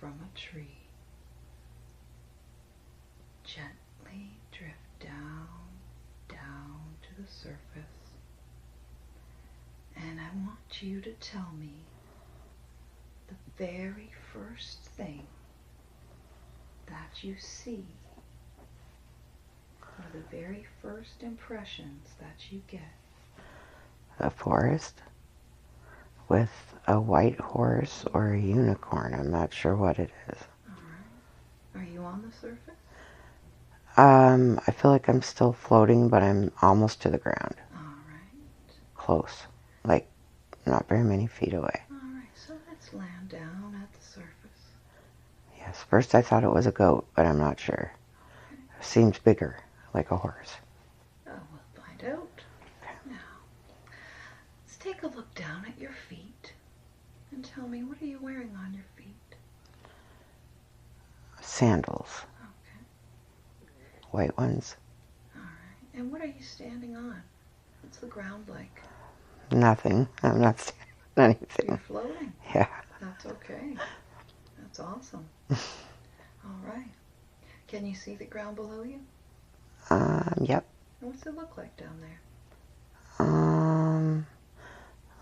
from a tree. Gently drift down, down to the surface. And I want you to tell me the very first thing that you see, or the very first impressions that you get. A forest with a white horse or a unicorn. I'm not sure what it is. All right. Are you on the surface? I feel like I'm still floating, but I'm almost to the ground. All right. Close. Like, not very many feet away. All right, so let's land down at the surface. Yes, first I thought it was a goat, but I'm not sure. Okay. It seems bigger, like a horse. Oh, we'll find out. Okay. Now, let's take a look down at your feet and tell me, what are you wearing on your feet? Sandals. Okay. White ones. All right. And what are you standing on? What's the ground like? Nothing. I'm not standing on anything. You're floating. Yeah. That's okay. That's awesome. All right. Can you see the ground below you? Yep. And what's it look like down there?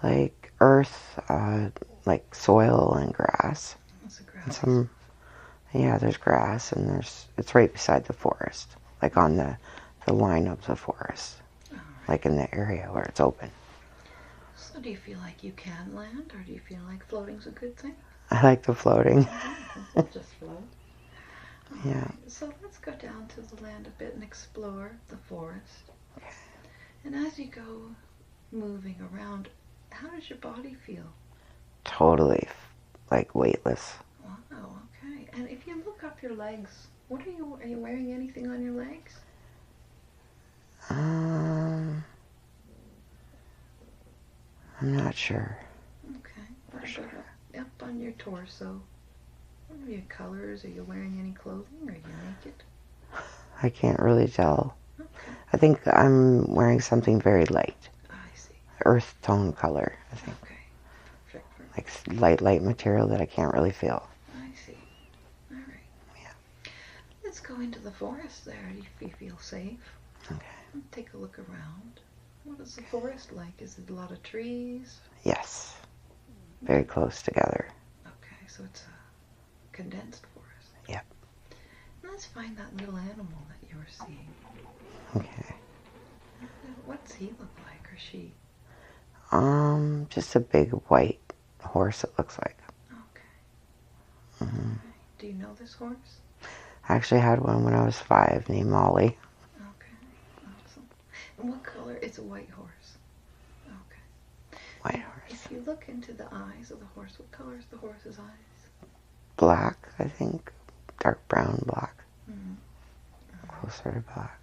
Like earth, like soil and grass. What's the grass? And some, yeah, there's grass, and it's right beside the forest, like on the line of the forest, All right. like in the area where it's open. So do you feel like you can land, or do you feel like floating's a good thing? I like the floating. Just float. Yeah. Right. So let's go down to the land a bit and explore the forest. Okay. And as you go moving around, how does your body feel? Totally, like weightless. Wow, okay. And if you look up your legs, are you wearing anything on your legs? I'm not sure. Okay. For sure. Up on your torso. What are your colors? Are you wearing any clothing? Are you naked? I can't really tell. Okay. I think I'm wearing something very light. I see. Earth tone color, I think. Okay. Perfect. Like light material that I can't really feel. I see. All right. Yeah. Let's go into the forest there if you feel safe. Okay. Take a look around. What is the forest like? Is it a lot of trees? Yes. Very close together. Okay, so it's a condensed forest. Yep. Let's find that little animal that you were seeing. Okay. What's he look like, or she? Just a big white horse, it looks like. Okay. Mm-hmm. Okay. Do you know this horse? I actually had one when I was 5 named Molly. Okay. Awesome. And what color? It's a white horse. Okay. White horse. If you look into the eyes of the horse, what color is the horse's eyes? Black, I think. Dark brown, black. Mm-hmm. Closer to black.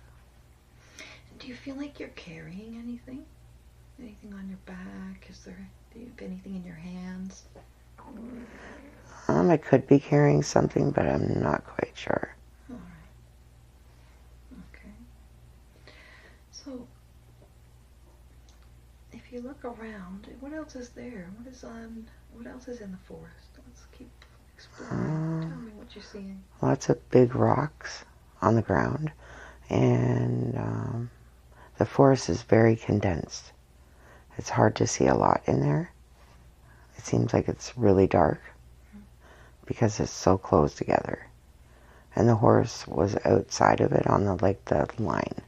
Do you feel like you're carrying anything? Anything on your back? Do you have anything in your hands? I could be carrying something, but I'm not quite sure. All right. Okay. So, if you look around, what else is there? What else is in the forest? Let's keep exploring. Tell me what you're seeing. Lots of big rocks on the ground, and the forest is very condensed. It's hard to see a lot in there. It seems like it's really dark because it's so close together. And the horse was outside of it on the line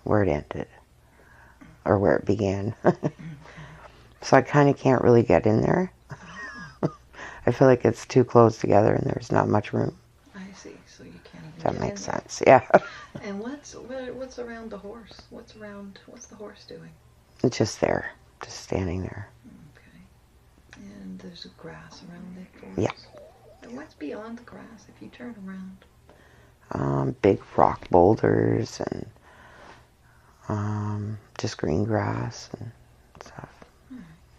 where it ended, or where it began. So I kind of can't really get in there. I feel like it's too close together and there's not much room. I see. So you can't even. That get makes in there. sense. Yeah. And what's around the horse? What's the horse doing? It's just there, just standing there. Okay. And there's grass around the forest. Yeah. And what's beyond the grass if you turn around? Big rock boulders and just green grass and stuff.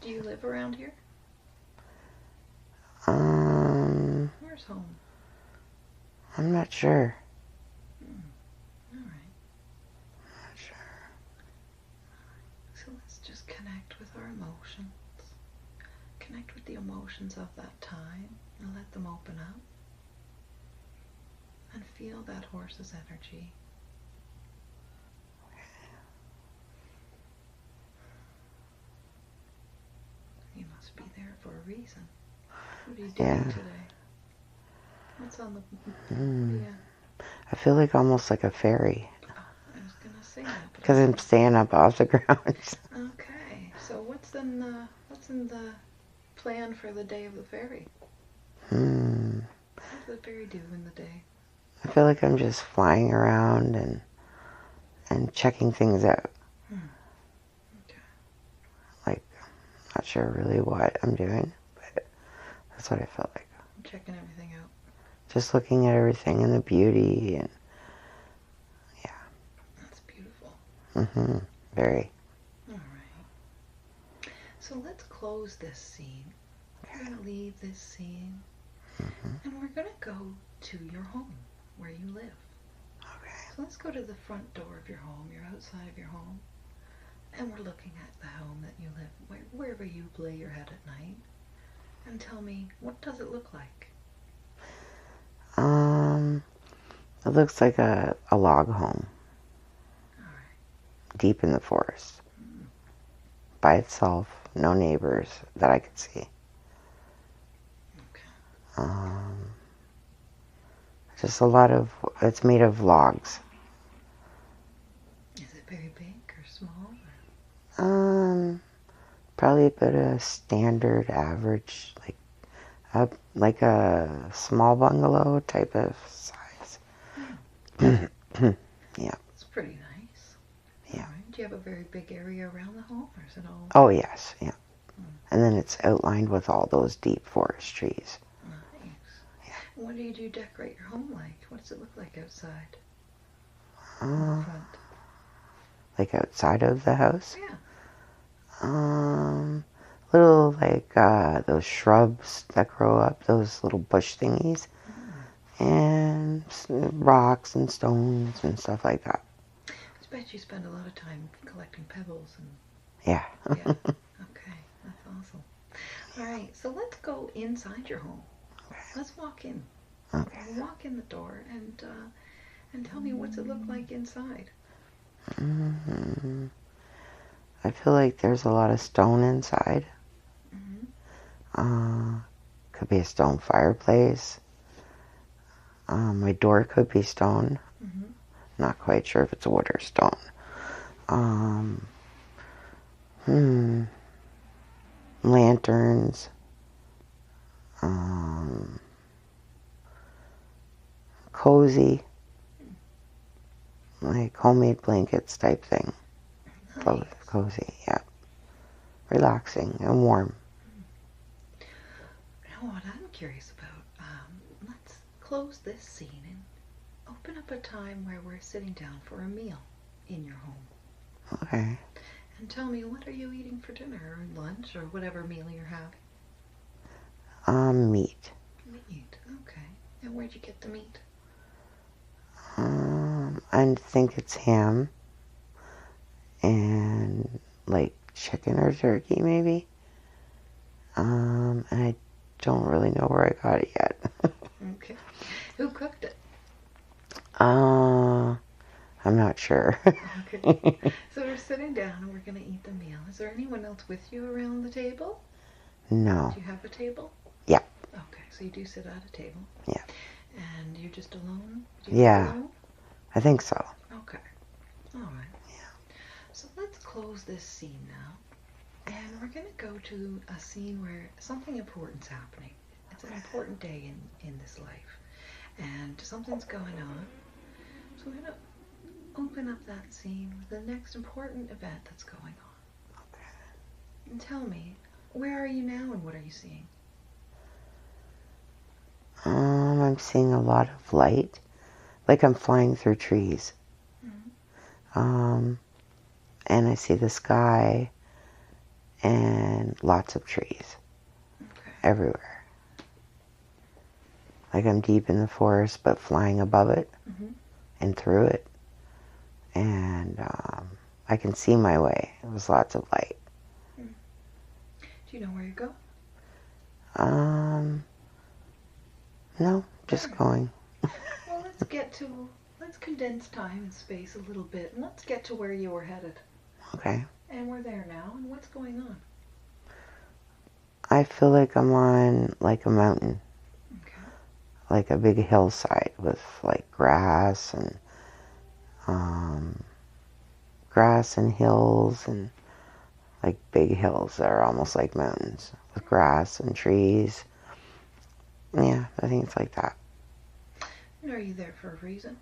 Do you live around here? Where's home? I'm not sure. All right. Not sure. So let's just connect with our emotions. Connect with the emotions emotions of that time and let them open up. And feel that horse's energy. You must be there for a reason. What are you doing today? What's on the... Yeah. I feel like almost like a fairy. Oh, I was going to say that. Because I'm staying up off the ground. Okay. So what's in the plan for the day of the fairy? What does the fairy do in the day? I feel like I'm just flying around and checking things out. Okay. Like, not sure really what I'm doing, but that's what I felt like. Checking everything out. Just looking at everything and the beauty and yeah. That's beautiful. Very. All right. So let's close this scene. We're going to leave this scene and we're going to go to your home where you live. Okay. So let's go to the front door of your home. You're outside of your home and we're looking at the home that you live, wherever you lay your head at night. And tell me, what does it look like? It looks like a log home. All right. Deep in the forest. By itself, no neighbors that I could see. Okay. Just a lot of, it's made of logs. Is it very big or small? Probably about a standard average, like a small bungalow type of size. Yeah. It's pretty nice. Yeah. All right. Do you have a very big area around the home, or is it all? Oh yes, yeah. And then it's outlined with all those deep forest trees. Nice. Yeah. What do you do decorate your home like? What does it look like outside? Front. Like outside of the house? Yeah. Little like those shrubs that grow up, those little bush thingies, and rocks and stones and stuff like that. I bet you spend a lot of time collecting pebbles and... Yeah. Yeah. Okay, that's awesome. All right, so let's go inside your home. Okay. Let's walk in. Okay. Walk in the door and tell me what's it look like inside. I feel like there's a lot of stone inside. Could be a stone fireplace. My door could be stone. Not quite sure if it's wood or stone. Lanterns. Cozy. Like homemade blankets type thing. Nice. Cozy, yeah. Relaxing and warm. Now what I'm curious about, let's close this scene and open up a time where we're sitting down for a meal in your home. Okay. And tell me, what are you eating for dinner or lunch or whatever meal you're having? Meat. Meat, okay. And where'd you get the meat? I think it's ham and like chicken or turkey maybe. And I don't really know where I got it yet. Okay. Who cooked it? I'm not sure. Okay. So we're sitting down and we're going to eat the meal. Is there anyone else with you around the table? No. Do you have a table? Yeah. Okay, so you do sit at a table. Yeah. And you're just alone? Yeah. Alone? I think so. Okay. All right. Yeah. So let's close this scene now. And we're going to go to a scene where something important's happening. It's an important day in this life. And something's going on. So we're going to open up that scene with the next important event that's going on. Okay. And tell me, where are you now and what are you seeing? I'm seeing a lot of light. Like I'm flying through trees. And I see the sky and lots of trees. Okay. Everywhere. Like I'm deep in the forest but flying above it and through it. And I can see my way. There's lots of light. Do you know where you're going? No, just going. Well, let's condense time and space a little bit, and let's get to where you were headed. Okay. And we're there now, and what's going on? I feel like I'm on like a mountain. Okay. Like a big hillside with like grass and hills and like big hills that are almost like mountains with grass and trees. Yeah, I think it's like that. And are you there for a reason?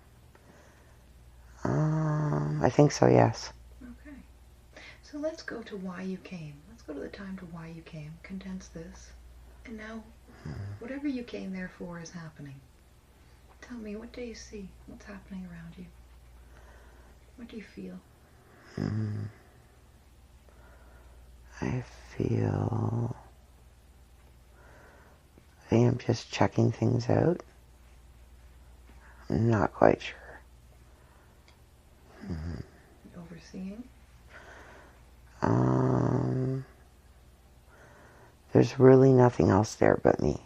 I think so, yes. Okay. So let's go to why you came. Let's go to the time to why you came. Condense this. And now, whatever you came there for is happening. Tell me, what do you see? What's happening around you? What do you feel? I feel... I think I'm just checking things out. I'm not quite sure. Overseeing? There's really nothing else there but me.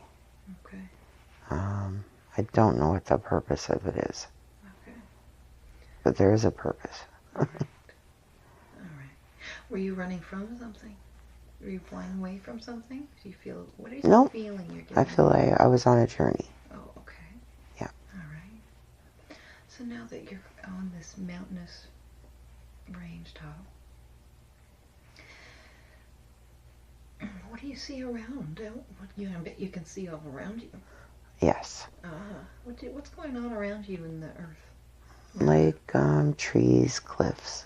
Okay. I don't know what the purpose of it is. Okay. But there is a purpose. All right. All right. Were you running from something? Were you flying away from something? Do you feel, what is the feeling you're getting? I feel like I was on a journey. Oh, okay. Yeah. All right. So now that you're on this mountainous range top, what do you see around? I bet you can see all around you. Yes. What's going on around you in the earth? Like trees, cliffs.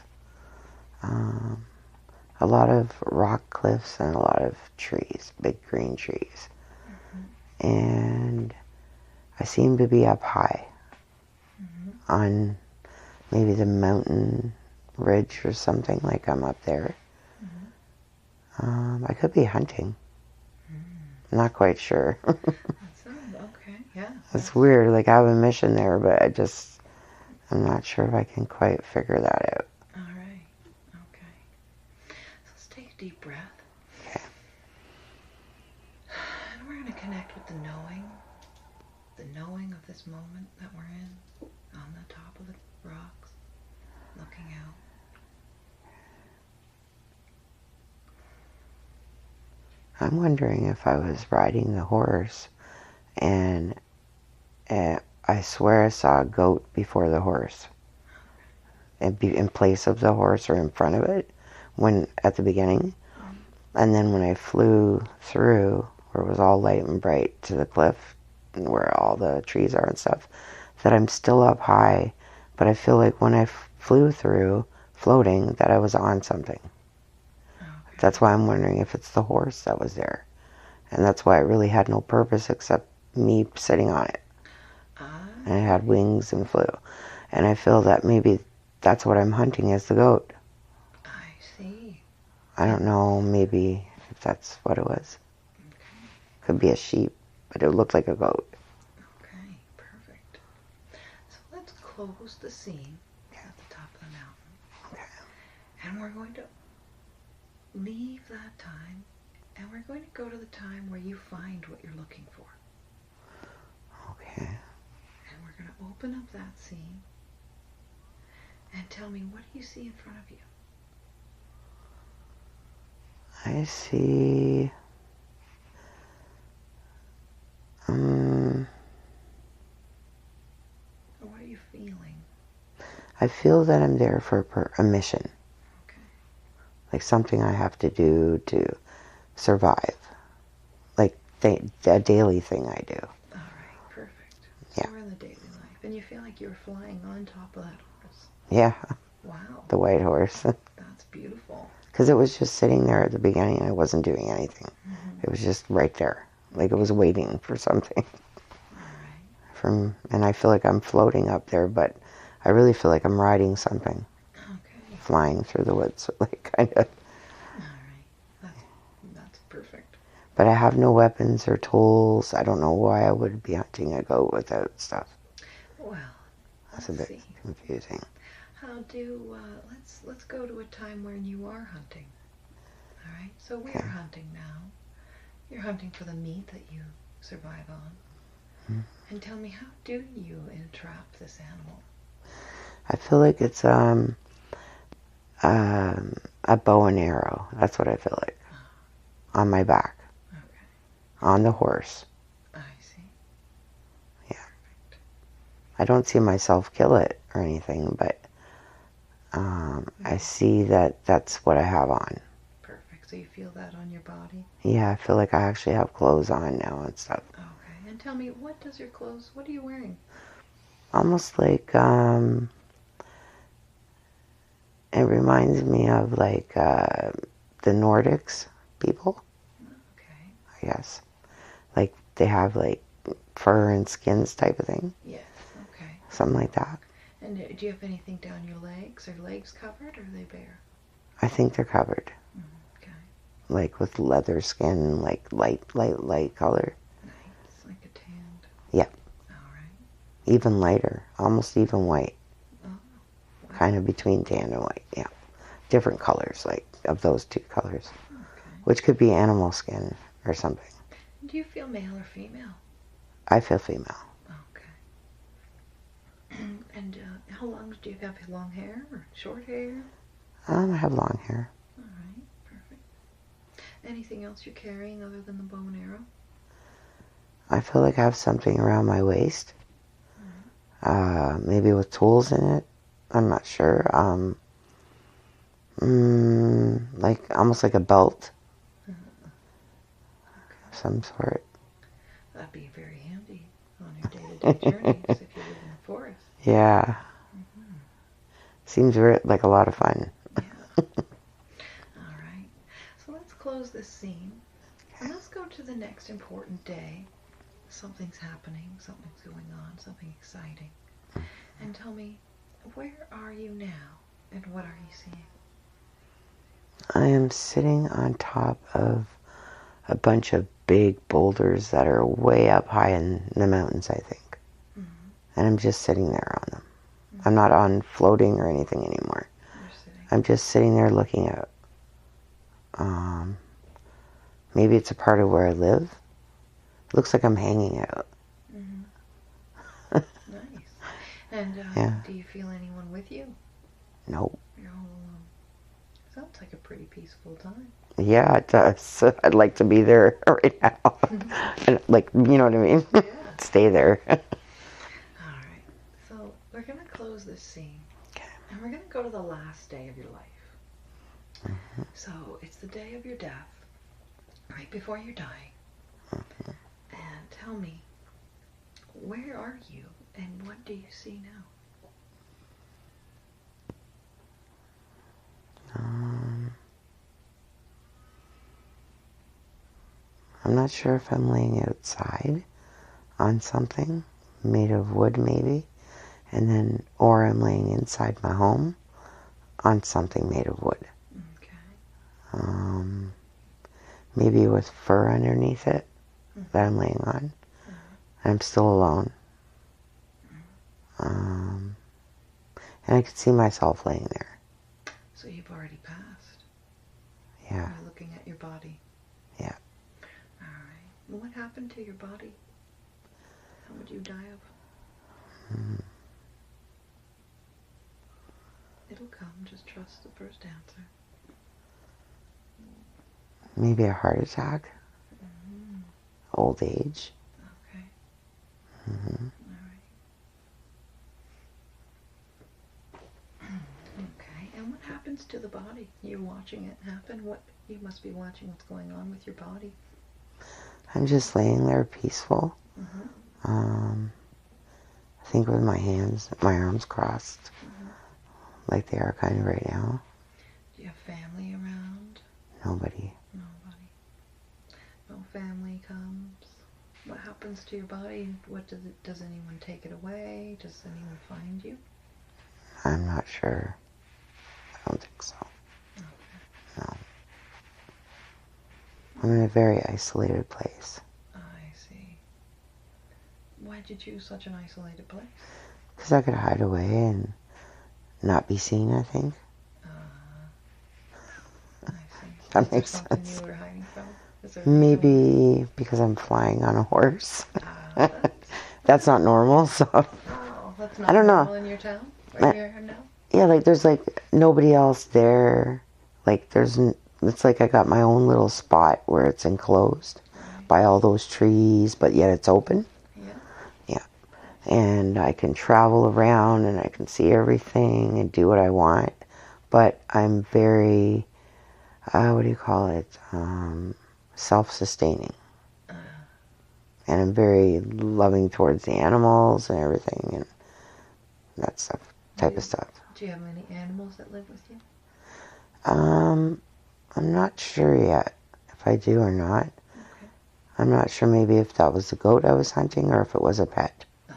A lot of rock cliffs and a lot of trees, big green trees. And I seem to be up high on maybe the mountain ridge or something, like I'm up there. I could be hunting. I'm not quite sure. Okay, yeah. It's weird, like I have a mission there, but I'm not sure if I can quite figure that out. All right, okay. So let's take a deep breath. Okay. And we're going to connect with the knowing of this moment that we're in, on the top of the rocks, looking out. I'm wondering if I was riding the horse and I swear I saw a goat before the horse. In place of the horse or in front of it at the beginning. And then when I flew through, where it was all light and bright to the cliff, where all the trees are and stuff, that I'm still up high, but I feel like when I flew through, floating, that I was on something. Okay. That's why I'm wondering if it's the horse that was there. And that's why it really had no purpose except me sitting on it. And it had wings and flew. And I feel that maybe that's what I'm hunting is the goat. I see. I don't know, maybe if that's what it was. Okay. Could be a sheep, but it looked like a goat. Okay, perfect. So let's close the scene at the top of the mountain. Okay. And we're going to leave that time, and we're going to go to the time where you find what you're looking for. Okay. And we're going to open up that scene and tell me, what do you see in front of you? I see... What are you feeling? I feel that I'm there for a mission. Okay. Like something I have to do to survive. Like a daily thing I do. All right, perfect. So Yeah. we're in the daily life, and you feel like you're flying on top of that horse. Yeah. Wow. The white horse. That's beautiful. Because it was just sitting there at the beginning and I wasn't doing anything. It was just right there. Like it was waiting for something. All right. And I feel like I'm floating up there, but I really feel like I'm riding something. Okay. Flying through the woods, like kind of. All right. That's perfect. But I have no weapons or tools. I don't know why I would be hunting a goat without stuff. Well, That's a bit confusing. Let's go to a time when you are hunting. All right. So we're hunting now. You're hunting for the meat that you survive on. And tell me, how do you entrap this animal? I feel like it's a bow and arrow. That's what I feel like. On my back. Okay. On the horse. I see. Yeah. Perfect. I don't see myself kill it or anything, but I see that that's what I have on. Perfect. So you feel that on your body? Yeah, I feel like I actually have clothes on now and stuff. Okay. And tell me, what are you wearing? Almost like, it reminds me of like the Nordics people. Okay. I guess. Like they have like fur and skins type of thing. Yes. Okay. Something like that. And do you have anything down your legs? Are legs covered or are they bare? I think they're covered. Okay. Like with leather skin, like light color. Nice. Like a tanned. Yep. All right. Even lighter. Almost even white. Oh. Wow. Kind of between tan and white. Yeah. Different colors, like of those two colors. Okay. Which could be animal skin or something. Do you feel male or female? I feel female. Okay. And how long do you have long hair or short hair? I have long hair. All right, perfect. Anything else you're carrying other than the bow and arrow? I feel like I have something around my waist. Maybe with tools in it. I'm not sure. Like almost like a belt. Okay. Some sort. That'd be very handy on your day-to-day journeys if you live in the forest. Yeah. Seems like a lot of fun. Yeah. All right. So let's close this scene. And let's go to the next important day. Something's happening. Something's going on. Something exciting. And tell me, where are you now? And what are you seeing? I am sitting on top of a bunch of big boulders that are way up high in the mountains, I think. And I'm just sitting there on them. I'm not on floating or anything anymore. You're sitting. I'm just sitting there looking at, maybe it's a part of where I live. It looks like I'm hanging out. Nice. And do you feel anyone with you? Nope. You're all alone. Sounds like a pretty peaceful time. Yeah, it does. I'd like to be there right now. And like, you know what I mean? Yeah. Stay there. All right. So we're going to close this scene. Okay. And we're going to go to the last day of your life. So it's the day of your death, right before you're dying. And tell me, where are you and what do you see now? I'm not sure if I'm laying outside on something made of wood maybe, or I'm laying inside my home on something made of wood. Okay. Maybe with fur underneath it that I'm laying on. I'm still alone. And I could see myself laying there. So you've already passed. Yeah. You're looking at your body. Yeah. All right. What happened to your body? How would you die of? It'll come. Just trust the first answer. Maybe a heart attack. Old age. Okay. All right. Okay. And what happens to the body? You're watching it happen. You must be watching what's going on with your body. I'm just laying there peaceful. I think with my arms crossed, like they are kind of right now. Do you have family around? Nobody. Nobody. No family comes. What happens to your body? Does anyone take it away? Does anyone find you? I'm not sure. I don't think so. Okay. No. I'm in a very isolated place. I see. Why did you choose such an isolated place? Because I could hide away and not be seen, I think. I see. That Is there makes something sense. you were hiding from? Is there a reason why? Maybe because I'm flying on a horse. That's, That's not normal, so oh, that's I not don't normal know. in your town where you're now? Yeah, like there's like nobody else there. Like it's like I got my own little spot where it's enclosed Right. by all those trees, but yet it's open. Yeah. Yeah. And I can travel around and I can see everything and do what I want. But I'm very, what do you call it? Self-sustaining. And I'm very loving towards the animals and everything and that stuff, type of stuff. Do you have many animals that live with you? I'm not sure yet if I do or not. Okay. I'm not sure maybe if that was the goat I was hunting or if it was a pet. Oh,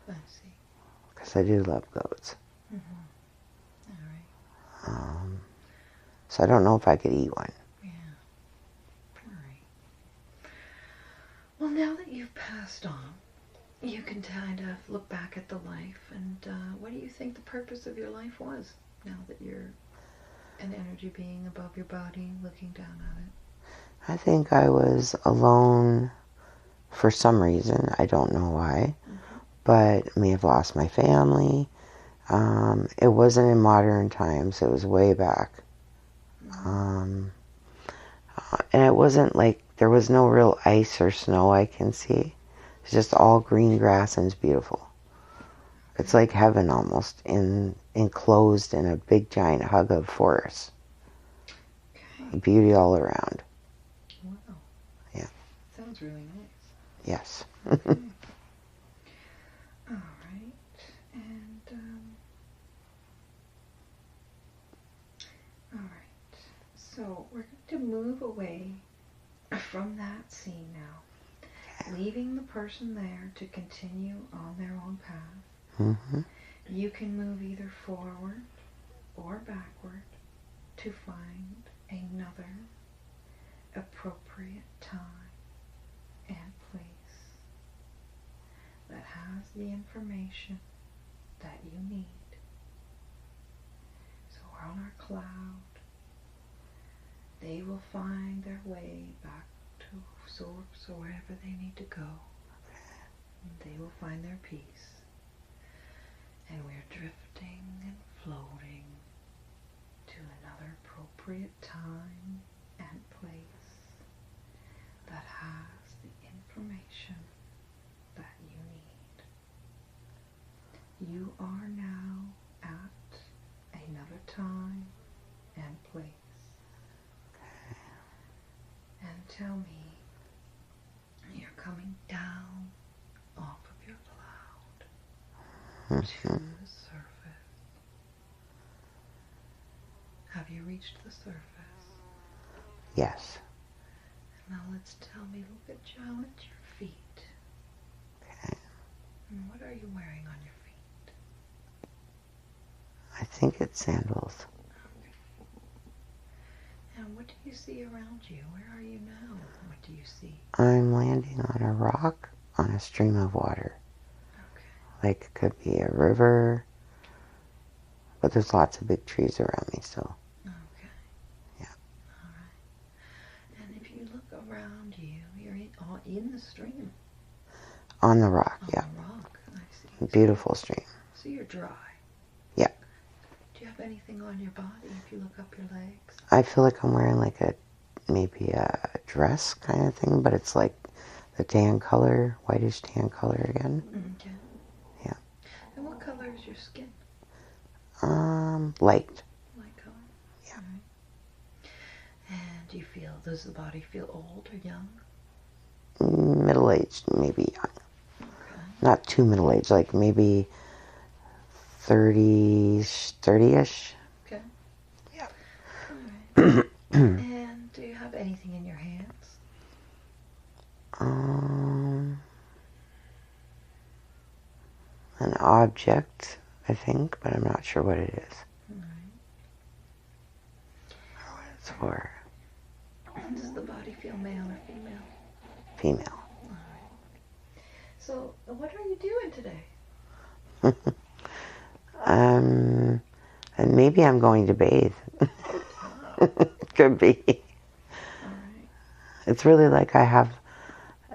I see. Because I do love goats. All right. So I don't know if I could eat one. Yeah. All right. Well, now that you've passed on, you can kind of look back at the life and what do you think the purpose of your life was now that you're an energy being above your body looking down at it? I think I was alone for some reason. I don't know why. But I may have lost my family. It wasn't in modern times. It was way back. And it wasn't like there was no real ice or snow I can see. It's just all green grass and it's beautiful. It's like heaven almost, enclosed in a big giant hug of forest. Okay. Beauty all around. Wow. Yeah. Sounds really nice. Yes. Okay. All right. And, all right. So we're going to move away from that scene now, leaving the person there to continue on their own path. Mm-hmm. You can move either forward or backward to find another appropriate time and place that has the information that you need. So we're on our cloud. They will find their way back to source or wherever they need to go. And they will find their peace. And we're drifting and floating to another appropriate time and place that has the information that you need. You are now at another time and place. And tell me, you're coming down off of your cloud to the surface. Have you reached the surface? Yes. Now let's look down at your feet. Okay. And what are you wearing on your feet? I think it's sandals. Okay. And what do you see around you? Where are you now? What do you see? I'm landing on a rock on a stream of water. Okay. Like it could be a river, but there's lots of big trees around me still. Okay. Yeah. All right. And if you look around you, you're in the stream. On the rock, On yeah. the rock, I see. Beautiful stream. So you're dry. Yeah. Do you have anything on your body if you look up your legs? I feel like I'm wearing like maybe a dress kind of thing, but it's like the tan color, whitish tan color again. Okay. Yeah. And what color is your skin? Light. Light color? Yeah. Right. And do you does the body feel old or young? Middle-aged, maybe young. Okay. Not too middle-aged, like maybe 30-ish. Okay. Yeah. All right. And do you have anything in your hands? An object, I think, but I'm not sure what it is. All right. Or what it's for. Does the body feel male or female? Female. All right. So, what are you doing today? And maybe I'm going to bathe. Oh. Could be. All right. It's really like I have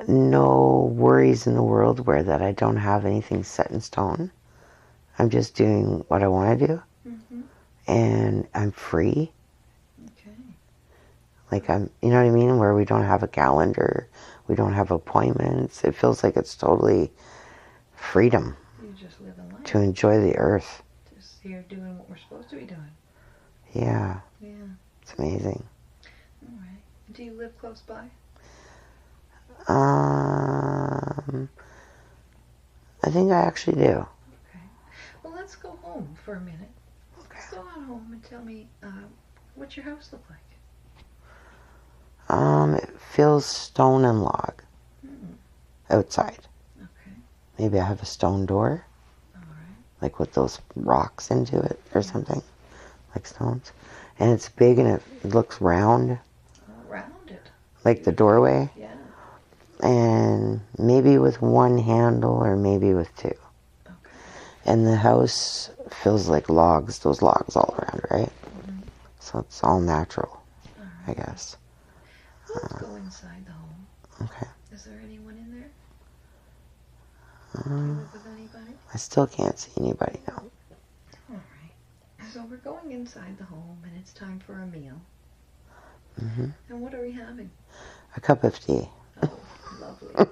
no worries in the world where that I don't have anything set in stone. I'm just doing what I want to do. Mm-hmm. And I'm free. Okay. Like you know what I mean? Where we don't have a calendar, we don't have appointments. It feels like it's totally freedom You're just living life. to enjoy the earth. Just here doing what we're supposed to be doing. Yeah. Yeah. It's amazing. All right. Do you live close by? I think I actually do. Okay. Well, let's go home for a minute. Okay. Let's go on home and tell me what's your house look like? It feels stone and log outside. Okay. Maybe I have a stone door, All right. like with those rocks into it or something, like stones. And it's big and it looks round, Around it. like the doorway. Yeah. And maybe with one handle or maybe with two. Okay. And the house feels like logs, those logs all around, right? Mm-hmm. So it's all natural, All right. I guess. Let's go inside the home. Okay. Is there anyone in there? Do you live with anybody? I still can't see anybody now. All right. So we're going inside the home, and it's time for a meal. Mm-hmm. And what are we having? A cup of tea. Oh, lovely. All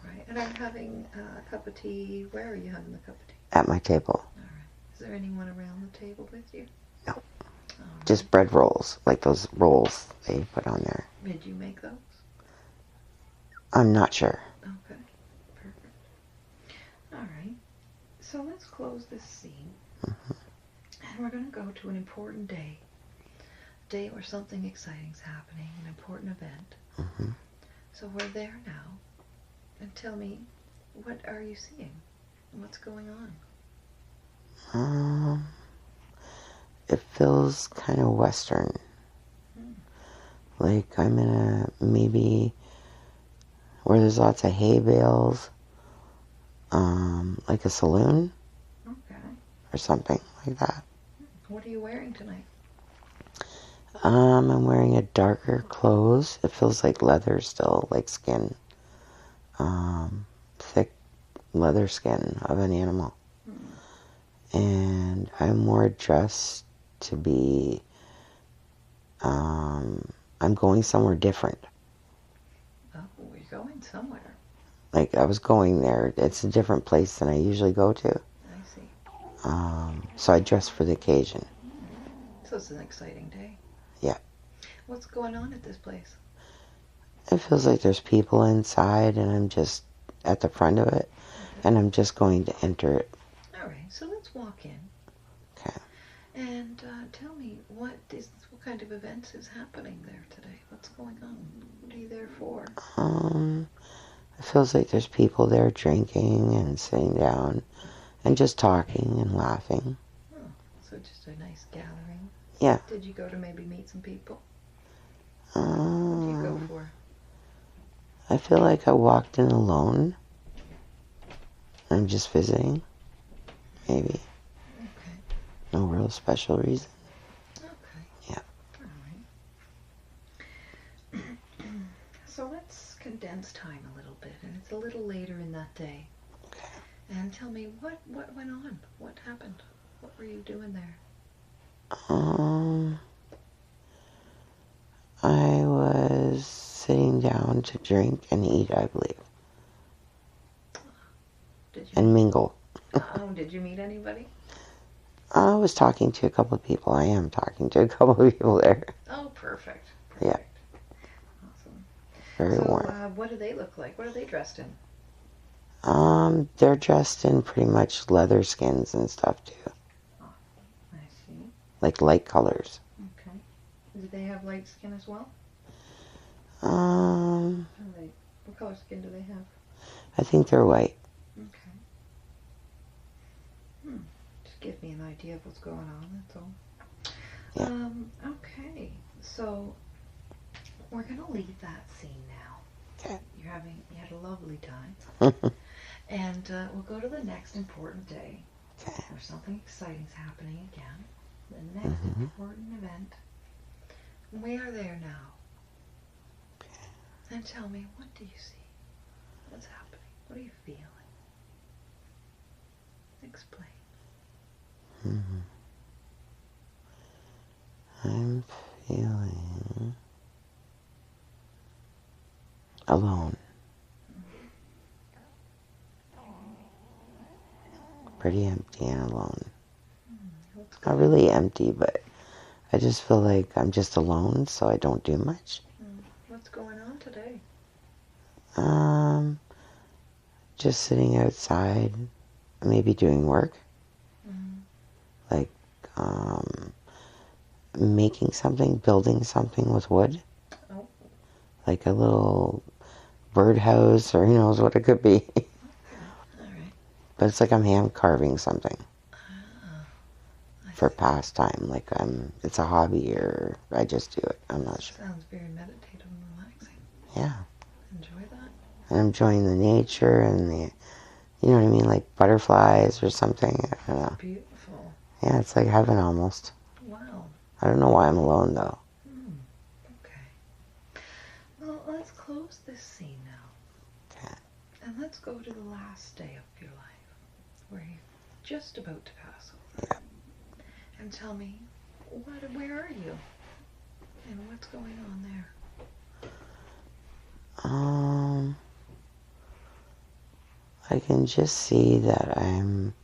right. And I'm having a cup of tea. Where are you having the cup of tea? At my table. All right. Is there anyone around the table with you? No. All right. Just bread rolls, like those rolls they put on there. Did you make those? I'm not sure. Okay. Perfect. All right. So let's close this scene. Mm-hmm. And we're going to go to an important day. A day where something exciting is happening, an important event. Mm-hmm. So we're there now. And tell me, what are you seeing? What's going on? It feels kind of Western. Like I'm in a, maybe, where there's lots of hay bales, like a saloon. Okay. Or something like that. What are you wearing tonight? I'm wearing a darker clothes. It feels like leather still, like skin. Thick leather skin of an animal. And I'm more dressed to be, I'm going somewhere different. Oh, we're going somewhere. Like I was going there. It's a different place than I usually go to. I see. So I dressed for the occasion. So it's an exciting day. Yeah. What's going on at this place? It feels like there's people inside and I'm just at the front of it. Okay. And I'm just going to enter it. All right, so let's walk in. Okay. And tell me, what kind of events is happening there today? What's going on? What are you there for? It feels like there's people there drinking and sitting down and just talking and laughing. Oh, so just a nice gathering. Yeah. Did you go to maybe meet some people? What did you go for? I feel like I walked in alone. I'm just visiting. Maybe. Okay. No real special reason. Okay. Yeah. All right. So let's condense time a little bit, and it's a little later in that day. Okay. And tell me, what went on? What happened? What were you doing there? I was sitting down to drink and eat, I believe. Did you? And mingle. Oh, did you meet anybody? I was talking to a couple of people. I am talking to a couple of people there. Oh, perfect. Yeah. Awesome. Very So, warm. what do they look like? What are they dressed in? They're dressed in pretty much leather skins and stuff too. Oh, I see. Like light colors. Okay. Do they have light skin as well? What color skin do they have? I think they're white. Okay. Just give me an idea of what's going on, that's all. Yeah. Okay. So, we're going to leave that scene now. Okay. You had a lovely time. And we'll go to the next important day. Okay. Where something exciting is happening again. The next important event. We are there now. And tell me, what do you see? What's happening? What are you feeling? Explain. Mm-hmm. I'm feeling alone. Pretty empty and alone. Not really empty, but I just feel like I'm just alone, so I don't do much. What's going on today? Just sitting outside, maybe doing work. Like, making something, building something with wood. Oh. Like a little birdhouse, or who knows what it could be. Okay, all right. But it's like I'm hand carving something. For See. pastime, like it's a hobby, or I just do it. I'm not sure. Sounds very meditative and relaxing. Yeah. Enjoy that. And I'm enjoying the nature and the, you know what I mean, like butterflies or something. I don't know. Beautiful. Yeah, it's like heaven almost. Wow. I don't know why I'm alone though. Okay. Well, let's close this scene now. Okay. And let's go to the last day of your life, where you're just about to pass over. Yeah. And tell me, where are you? And what's going on there? I can just see that I'm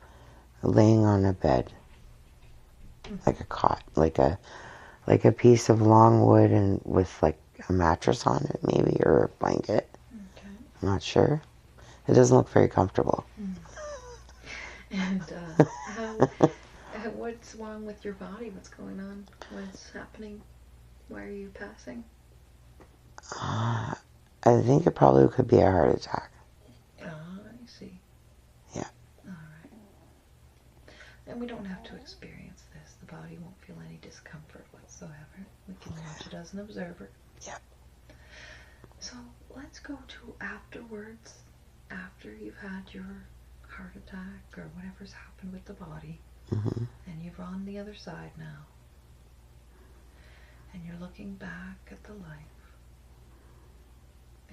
laying on a bed, like a cot, like a piece of long wood and with like a mattress on it, maybe, or a blanket. Okay. I'm not sure. It doesn't look very comfortable. And what's wrong with your body? What's going on? What's happening? Why are you passing? I think it probably could be a heart attack. Ah, I see. Yeah. All right. And we don't have to experience this. The body won't feel any discomfort whatsoever. We can watch it as an observer. Yeah. So let's go to afterwards, after you've had your heart attack or whatever's happened with the body, and you're on the other side now, and you're looking back at the life.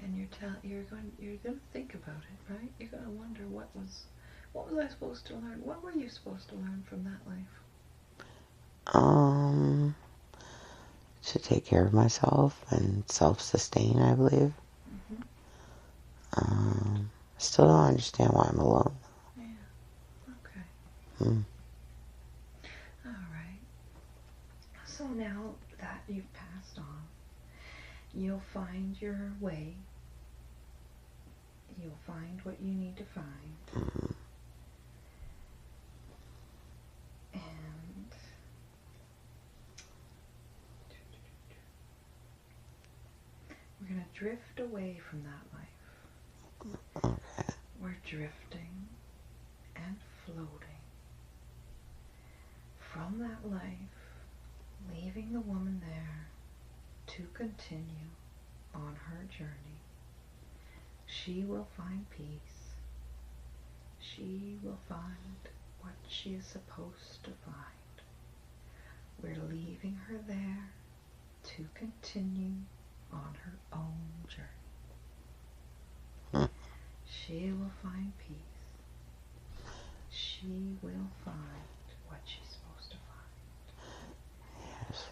And you're going to think about it, right? You're going to wonder what was I supposed to learn? What were you supposed to learn from that life? To take care of myself and self-sustain, I believe. Still don't understand why I'm alone. Yeah. Okay. All right. So now that you've passed on, you'll find your way. You'll find what you need to find. And we're going to drift away from that life. Okay. We're drifting and floating from that life, leaving the woman there to continue on her journey. She will find peace. She will find what she is supposed to find. We're leaving her there to continue on her own journey. She will find peace. She will find what she's supposed to find. Yes.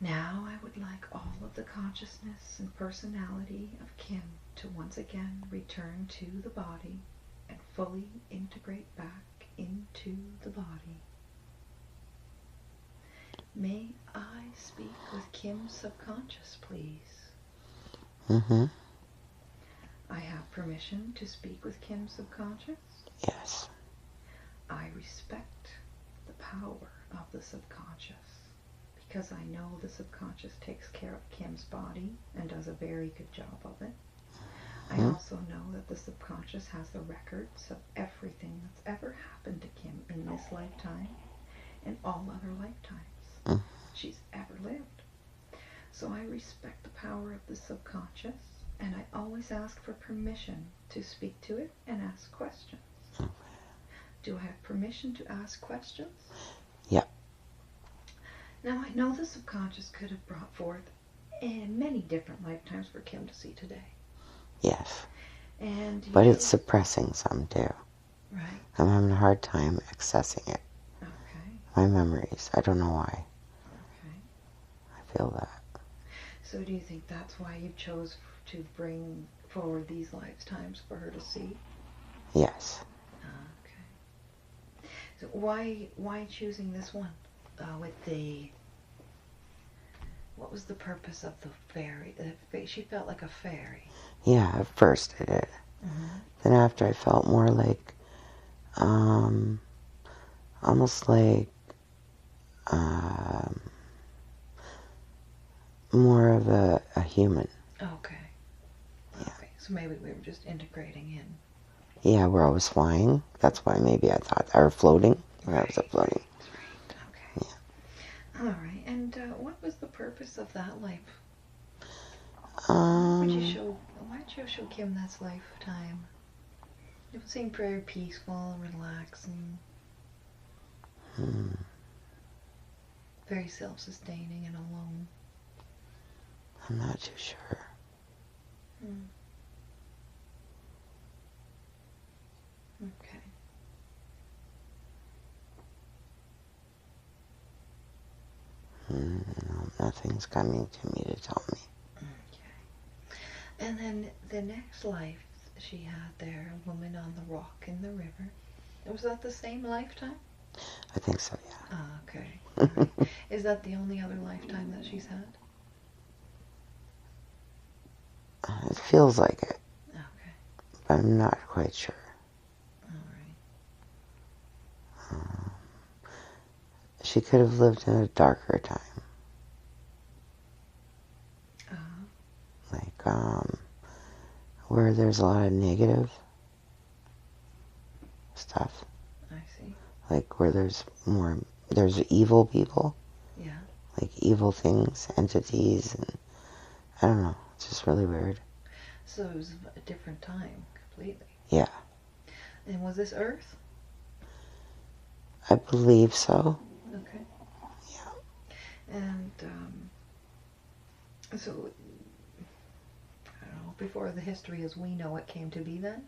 Now I would like all of the consciousness and personality of Kim to once again return to the body and fully integrate back into the body. May I speak with Kim's subconscious, please? I have permission to speak with Kim's subconscious? Yes. I respect the power of the subconscious because I know the subconscious takes care of Kim's body and does a very good job of it. I also know that the subconscious has the records of everything that's ever happened to Kim in this lifetime and all other lifetimes she's ever lived. So I respect the power of the subconscious, and I always ask for permission to speak to it and ask questions. Do I have permission to ask questions? Yeah. Now I know the subconscious could have brought forth and many different lifetimes for Kim to see today. Yes. And But it's suppressing some too. Right. I'm having a hard time accessing it. Okay. My memories. I don't know why. Okay. I feel that. So do you think that's why you chose to bring forward these lifetimes for her to see? Yes. Okay. So why choosing this one with the... What was the purpose of the fairy? She felt like a fairy. Yeah, at first I did. Mm-hmm. Then after I felt more like, almost like, more of a human. Okay. Yeah. Okay. So maybe we were just integrating in. Yeah, where I was flying. That's why maybe I thought, or floating. Where I was floating. Right. Okay. Yeah. All right. And what was the purpose of that life? Why did you show Kim this lifetime? It seemed very peaceful, relaxing. Very self-sustaining and alone. I'm not too sure. Okay. No, nothing's coming to me to tell me. Okay. And then the next life she had there, a woman on the rock in the river. Was that the same lifetime? I think so, yeah. Ah, okay. Right. Is that the only other lifetime that she's had? It feels like it. Okay. But I'm not quite sure. All right. She could have lived in a darker time. Like, where there's a lot of negative stuff. I see. Like, where there's evil people. Yeah. Like, evil things, entities, and I don't know. It's just really weird. So it was a different time, completely. Yeah. And was this Earth? I believe so. Okay. Yeah. And, so, I don't know, before the history as we know it came to be then?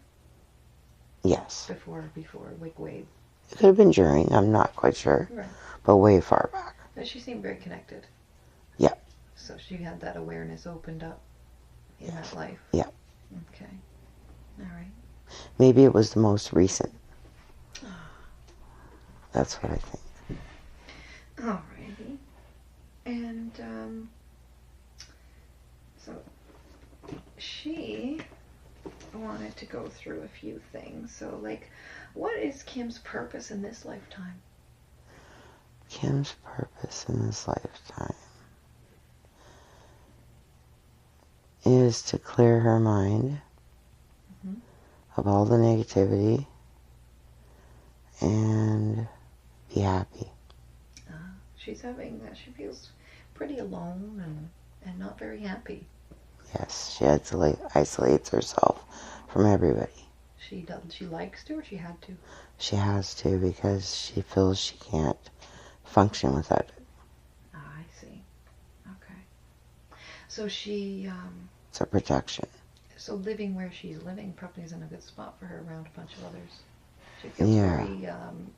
Yes. Before Wigwave. It could have been during, I'm not quite sure. Right. But way far back. But she seemed very connected. Yeah. So she had that awareness opened up in that life. Yeah. Okay. All right. Maybe it was the most recent. That's what I think. All righty. And, so she wanted to go through a few things. So, like, what is Kim's purpose in this lifetime? Kim's purpose in this lifetime is to clear her mind of all the negativity and be happy. She feels pretty alone and not very happy. Yes, she isolates herself from everybody. She likes to, or she had to? She has to, because she feels she can't function without it. I see. Okay. So she, It's a protection. so living where she's living probably isn't a good spot for her around a bunch of others. She feels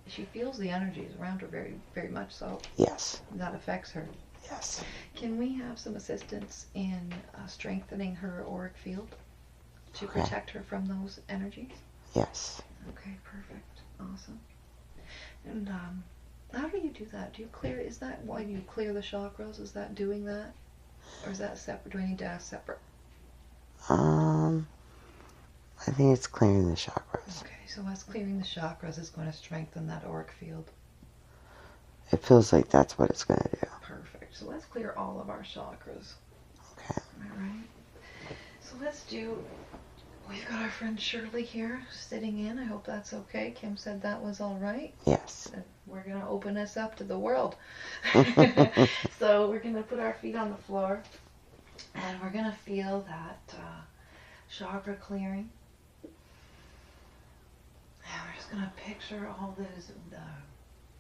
she feels the energies around her very, very much so. Yes. That affects her. Yes. Can we have some assistance in strengthening her auric field to protect her from those energies? Yes. Okay, perfect. Awesome. And how do you do that? Is that why you clear the chakras? Is that doing that? Or is that separate? Do I need to ask separate? I think it's clearing the chakras. Okay, so us clearing the chakras is going to strengthen that auric field. It feels like that's what it's going to do. Perfect. So let's clear all of our chakras. Okay. All right. So we've got our friend Shirley here sitting in. I hope that's okay. Kim said that was all right. Yes. We're going to open us up to the world. So we're going to put our feet on the floor and we're going to feel that chakra clearing. And we're just going to picture all those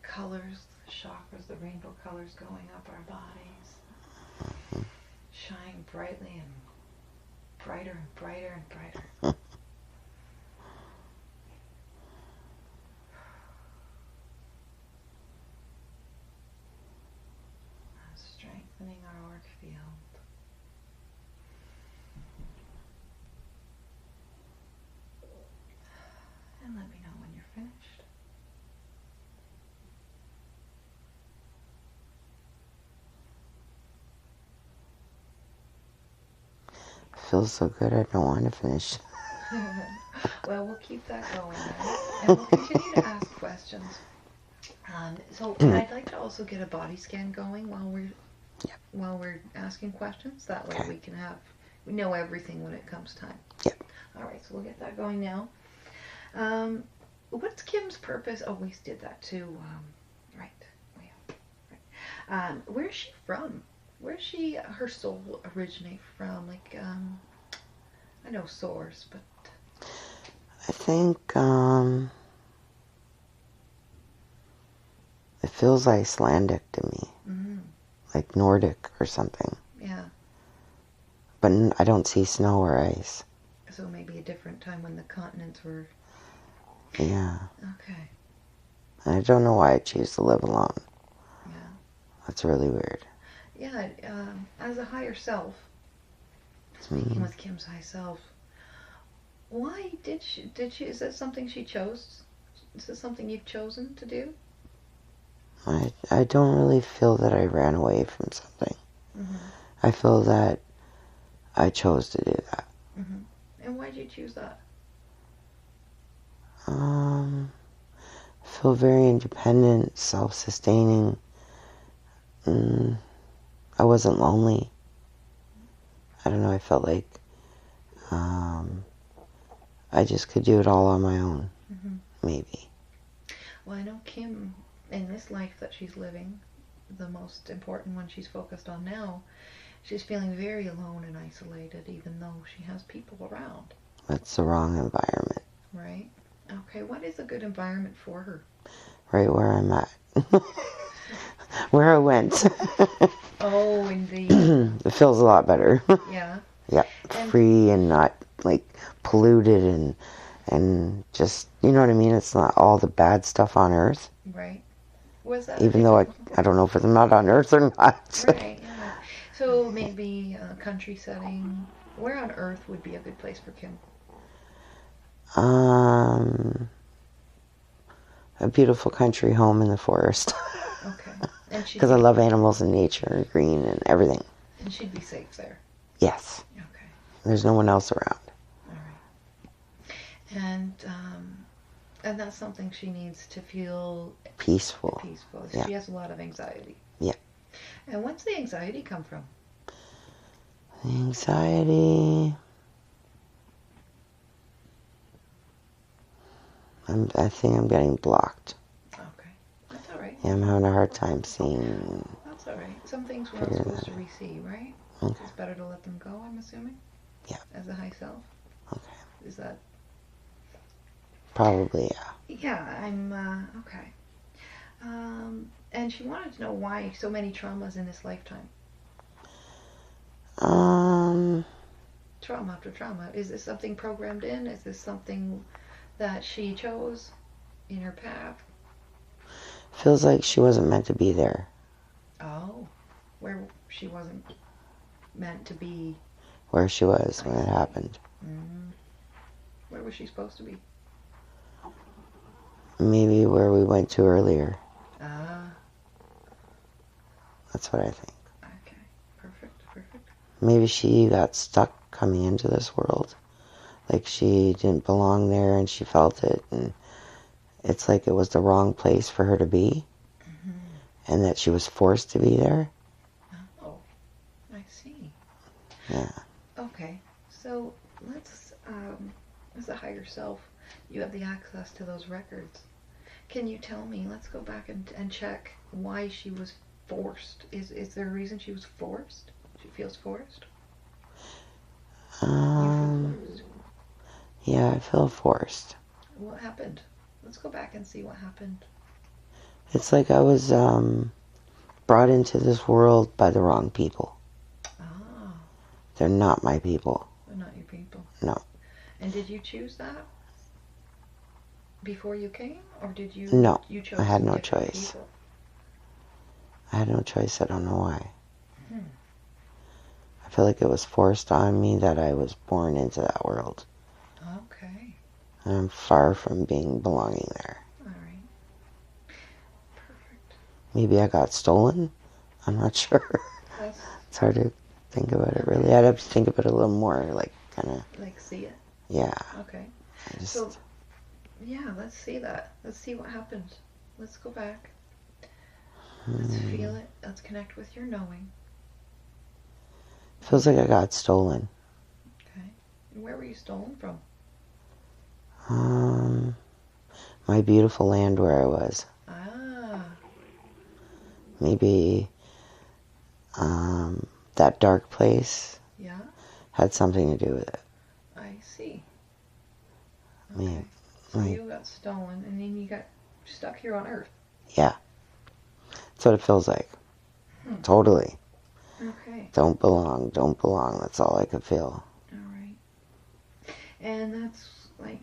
colors, the chakras, the rainbow colors going up our bodies. shine brightly and brighter and brighter and brighter. Strengthening our auric field. And let me know when you're finished. Feels so good, I don't want to finish. Well, we'll keep that going then. And we'll continue to ask questions. So I'd like to also get a body scan going while we're asking questions. That way we know everything when it comes time. Yep. All right, so we'll get that going now. What's Kim's purpose? Oh, we did that too. Right. Where's she from? Where's her soul originate from? Like, I know source, but I think it feels Icelandic to me, like Nordic or something. Yeah. But I don't see snow or ice. So maybe a different time when the continents were. Yeah. Okay. And I don't know why I choose to live alone. Yeah. That's really weird. Yeah. As a higher self, speaking with Kim's high self, why did she? Is that something she chose? Is this something you've chosen to do? I don't really feel that I ran away from something. I feel that I chose to do that. And why did you choose that? I feel very independent, self-sustaining. I wasn't lonely. I don't know, I felt like I just could do it all on my own, maybe. Well, I know Kim, in this life that she's living, the most important one she's focused on now, she's feeling very alone and isolated, even though she has people around. That's the wrong environment. Right? Okay, what is a good environment for her? Right where I'm at. Where I went. Oh, indeed. It feels a lot better. Yeah. Yeah, free and not like polluted and just, you know what I mean? It's not all the bad stuff on Earth. Right. Was that even though I don't know if I'm not on Earth or not. Right, yeah. So maybe a country setting. Where on Earth would be a good place for Kim? A beautiful country home in the forest. Okay. Because I love animals and nature and green and everything. And she'd be safe there? Yes. Okay. There's no one else around. All right. And that's something she needs to feel peaceful. Yeah. She has a lot of anxiety. Yeah. And when's the anxiety come from? The anxiety... I think I'm getting blocked. Okay. That's all right. Yeah, I'm having a hard time seeing... That's all right. Some things we're not supposed to receive, right? Okay. It's better to let them go, I'm assuming? Yeah. As a high self? Okay. Is that... Probably, yeah. Yeah, I'm, okay. And she wanted to know why so many traumas in this lifetime. Trauma after trauma. Is this something programmed in? Is this something that she chose in her path? Feels like she wasn't meant to be there. Oh, where she wasn't meant to be. Where she was when it happened. Where was she supposed to be? Maybe where we went to earlier. Ah. That's what I think. Okay, perfect. Maybe she got stuck coming into this world. Like she didn't belong there and she felt it. And it's like it was the wrong place for her to be. And that she was forced to be there. Oh, I see. Yeah. Okay, so let's, as a higher self, you have the access to those records. Can you tell me, let's go back and check why she was forced. Is there a reason she was forced? She feels forced? You feel forced? Yeah, I feel forced. What happened? Let's go back and see what happened. It's like I was brought into this world by the wrong people. Ah. They're not my people. They're not your people. No. And did you choose that before you came, or did you? No, You chose I had no different choice. people? I had no choice. I don't know why. Hmm. I feel like it was forced on me that I was born into that world. Okay. And I'm far from belonging there. All right. Perfect. Maybe I got stolen. I'm not sure. It's hard to think about it, really. I'd have to think about it a little more, like, kind of... Like, see it? Yeah. Okay. Just, so, yeah, let's see that. Let's see what happened. Let's go back. Let's feel it. Let's connect with your knowing. Feels like I got stolen. Okay. And where were you stolen from? My beautiful land where I was. Ah. Maybe that dark place Yeah? had something to do with it. I see. I mean, Okay. So you got stolen, and then you got stuck here on Earth. Yeah. That's what it feels like. Totally. Okay. Don't belong. That's all I could feel. All right. And that's like,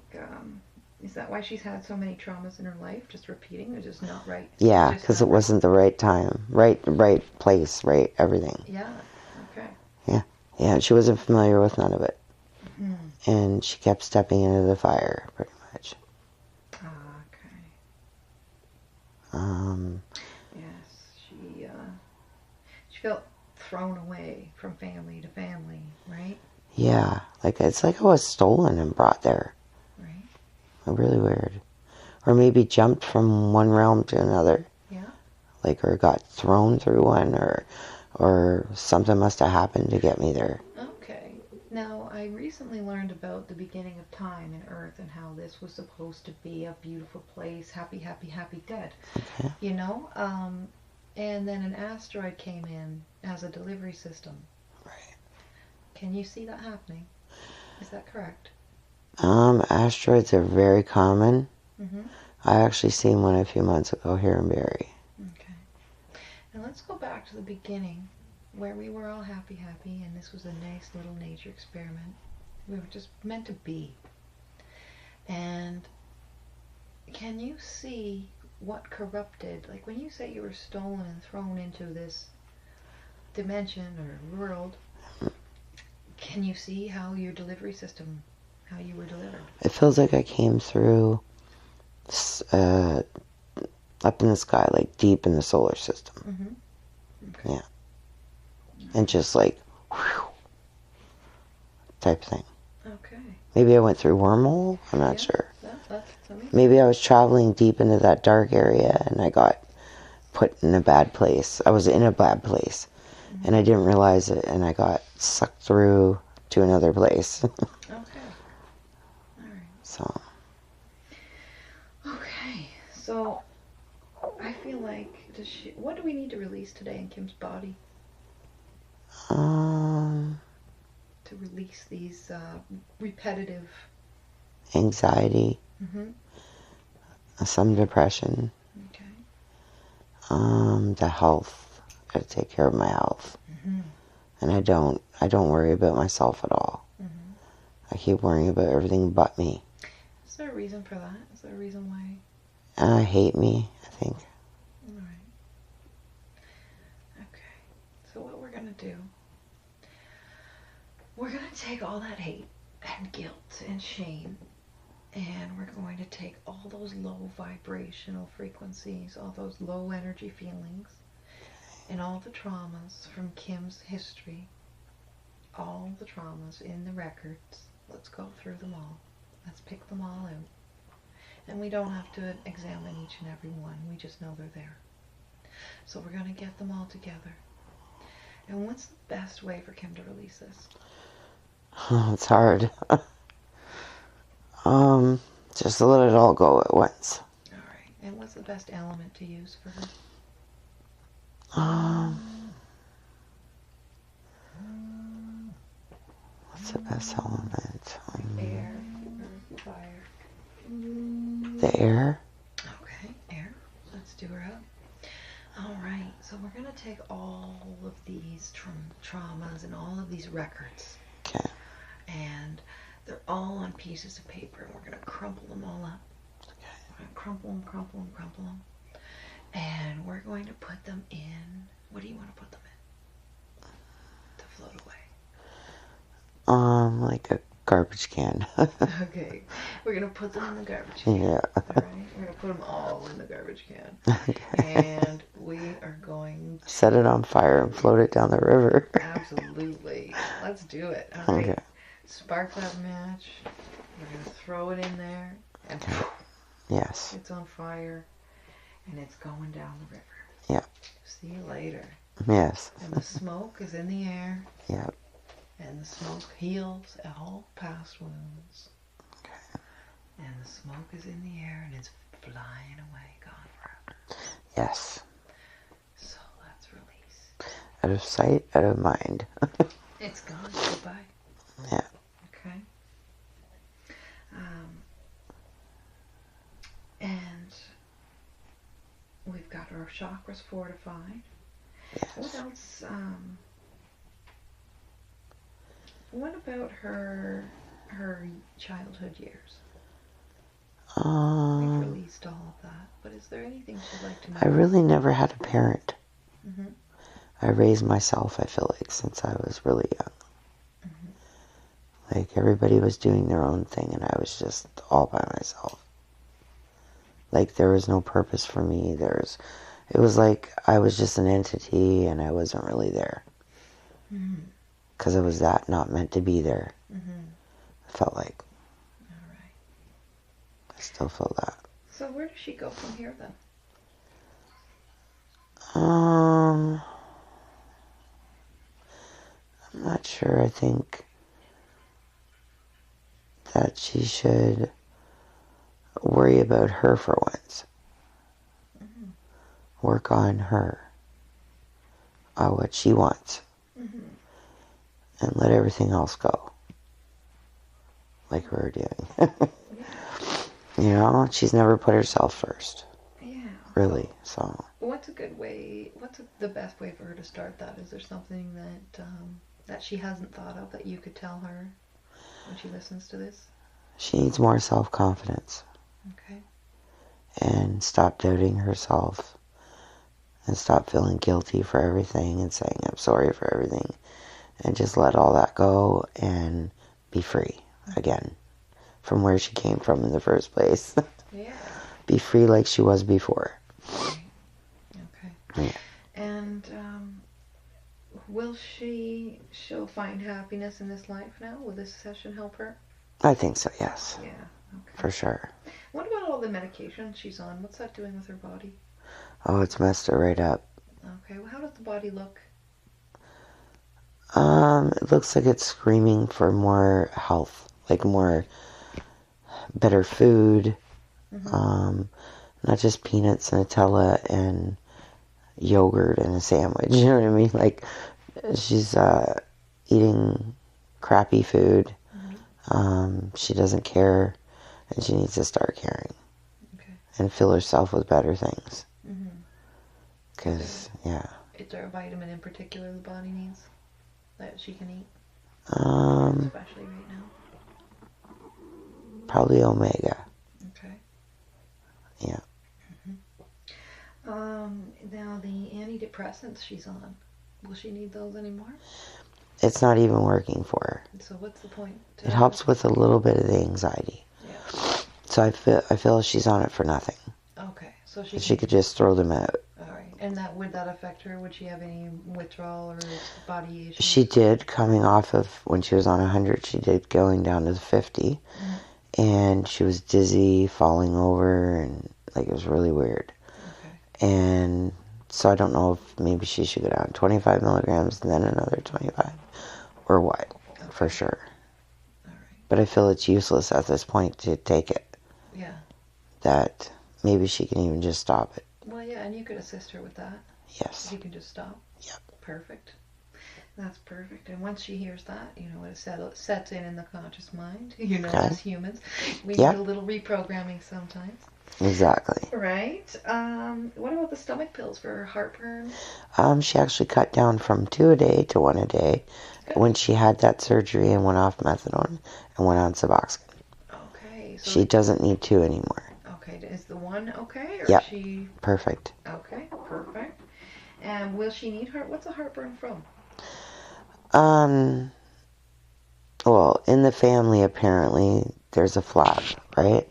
is that why she's had so many traumas in her life? Just repeating? They're just not right? Yeah, because it wasn't the right time. Right place, right everything. Yeah. Okay. Yeah, she wasn't familiar with none of it. Mm-hmm. And she kept stepping into the fire, pretty much. Okay. Yes, she felt thrown away from family to family, right? Yeah, it's like I was stolen and brought there. Right. Really weird. Or maybe jumped from one realm to another. Yeah. Or got thrown through one, or something must have happened to get me there. Okay. Now, I recently learned about the beginning of time in Earth and how this was supposed to be a beautiful place, happy, happy, happy, dead. Okay. You know? And then an asteroid came in as a delivery system. Right. Can you see that happening? Is that correct? Asteroids are very common. Mm-hmm. I actually seen one a few months ago here in Barrie. Okay. Now let's go back to the beginning where we were all happy, and this was a nice little nature experiment. We were just meant to be. And can you see what corrupted, like when you say you were stolen and thrown into this dimension or world, can you see how your delivery system, how you were delivered? It feels like I came through up in the sky, deep in the solar system. Mm-hmm. Okay. Yeah. And just whew, type thing. Okay. Maybe I went through wormhole. I'm not sure. That's amazing. Maybe I was traveling deep into that dark area and I got put in a bad place. I was in a bad place. Mm-hmm. And I didn't realize it, and I got sucked through to another place. Okay. All right. So. Okay. So I feel like, what do we need to release today in Kim's body? To release these repetitive... Anxiety. Mm-hmm. Some depression. Okay. The health. Gotta take care of my health. Mm-hmm. And I don't worry about myself at all. Mm-hmm. I keep worrying about everything but me. Is there a reason for that? Is there a reason why? Hate me, I think. All right. Okay. So what we're going to do, we're going to take all that hate and guilt and shame, and we're going to take all those low vibrational frequencies, all those low energy feelings, and all the traumas from Kim's history, all the traumas in the records. Let's go through them all. Let's pick them all out. And we don't have to examine each and every one. We just know they're there. So we're going to get them all together. And what's the best way for Kim to release this? Oh, it's hard. Just to let it all go at once. All right. And what's the best element to use for her? What's the best element? Air, earth, fire. The air? Okay, air. Let's do her up. All right. So we're going to take all of these traumas and all of these records. Okay. And they're all on pieces of paper. And we're going to crumple them all up. Okay. We're going to crumple them, crumple them, crumple them. And we're going to put them in. What do you want to put them in? To float away. Like a garbage can. Okay. We're going to put them in the garbage can. Yeah. Alright? We're going to put them all in the garbage can. Okay. And we are going to... Set it on fire and float it down the river. Absolutely. Let's do it. Alright. Okay. Spark that match. We're going to throw it in there. And Okay. Yes. it's on fire. And it's going down the river. Yeah. See you later. Yes. And the smoke is in the air. Yeah. And the smoke heals all past wounds. Okay. And the smoke is in the air and it's flying away, gone forever. Yes. So let's release. Out of sight, out of mind. It's gone. Goodbye. Yeah. Okay. And we've got our chakras fortified. Yes. What else? What about her childhood years? We've released all of that, but is there anything she'd like to know? I really never had a parent. Mm-hmm. I raised myself, I feel like, since I was really young. Mm-hmm. Like, everybody was doing their own thing, and I was just all by myself. Like, there was no purpose for me. It was like I was just an entity, and I wasn't really there. Because I was not meant to be there. I felt like. All right. I still feel that. So where does she go from here, then? I'm not sure. I think that she should worry about her for once. Work on her. What she wants. And let everything else go. Like we were doing. You know, she's never put herself first. Yeah. Really, so. What's a good way, the best way for her to start that? Is there something that she hasn't thought of that you could tell her when she listens to this? She needs more self-confidence. Okay. And stop doubting herself. And stop feeling guilty for everything and saying I'm sorry for everything. And just let all that go and be free again from where she came from in the first place. Yeah. Be free like she was before. Right. Okay. Yeah. And she'll find happiness in this life now? Will this session help her? I think so, yes. Yeah. Okay. For sure. What about all the medication she's on? What's that doing with her body? Oh, it's messed her right up. Okay. Well, how does the body look? It looks like it's screaming for more health, like more better food, not just peanuts, Nutella, and yogurt and a sandwich. You know what I mean? Like, she's eating crappy food. She doesn't care, and she needs to start caring. Okay. And fill herself with better things. Because, yeah. Is there a vitamin in particular the body needs that she can eat? Especially right now? Probably omega. Okay. Yeah. Now the antidepressants she's on, will she need those anymore? It's not even working for her. So what's the point? It helps with a little bit of the anxiety. Yeah. So I feel she's on it for nothing. Okay. So She could just throw them out. All right. And would that affect her? Would she have any withdrawal or body issues? She did, coming off of when she was on 100, she did going down to the 50. And she was dizzy, falling over, and like it was really weird. Okay. And so I don't know if maybe she should go down 25 milligrams and then another 25 or what, for sure. All right. But I feel it's useless at this point to take it. Yeah. That maybe she can even just stop it. Well, yeah, and you could assist her with that. Yes. You can just stop. Yep. Perfect. That's perfect. And once she hears that, it sets in the conscious mind. As humans, we need a little reprogramming sometimes. Exactly. Right. What about the stomach pills for heartburn? She actually cut down from 2 a day to 1 a day Good. when she had that surgery and went off methadone and went on Suboxone. Okay. So She doesn't need 2 anymore. okay, is the one okay, or Yep. is she Perfect. okay? Perfect. And will she need heart? What's a heartburn from? Well, in the family, apparently, there's a flap, right?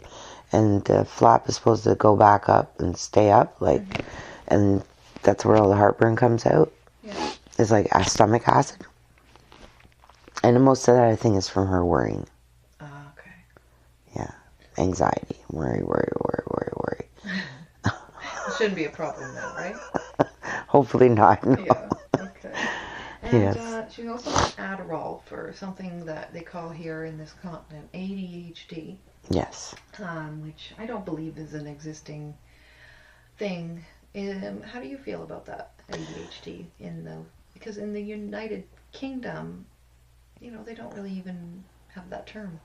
And the flap is supposed to go back up and stay up, and that's where all the heartburn comes out. Yeah. It's like a stomach acid. And most of that, I think, is from her worrying. Okay. Yeah. Anxiety. Worry. It shouldn't be a problem then, right? Hopefully not, no. Yeah. Okay. And Yes. she's also on Adderall for something that they call here in this continent ADHD, Yes. which I don't believe is an existing thing. How do you feel about that ADHD because in the United Kingdom, they don't really even have that term.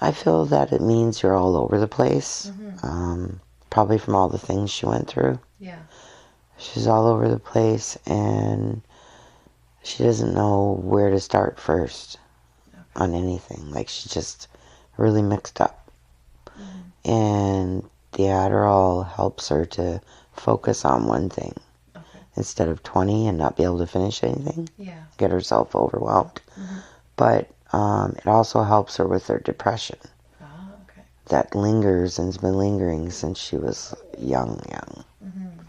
I feel that it means you're all over the place. Mm-hmm. Probably from all the things she went through. Yeah. She's all over the place, and she doesn't know where to start first on anything. Like, she's just really mixed up. Mm-hmm. And the Adderall helps her to focus on one thing instead of 20 and not be able to finish anything. Yeah. Get herself overwhelmed. Mm-hmm. But it also helps her with her depression. Ah, okay. That lingers and has been lingering since she was young. Mm-hmm.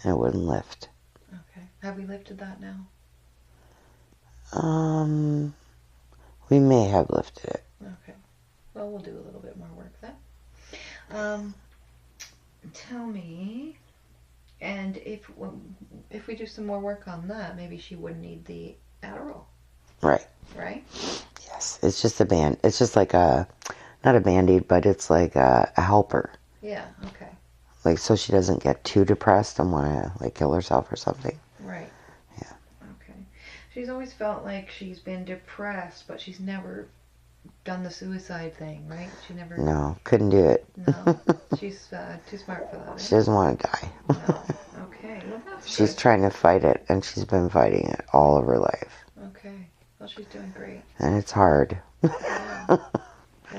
And it wouldn't lift. Okay. Have we lifted that now? We may have lifted it. Okay. Well, we'll do a little bit more work then. Tell me, and if we do some more work on that, maybe she wouldn't need the Adderall. Right. Right? Yes. It's just it's just like not a Band-Aid, but it's like a helper. Yeah, okay. Like, so she doesn't get too depressed and want to, like, kill herself or something. Right. Yeah. Okay. She's always felt like she's been depressed, but she's never done the suicide thing, right? She never... No, couldn't do it. No. She's too smart for that, She doesn't want to die. No. Okay. Well, that's She's good. trying to fight it, and she's been fighting it all of her life. Okay. Well, she's doing great. And it's hard. Yeah. Well,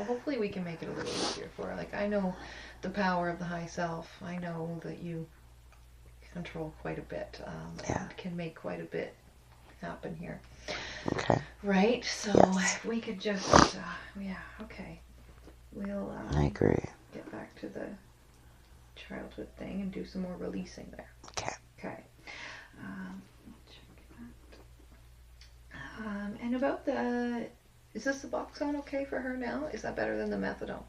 hopefully we can make it a little easier for her. Like, I know the power of the high self. I know that you control quite a bit and can make quite a bit happen here. Okay. Right? So Yes. if we could just, okay. We'll I agree. get back to the childhood thing and do some more releasing there. Okay. Okay. Check that. And about is this Suboxone okay for her now? Is that better than the methadone?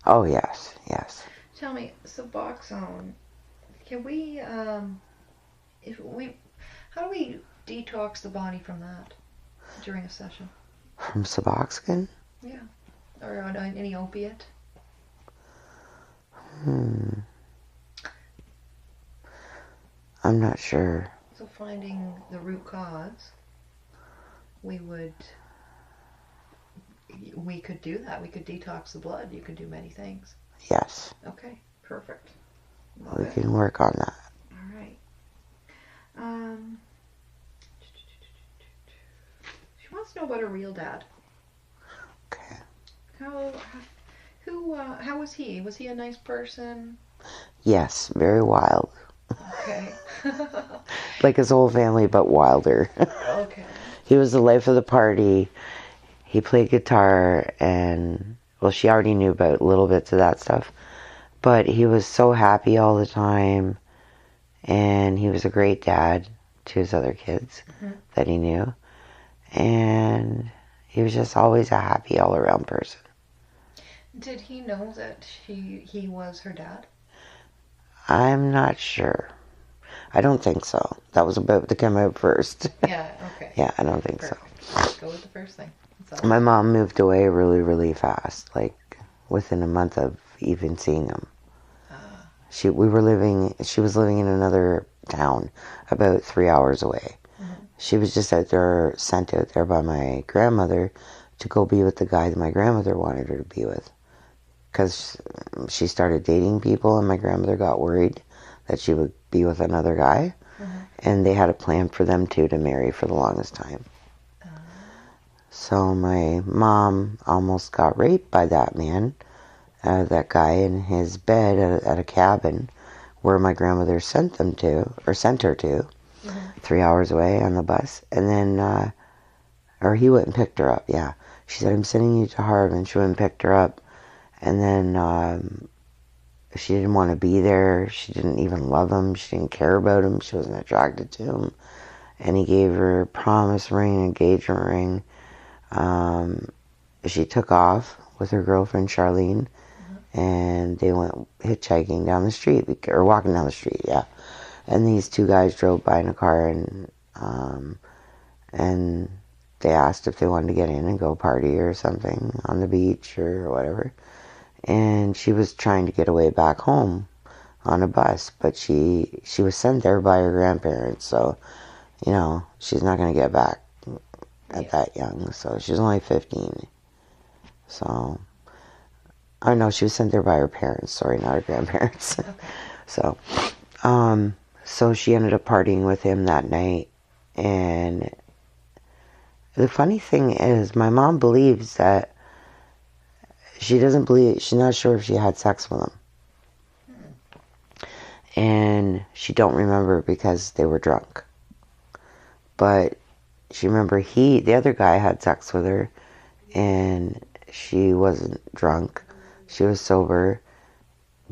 Oh, yes. Yes. Tell me, Suboxone, can we, how do we detox the body from that during a session? From Suboxone? Yeah. Or on any opiate? I'm not sure. So finding the root cause, we could do that. We could detox the blood. You could do many things. Yes. Okay, perfect. We can work on that. All right. She wants to know about her real dad. Okay. How was he? Was he a nice person? Yes, very wild. Okay. Like his whole family, but wilder. Okay. He was the life of the party. He played guitar, and, well, she already knew about little bits of that stuff. But he was so happy all the time, and he was a great dad to his other kids that he knew. And he was just always a happy all-around person. Did he know that he was her dad? I'm not sure. I don't think so. That was about to come out first. Yeah, okay. Yeah, I don't think Perfect. so. Let's go with the first thing. My mom moved away really, really fast, like within a month of even seeing him. She was living in another town about 3 hours away. She was just sent out there by my grandmother to go be with the guy that my grandmother wanted her to be with. because she started dating people, and my grandmother got worried that she would be with another guy. And they had a plan for them two to marry for the longest time. So my mom almost got raped by that man, that guy, in his bed at a cabin where my grandmother sent her to, 3 hours away on the bus. And then, or he went and picked her up, yeah. She said, I'm sending you to Harvard. She went and picked her up. And then she didn't want to be there. She didn't even love him. She didn't care about him. She wasn't attracted to him. And he gave her a promise ring, engagement ring. She took off with her girlfriend, Charlene, and they went hitchhiking down the street, or walking down the street, yeah. And these two guys drove by in a car, and they asked if they wanted to get in and go party or something on the beach or whatever. And she was trying to get away back home on a bus, but she was sent there by her grandparents, so, you know, she's not going to get back at that young. So she was only 15. So, oh no, she was sent there by her parents, sorry, not her grandparents. Okay. So she ended up partying with him that night. And the funny thing is, my mom believes that she's not sure if she had sex with him. And she don't remember because they were drunk. But she remember the other guy had sex with her, and she wasn't drunk. She was sober.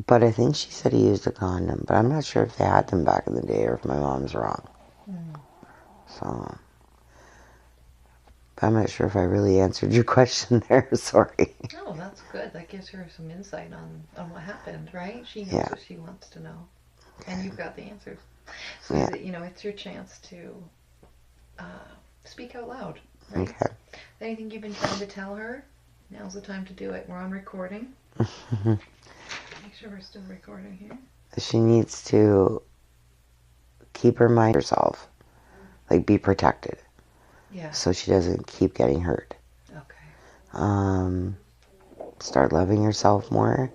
But I think she said he used a condom. But I'm not sure if they had them back in the day or if my mom's wrong. So, I'm not sure if I really answered your question there. Sorry. No, that's good. That gives her some insight on what happened, right? She knows what she wants to know. And you've got the answers. So, it's your chance to speak out loud, right? Okay. Anything you've been trying to tell her, now's the time to do it. We're on recording. Make sure we're still recording here. She needs to keep her mind herself. Like, be protected. Yeah. So she doesn't keep getting hurt. Okay. Start loving herself more.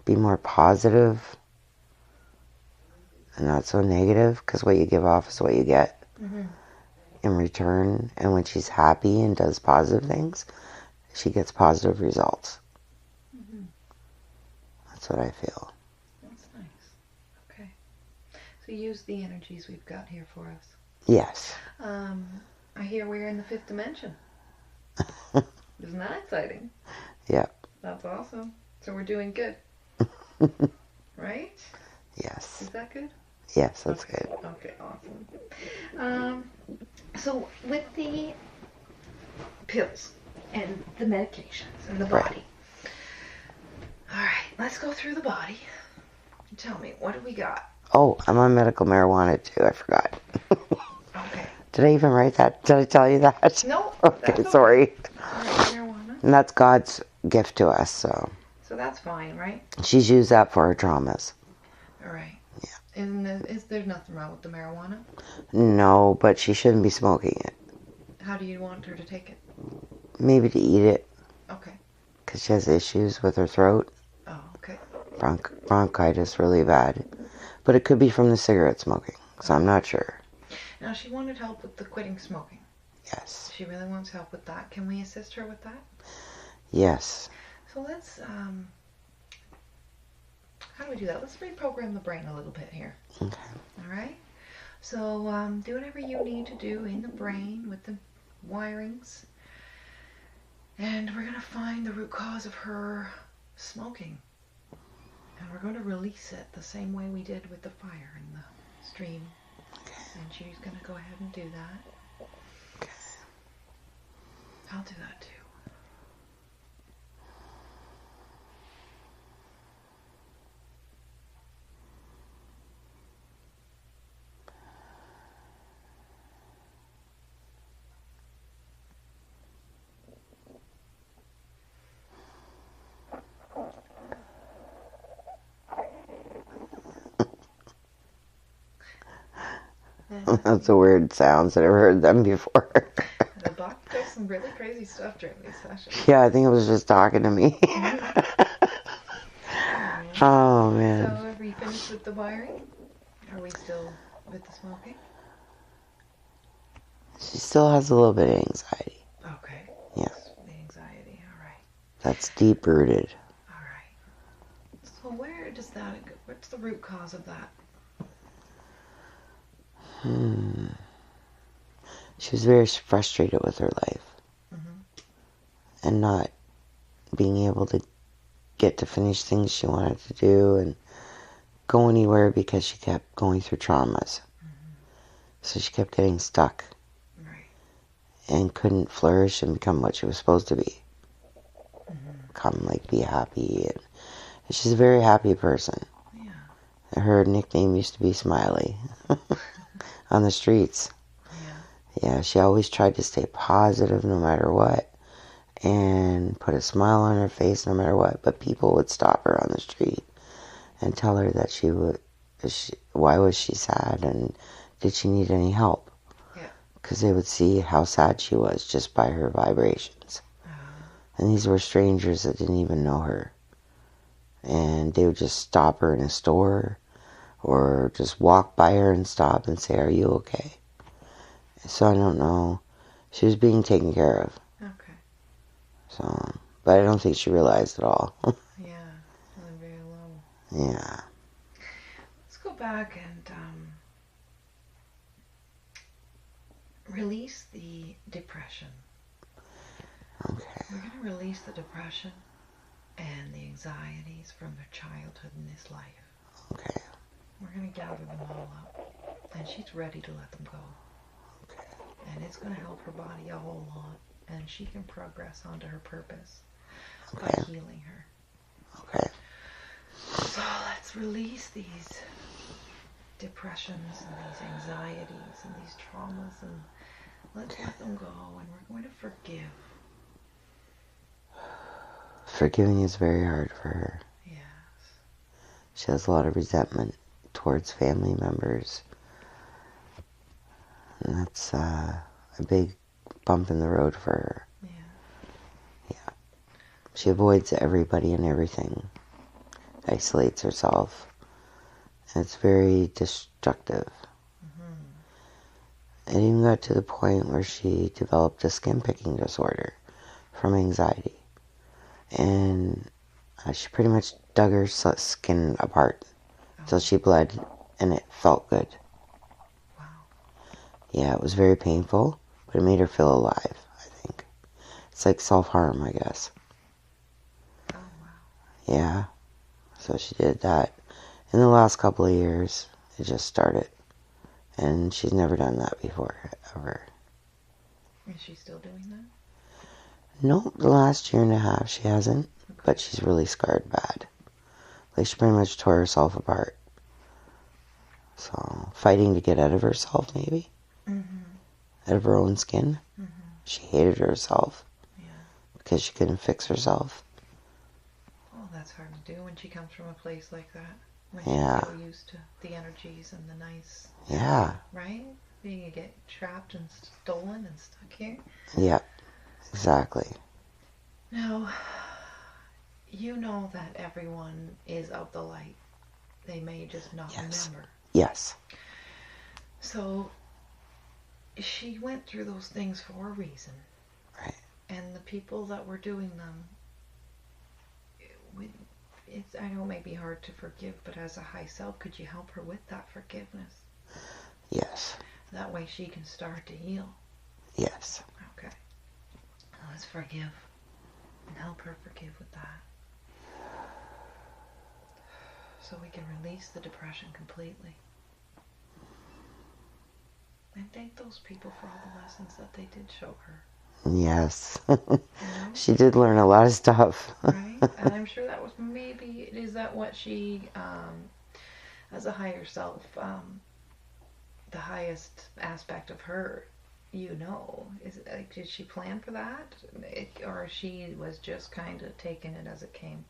Be more positive and not so negative, because what you give off is what you get in return. And when she's happy and does positive things, she gets positive results. That's what I feel. That's nice. Okay. So use the energies we've got here for us. Yes. I hear we're in the 5th dimension. Isn't that exciting? Yeah. That's awesome. So we're doing good. Right? Yes. Is that good? Yes, that's good. Okay, awesome. So with the pills and the medications and the body. All right, let's go through the body. Tell me, what do we got? Oh, I'm on medical marijuana too. I forgot. Okay. Did I even write that? Did I tell you that? No. Okay, sorry. Marijuana. And that's God's gift to us, so. So that's fine, right? She's used that for her traumas. All right. Yeah. And there's nothing wrong with the marijuana? No, but she shouldn't be smoking it. How do you want her to take it? Maybe to eat it. Okay. Because she has issues with her throat. Oh, okay. Bronchitis really bad. But it could be from the cigarette smoking, so I'm not sure. Now, she wanted help with the quitting smoking. Yes. She really wants help with that. Can we assist her with that? Yes. So let's, how do we do that? Let's reprogram the brain a little bit here. Okay. All right? So do whatever you need to do in the brain with the wirings. And we're going to find the root cause of her smoking. And we're going to release it the same way we did with the fire in the stream. Okay. And she's going to go ahead and do that. Okay. I'll do that too. That's a weird sounds. I've never heard them before. The buck does some some really crazy stuff during these sessions. Yeah, I think it was just talking to me. Oh, man. So, have we finished with the wiring? Are we still with the smoking? She still has a little bit of anxiety. Okay. Yeah. The anxiety, all right. That's deep-rooted. All right. So where does that, what's the root cause of that? She was very frustrated with her life. And not being able to get to finish things she wanted to do and go anywhere because she kept going through traumas. So she kept getting stuck. Right. And couldn't flourish and become what she was supposed to be. Become, like, be happy. And she's a very happy person. Yeah. Her nickname used to be Smiley on the streets. Yeah, she always tried to stay positive no matter what and put a smile on her face no matter what. But people would stop her on the street and tell her that why was she sad and did she need any help? Yeah. Because they would see how sad she was just by her vibrations. And these were strangers that didn't even know her. And they would just stop her in a store or just walk by her and stop and say, "Are you okay?" So I don't know. She was being taken care of. Okay. So, but I don't think she realized at all. Yeah. Feeling very low. Yeah. Let's go back and release the depression. Okay. We're going to release the depression and the anxieties from their childhood in this life. Okay. We're going to gather them all up. And she's ready to let them go. Okay. And it's going to help her body a whole lot. And she can progress onto her purpose by healing her. Okay. So let's release these depressions and these anxieties and these traumas and let's let them go. And we're going to forgive. Forgiving is very hard for her. Yes. She has a lot of resentment towards family members. And that's a big bump in the road for her. Yeah. She avoids everybody and everything. Isolates herself. And it's very destructive. It even got to the point where she developed a skin picking disorder from anxiety. And she pretty much dug her skin apart till she bled, and it felt good. Wow. Yeah, it was very painful, but it made her feel alive, I think. It's like self-harm, I guess. Oh, wow. Yeah, so she did that. In the last couple of years, it just started. And she's never done that before, ever. Is she still doing that? No, the last year and a half she hasn't, but she's really scarred bad. Like, she pretty much tore herself apart. So, fighting to get out of herself, maybe? Out of her own skin. She hated herself. Yeah. Because she couldn't fix herself. Oh, that's hard to do when she comes from a place like that. When Yeah. she's so used to the energies and the nice... Yeah. Right? You get trapped and stolen and stuck here. Yep. Exactly. Now, you know that everyone is of the light. They may just not remember. Yes. So, she went through those things for a reason. Right. And the people that were doing them, I know it may be hard to forgive, but as a high self, could you help her with that forgiveness? Yes. That way she can start to heal. Yes. Okay. Let's forgive and help her forgive with that. So we can release the depression completely. And thank those people for all the lessons that they did show her. Yes. You know? She did learn a lot of stuff. Right? And I'm sure that was maybe, is that what she, as a higher self, the highest aspect of her, you know, is it, like, did she plan for that? Or she was just kind of taking it as it came?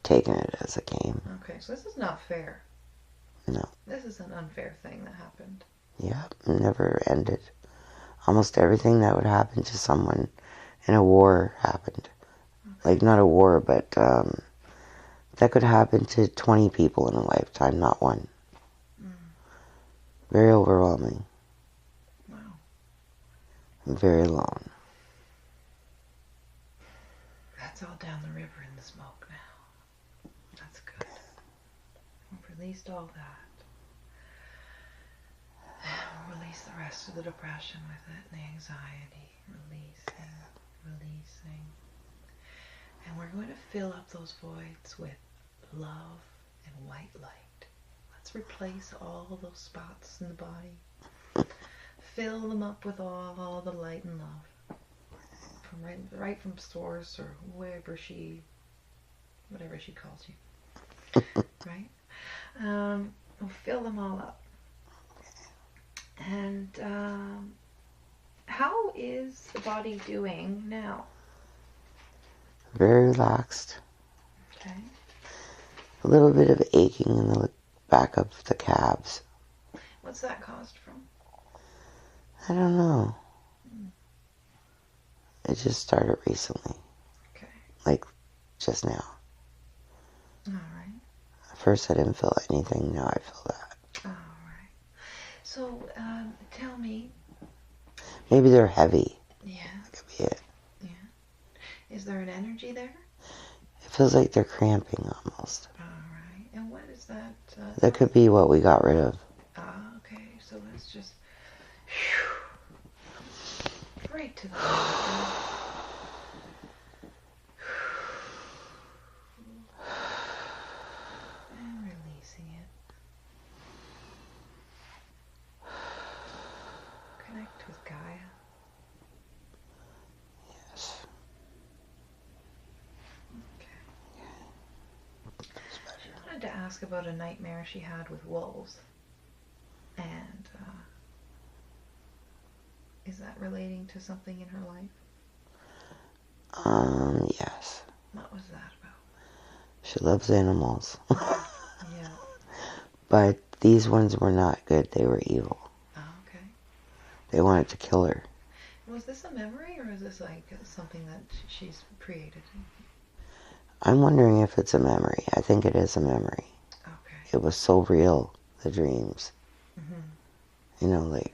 Taking it as it came. Okay, so this is not fair. No. This is an unfair thing that happened. Yeah, never ended Almost everything that would happen to someone in a war happened. Okay. Like, not a war, but that could happen to 20 people in a lifetime, not one. Very overwhelming. Wow. And very alone. That's all down the river in the smoke now. That's good. We've released all that. And we'll release the rest of the depression with it, and the anxiety. Releasing. And we're going to fill up those voids with love and white light. Let's replace all those spots in the body. Fill them up with all the light and love. From right from source or whatever she calls you. Right? We'll fill them all up. And how is the body doing now? Very relaxed. Okay. A little bit of aching in the back of the calves. What's that caused from? I don't know. It just started recently. Okay. Like, just now. All right. At first I didn't feel anything, now I feel that. All right. So, tell me. Maybe they're heavy. Yeah. That could be it. Yeah. Is there an energy there? It feels like they're cramping almost. All right. And what is that? That could be what we got rid of. Okay. So let's just... right to the bottom. And releasing it. Connect with Gaia. Yes. Okay. I wanted to ask about a nightmare she had with wolves. And is that relating to something in her life? Yes. What was that about? She loves animals. Yeah. But these ones were not good. They were evil. Oh, okay. They wanted to kill her. Was this a memory, or is this like something that she's created? I'm wondering if it's a memory. I think it is a memory. Okay. It was so real, the dreams. Mm-hmm. You know, like,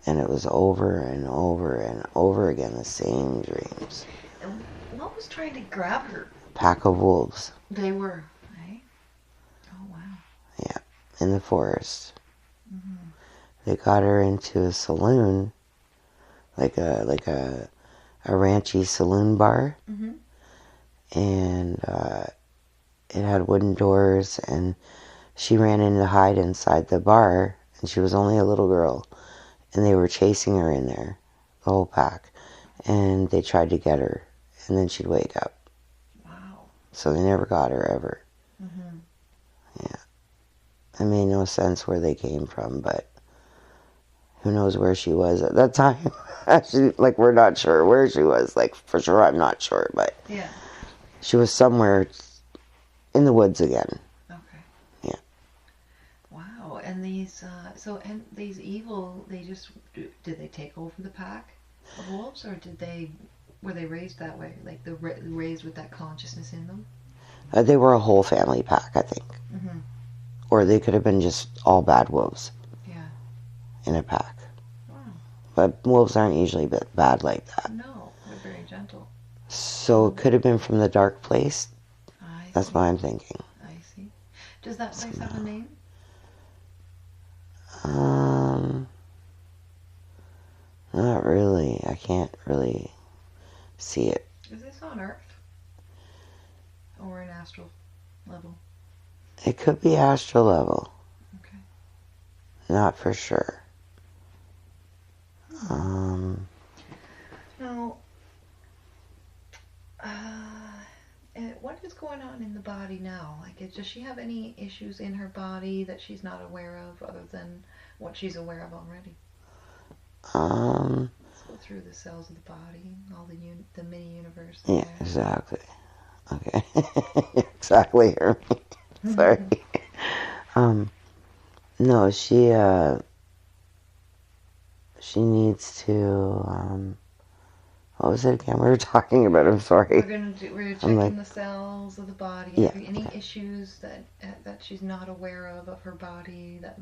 and it was over and over and over again, the same dreams. And what was trying to grab her? Pack of wolves. They were, right? Oh, wow. Yeah, in the forest. Mm-hmm. They got her into a saloon, like a ranchy saloon bar. Mm-hmm. And it had wooden doors, and she ran in to hide inside the bar, and she was only a little girl, and they were chasing her in there, the whole pack, and they tried to get her, and then she'd wake up. Wow. So they never got her ever. Mm-hmm. Yeah. It made no sense where they came from, but who knows where she was at that time. Actually, like, we're not sure where she was. Like, for sure I'm not sure, but Yeah. she was somewhere in the woods again. Okay. Yeah. Wow. And these, these evil, did they take over the pack of wolves, or were they raised that way? Like, raised with that consciousness in them? They were a whole family pack, I think. Mm-hmm. Or they could have been just all bad wolves. Yeah. In a pack. Wow. But wolves aren't usually bad like that. No, they're very gentle. So it could have been from the dark place. That's what I'm thinking. I see. Does that place have a name? Not really. I can't really see it. Is this on Earth? Or an astral level? It could be astral level. Okay. Not for sure. Now, what is going on in the body now? Like, does she have any issues in her body that she's not aware of, other than what she's aware of already? Let's go through the cells of the body, all the mini universe. Yeah, exactly. Okay. Exactly. Sorry. No, she she needs to, what was it again we were talking about? I'm sorry. We're checking the cells of the body. Yeah. Any issues that she's not aware of her body, that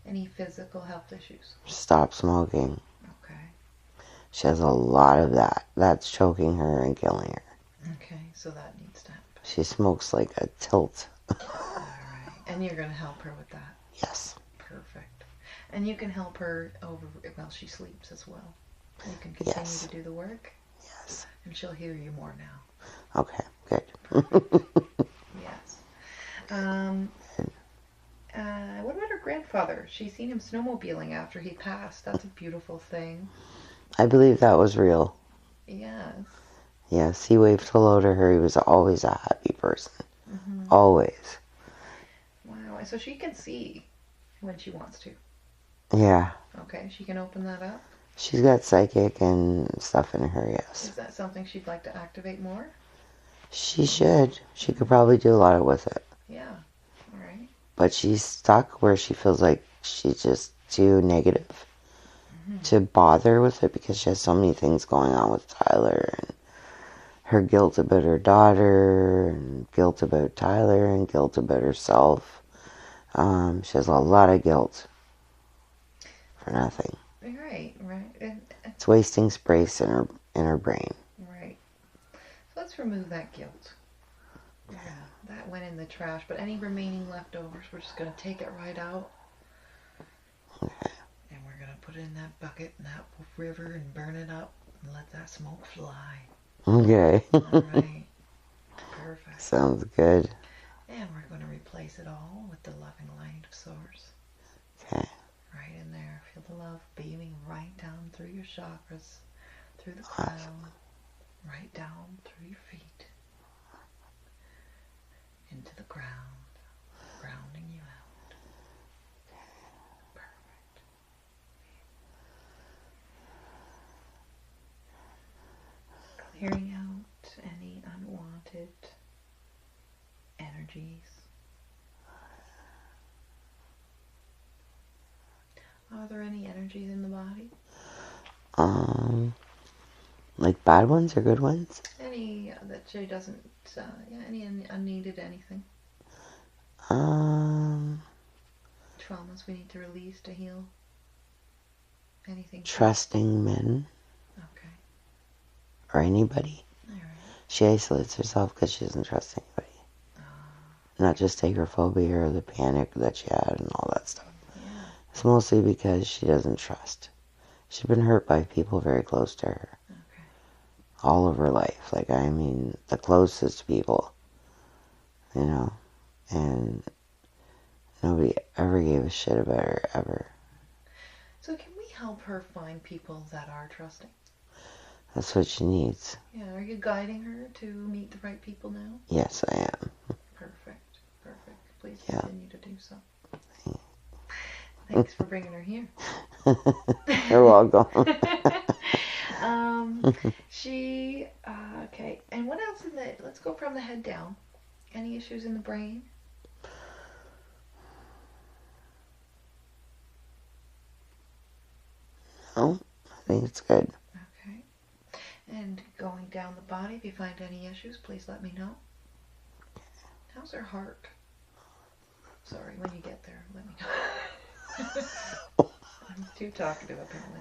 any physical health issues. Stop smoking. Okay. She has a lot of that. That's choking her and killing her. Okay, so that needs to happen. She smokes like a tilt. All right. And you're going to help her with that? Yes. Perfect. And you can help her while she sleeps as well. You can continue to do the work. Yes. And she'll hear you more now. Okay, good. Yes. What about her grandfather? She's seen him snowmobiling after he passed. That's a beautiful thing. I believe that was real. Yes. Yes, he waved hello to her. He was always a happy person. Mm-hmm. Always. Wow. So she can see when she wants to. Yeah. Okay, she can open that up? She's got psychic and stuff in her, yes. Is that something she'd like to activate more? She should. She could probably do a lot with it. Yeah. All right. But she's stuck where she feels like she's just too negative to bother with it because she has so many things going on with Tyler and her guilt about her daughter and guilt about Tyler and guilt about herself. She has a lot of guilt for nothing. Right. It's wasting space in her brain. Right. So let's remove that guilt. Yeah, that went in the trash, but any remaining leftovers, we're just going to take it right out. Okay. And we're going to put it in that bucket in that river and burn it up and let that smoke fly. Okay. All right. Perfect. Sounds good. And we're going to replace it all with the loving light of Source. Okay. Right in there. Feel the love beaming right down through your chakras, through the crown, right down through your feet, into the ground, grounding you out. Perfect. Clearing out any unwanted energies. Are there any energies in the body? Like bad ones or good ones? Any that she doesn't, any unneeded anything? Trusting Traumas we need to release to heal? Anything? men Okay. or anybody. All right. She isolates herself because she doesn't trust anybody. Not just agoraphobia or the panic that she had and all that stuff. Yeah. It's mostly because she doesn't trust. She's been hurt by people very close to her. Okay. All of her life. Like, I mean, the closest people. You know? And nobody ever gave a shit about her, ever. So can we help her find people that are trusting? That's what she needs. Yeah. Are you guiding her to meet the right people now? Yes, I am. Perfect. Please Yeah. continue to do so. Thanks for bringing her here. You're welcome. Okay. And what else let's go from the head down. Any issues in the brain? No, I think it's good. Okay. And going down the body, if you find any issues, please let me know. How's her heart? Sorry, when you get there, let me know. I'm too talkative, apparently.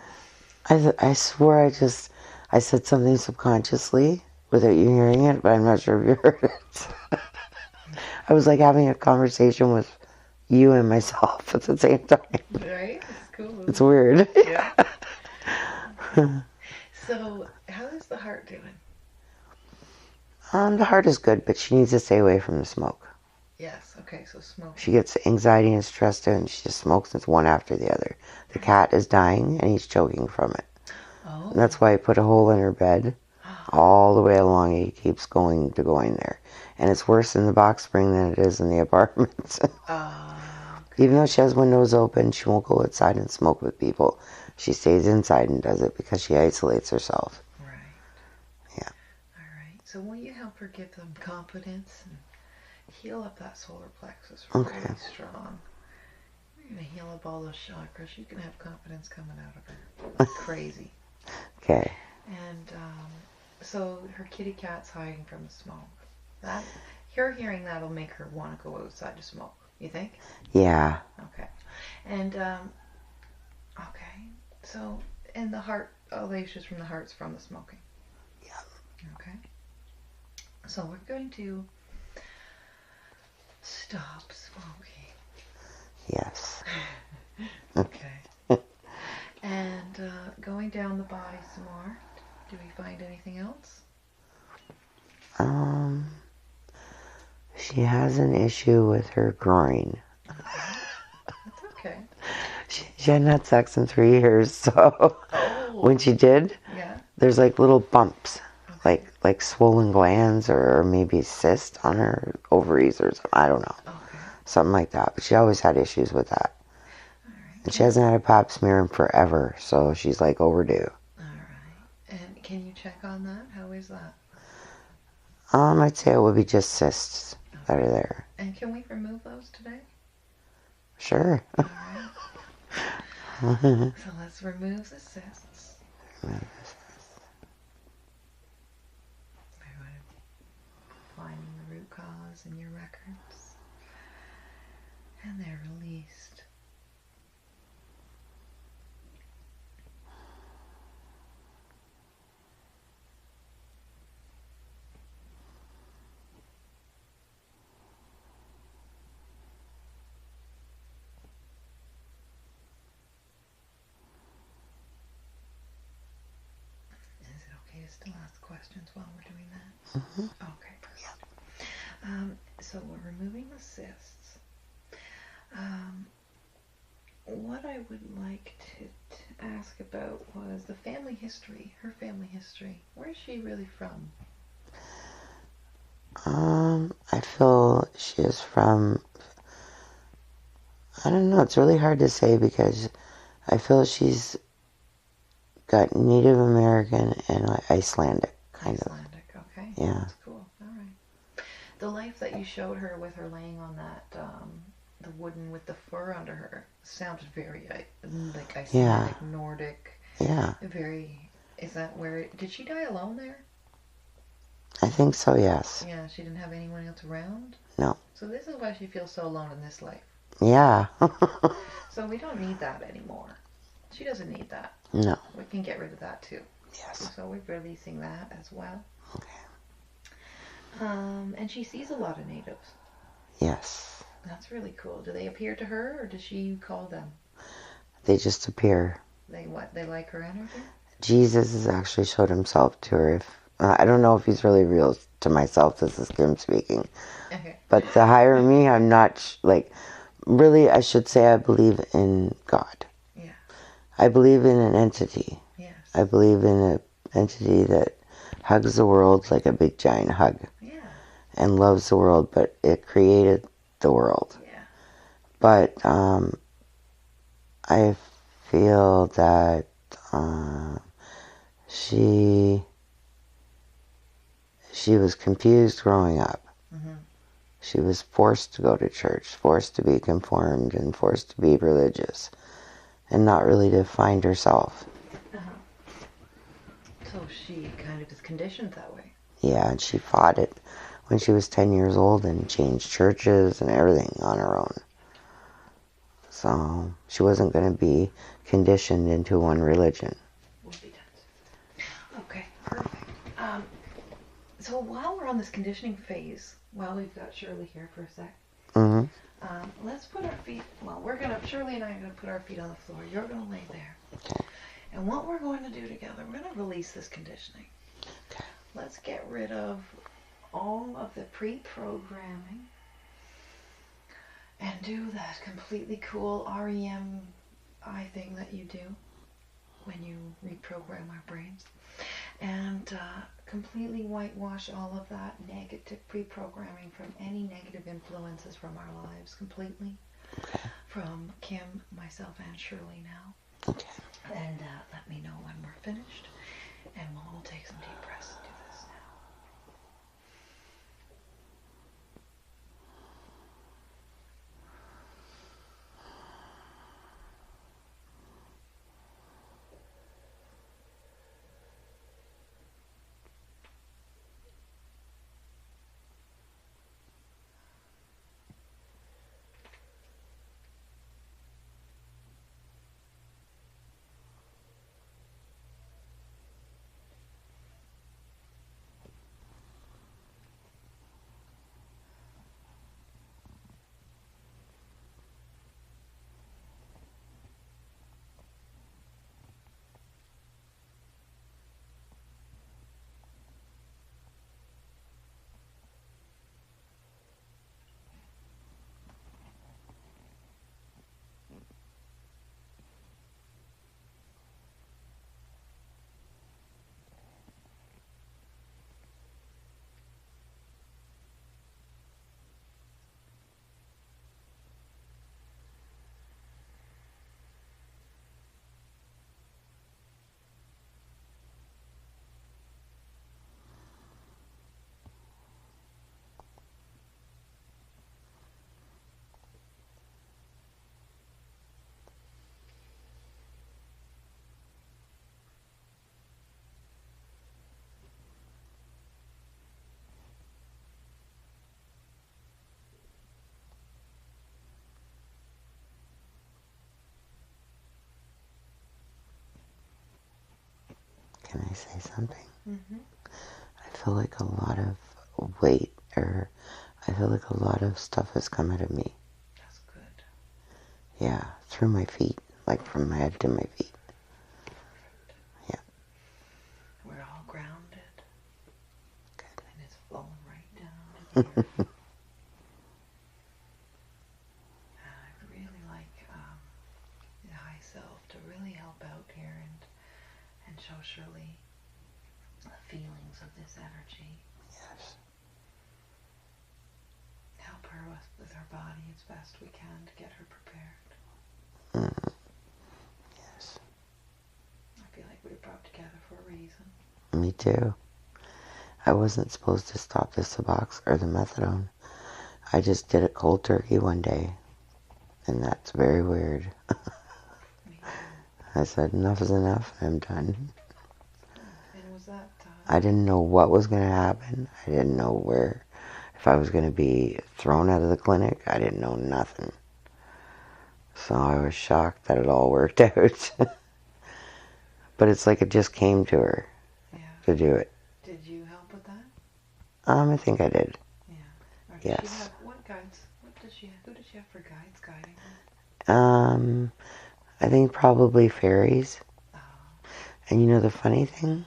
I swear I said something subconsciously without you hearing it, but I'm not sure if you heard it. I was like having a conversation with you and myself at the same time. Right? It's cool. It's weird. Yeah. So, how is the heart doing? The heart is good, but she needs to stay away from the smoke. Yes, okay, so smoke. She gets anxiety and stressed out, and she just smokes. It's one after the other. The cat is dying, and he's choking from it. Oh. And that's why I put a hole in her bed all the way along. He keeps going there. And it's worse in the box spring than it is in the apartment. Okay. Even though she has windows open, she won't go outside and smoke with people. She stays inside and does it because she isolates herself. Right. Yeah. All right. So will you help her give them confidence and heal up that solar plexus Okay. really strong? We're going to heal up all those chakras. She's going to have confidence coming out of her. Like crazy. Okay. And so her kitty cat's hiding from the smoke. That, her hearing that'll make her want to go outside to smoke. You think? Yeah. Okay. And, okay. So, and the heart, all the issues from the heart's from the smoking. Yeah. Okay. So we're going to stop smoking. Yes. Okay. And going down the body some more. Do we find anything else? She has an issue with her groin. That's okay. She hadn't had sex in 3 years, so when she did, there's like little bumps, like swollen glands or maybe cyst on her ovaries or something. I don't know. Okay. Something like that. But she always had issues with that. All right. And she hasn't had a pap smear in forever, so she's like overdue. All right. And can you check on that? How is that? I'd say it would be just cysts that are there. And can we remove those today? Sure. All right. So let's remove the cysts. We're finding the root cause in your records. And they're released. Is it okay to still ask questions while we're doing that? Mm-hmm. Okay, perfect. So we're removing the cysts. What I would like to ask about was the family history, her family history. Where is she really from? I feel she is from, I don't know, it's really hard to say because I feel she's got Native American and like Icelandic, kind of. Icelandic, okay. Yeah. That's cool. All right. The life that you showed her with her laying on that, the wooden with the fur under her, sounded very like Icelandic, Yeah. Nordic. Yeah. Very, is that where, did she die alone there? I think so, yes. Yeah, she didn't have anyone else around? No. So this is why she feels so alone in this life. Yeah. So we don't need that anymore. She doesn't need that. No. We can get rid of that too. Yes. So we're releasing that as well. Okay. And she sees a lot of natives. Yes. That's really cool. Do they appear to her or does she call them? They just appear. They what? They like her energy? Jesus has actually showed himself to her. I don't know if he's really real to myself. This is Kim speaking. Okay. But to hire me, I'm not, really, I should say I believe in God. Yeah. I believe in an entity. Yes. I believe in an entity that hugs the world like a big giant hug. Yeah. And loves the world, but it created the world. Yeah. But I feel that she was confused growing up. Mm-hmm. She was forced to go to church, forced to be conformed, and forced to be religious, and not really to find herself. Uh-huh. So she kind of is conditioned that way. Yeah, and she fought it when she was 10 years old and changed churches and everything on her own. So she wasn't going to be conditioned into one religion. Will be done. Okay, perfect. So while we're on this conditioning phase, while we've got Shirley here for a sec, let's put our feet, Shirley and I are going to put our feet on the floor. You're going to lay there. Okay. And what we're going to do together, we're going to release this conditioning. Okay. Let's get rid of all of the pre-programming and do that completely cool REMI thing that you do when you reprogram our brains. And completely whitewash all of that negative pre-programming from any negative influences from our lives completely. Okay. From Kim, myself, and Shirley now. Okay. And let me know when we're finished. And we'll all take some deep breaths and do this now. I say something? Mm-hmm. I feel like a lot of weight, or I feel like a lot of stuff has come out of me. That's good. Yeah, through my feet, like from my head to my feet. Perfect. Yeah. We're all grounded. Good. And it's flowing right down to here. I'd really like the high self to really help out here and show Shirley the feelings of this energy. Yes. Help her with her body as best we can to get her prepared. Mm. Yes. I feel like we were brought together for a reason. Me too. I wasn't supposed to stop the Subox or the methadone. I just did it cold turkey one day. And that's very weird. Me too. I said, enough is enough. I'm done. And was that... I didn't know what was going to happen. I didn't know where, if I was going to be thrown out of the clinic. I didn't know nothing. So I was shocked that it all worked out. But it's like it just came to her to do it. Did you help with that? I think I did. Yeah. Or did Yes. she have, what guides, who did she have for guides guiding her? I think probably fairies. Oh. And you know the funny thing?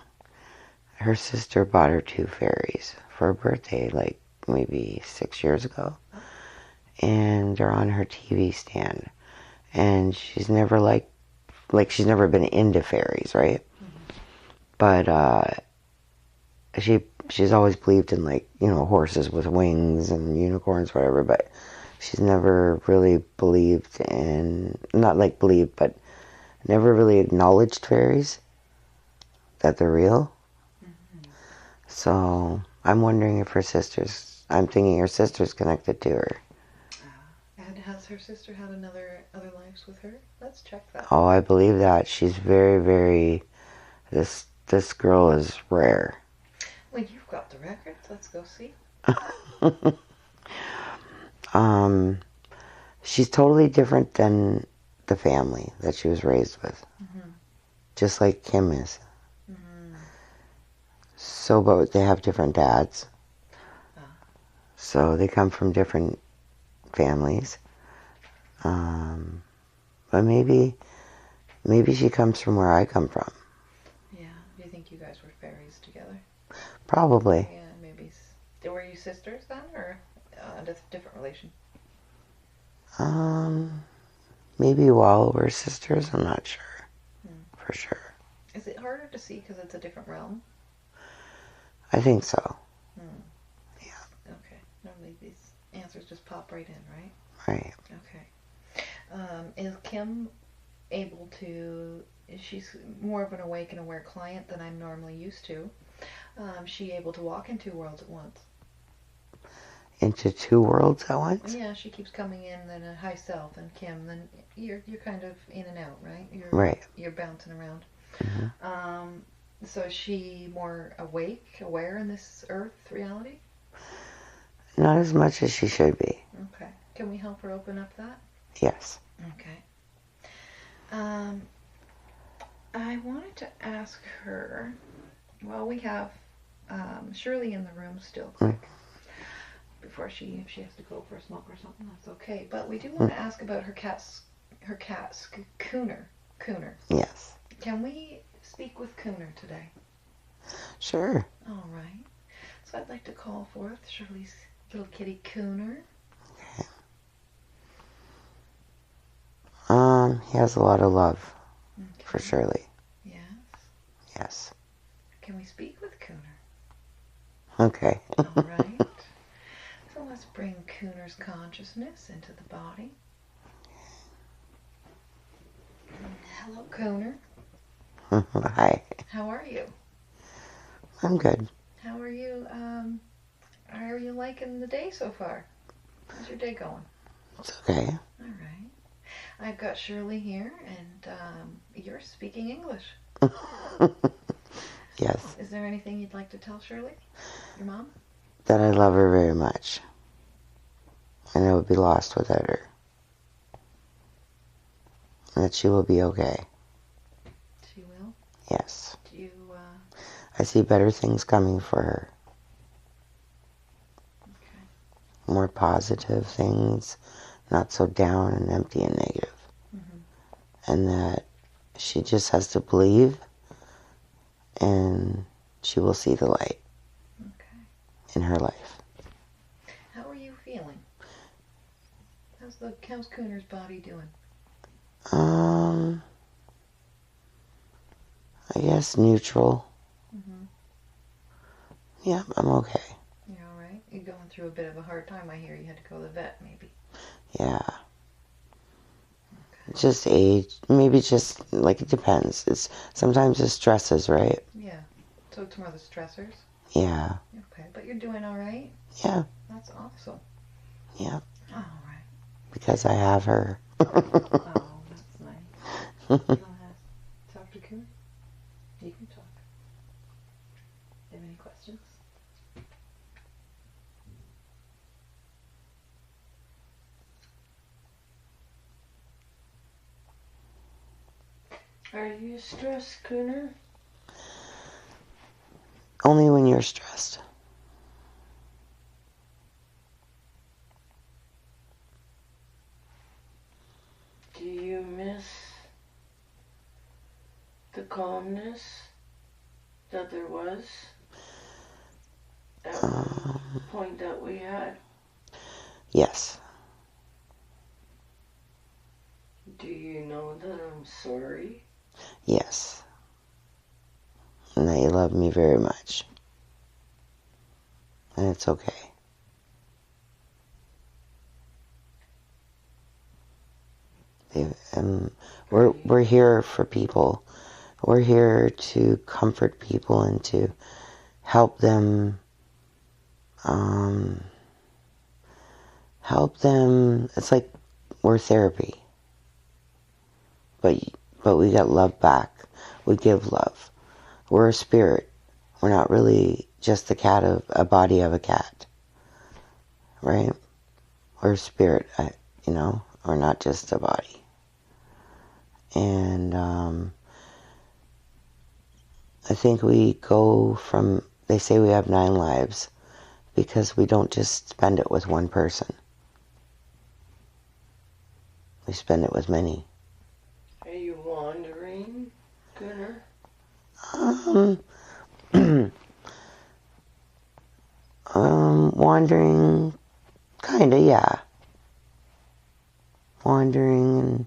Her sister bought her 2 fairies for her birthday, like maybe 6 years ago. Oh. And they're on her TV stand. And she's never she's never been into fairies, right? Mm-hmm. But she's always believed in, like, you know, horses with wings and unicorns, whatever, but she's never really believed in, not like believed, but never really acknowledged fairies, that they're real. Mm-hmm. So I'm wondering if I'm thinking her sister's connected to her. And has her sister had other lives with her? Let's check that. Oh, I believe that. She's very, very, this girl is rare. Well, you've got the records. Let's go see. She's totally different than the family that she was raised with. Mm-hmm. Just like Kim is. Mm-hmm. So, but they have different dads. Ah. So they come from different families. But maybe she comes from where I come from. Yeah. Do you think you guys were fairies together? Probably. Yeah, maybe. Were you sisters then, or a different relation? Maybe while we're sisters, I'm not sure. For sure. Is it harder to see because it's a different realm? I think so. Yeah. Okay. Normally these answers just pop right in, right? Right. Okay. Is Kim able to... She's more of an awake and aware client than I'm normally used to. She able to walk in 2 worlds at once? Into 2 worlds at once? Yeah, she keeps coming in, then a high self, and Kim, then you're kind of in and out, right? You're bouncing around. Mm-hmm. So is she more awake, aware in this earth reality? Not as much as she should be. Okay. Can we help her open up that? Yes. Okay. I wanted to ask her, well, we have Shirley in the room still, quick. Before if she has to go for a smoke or something, that's okay. But we do want to ask about her cat, Cooner. Yes. Can we speak with Cooner today? Sure. All right. So I'd like to call forth Shirley's little kitty Cooner. Okay. He has a lot of love for Shirley. Yes. Yes. Can we speak with Cooner? Okay. All right. So let's bring Cooner's consciousness into the body. Hello, Cooner. Hi. How are you? I'm good. How are you? How are you liking the day so far? How's your day going? It's okay. All right. I've got Shirley here, and you're speaking English. Yes. Is there anything you'd like to tell Shirley, your mom? That I love her very much. And I would be lost without her. And that she will be okay. She will? Yes. Do you I see better things coming for her. Okay. More positive things, not so down and empty and negative. And that she just has to believe, and she will see the light in her life. How are you feeling? How's Cooner's body doing? I guess neutral. Mm-hmm. Yeah, I'm okay. You all right? You're going through a bit of a hard time. I hear you had to go to the vet, maybe. Yeah. Okay. Just age. Maybe just, like, it depends. Sometimes it stresses, right? Yeah. So it's more the stressors? Yeah. Okay. But you're doing all right? Yeah. That's awesome. Yeah. All right. Because I have her. Oh, that's nice. You want to talk to Cooner? You can talk. Do you have any questions? Are you stressed, Cooner? Only when you're stressed. Do you miss the calmness that there was at one point that we had? Yes. Do you know that I'm sorry? Yes. And that you love me very much. And it's okay. We're here for people. We're here to comfort people and to help them. It's like we're therapy. But we get love back. We give love. We're a spirit. We're not really just a body of a cat. Right? We're a spirit, We're not just a body. And I think we go from, they say we have 9 lives because we don't just spend it with one person. We spend it with many. Are you wandering, Cooner? Wandering, kinda, yeah. Wandering, and,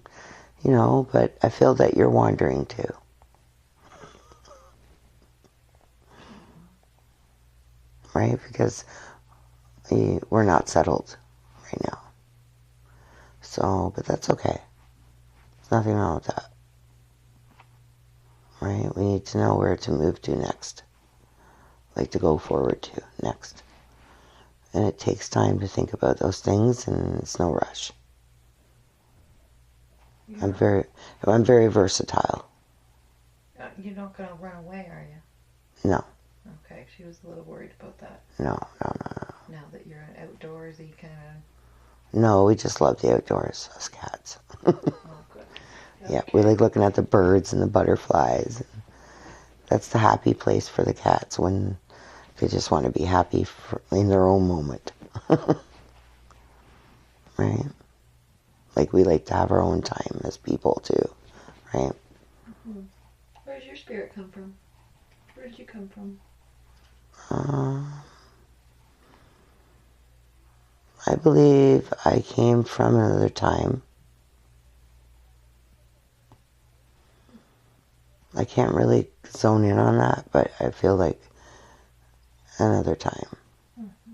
but I feel that you're wandering too. Right? Because we're not settled right now. So, but that's okay. There's nothing wrong with that. Right? We need to know where to move to next. Like to go forward to next. And it takes time to think about those things, and it's no rush. Yeah. I'm very versatile. You're not going to run away, are you? No. Okay, she was a little worried about that. No. Now that you're an outdoorsy kind of... No, we just love the outdoors, us cats. Oh, good. Yeah, we like looking at the birds and the butterflies. That's the happy place for the cats when they just want to be happy in their own moment. Right? Like we like to have our own time as people too, right? Mm-hmm. Where does your spirit come from? Where did you come from? I believe I came from another time. I can't really zone in on that, but I feel like another time. Mm-hmm.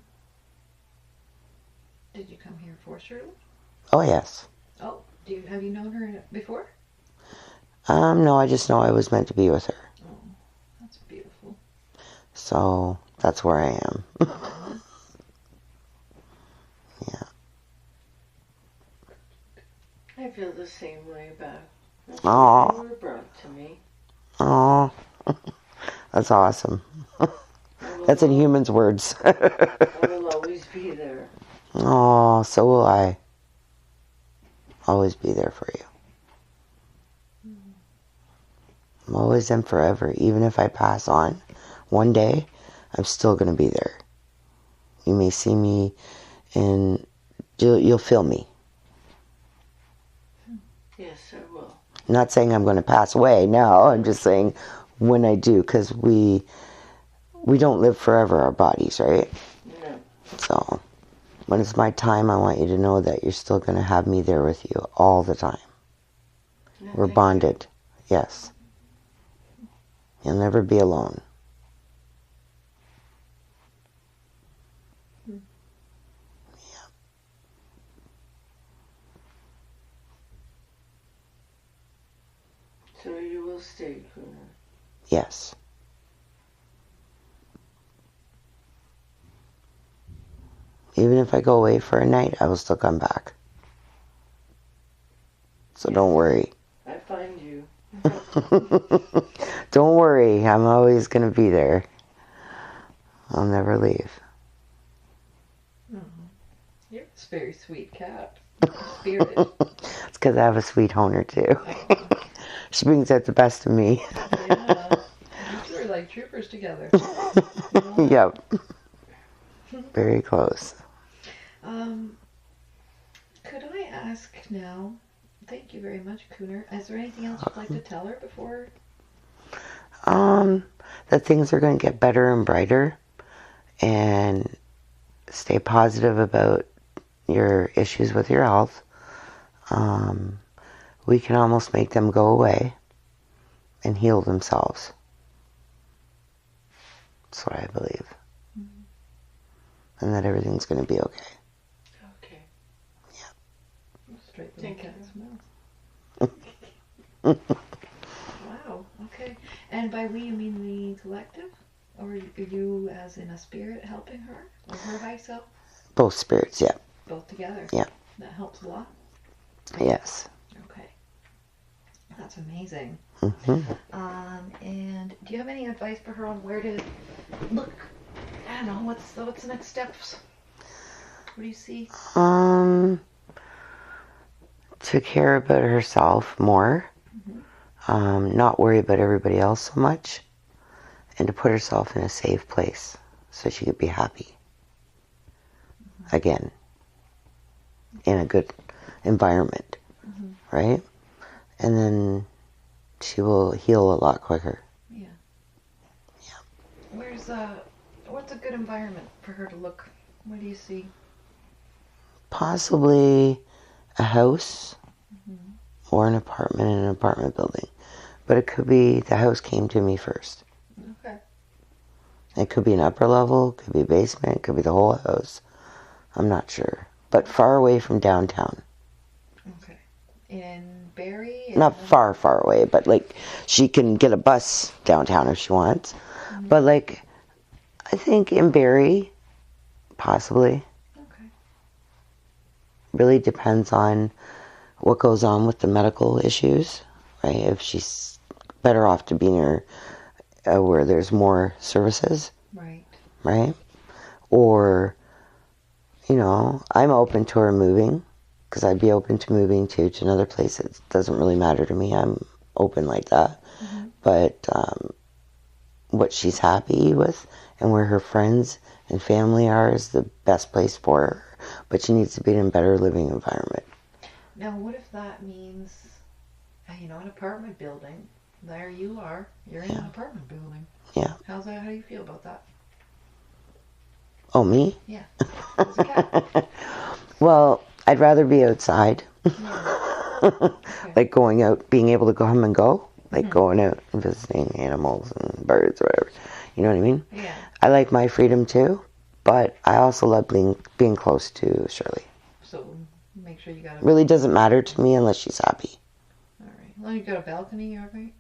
Did you come here for Shirley? Oh, yes. Oh, have you known her before? No, I just know I was meant to be with her. Oh, that's beautiful. So that's where I am. Yeah. I feel the same way about Aww. you were brought to me. Oh, that's awesome. That's in humans' words. I will always be there. Oh, so will I. Always be there for you. I'm always and forever. Even if I pass on, one day, I'm still going to be there. You may see me and you'll feel me. Yes, I will. I'm not saying I'm going to pass away. No, I'm just saying when I do, because we don't live forever, our bodies, right? No. So when it's my time, I want you to know that you're still going to have me there with you all the time. No, We're thank bonded. Yes. You'll never be alone. So you will stay, Kuna. Yes. Even if I go away for a night, I will still come back. So don't worry. I find you. Don't worry. I'm always going to be there. I'll never leave. You're a very sweet cat. Spirited. It's because I have a sweet owner, too. She brings out the best of me. Yeah. You two are like troopers together. Yep. Very close. Could I ask now, thank you very much, Cooner, is there anything else you'd like to tell her before? That things are going to get better and brighter, and stay positive about your issues with your health. We can almost make them go away and heal themselves. That's what I believe. And that everything's going to be okay. Okay. Straight from Thank the you. cat's mouth. Wow, okay. And by we, you mean the collective? Or are you as in a spirit helping her? Or her high self? Both spirits, yeah. Both together? Yeah. That helps a lot? Yes. Okay. That's amazing. And do you have any advice for her on where to look? I don't know, what's the next steps? What do you see? To care about herself more. Not worry about everybody else so much. And to put herself in a safe place so she could be happy. Again. In a good environment. Right? And then she will heal a lot quicker. Yeah. What's a good environment for her to look? What do you see? Possibly a house or an apartment in an apartment building. But it could be the house came to me first. Okay. It could be an upper level, could be a basement, could be the whole house. I'm not sure. But far away from downtown. Okay. In Barrie? Not far, far away, but like she can get a bus downtown if she wants. But like, I think in Barrie, possibly. Okay. Really depends on what goes on with the medical issues, right? If she's better off to be near where there's more services, right? Or, you know, I'm open to her moving, because I'd be open to moving to another place. It doesn't really matter to me. I'm open like that. But what she's happy with and where her friends and family are is the best place for her. But she needs to be in a better living environment. Now, what if that means, an apartment building? There you are. You're in an apartment building. Yeah. How do you feel about that? Oh, me? Yeah. As a cat. Well, I'd rather be outside. Okay. Like going out, being able to come and go. Like going out and visiting animals and birds or whatever. You know what I mean? Yeah. I like my freedom too, but I also love being close to Shirley. So make sure you got It really doesn't matter to me unless she's happy. All right. Well, you got a balcony, all right?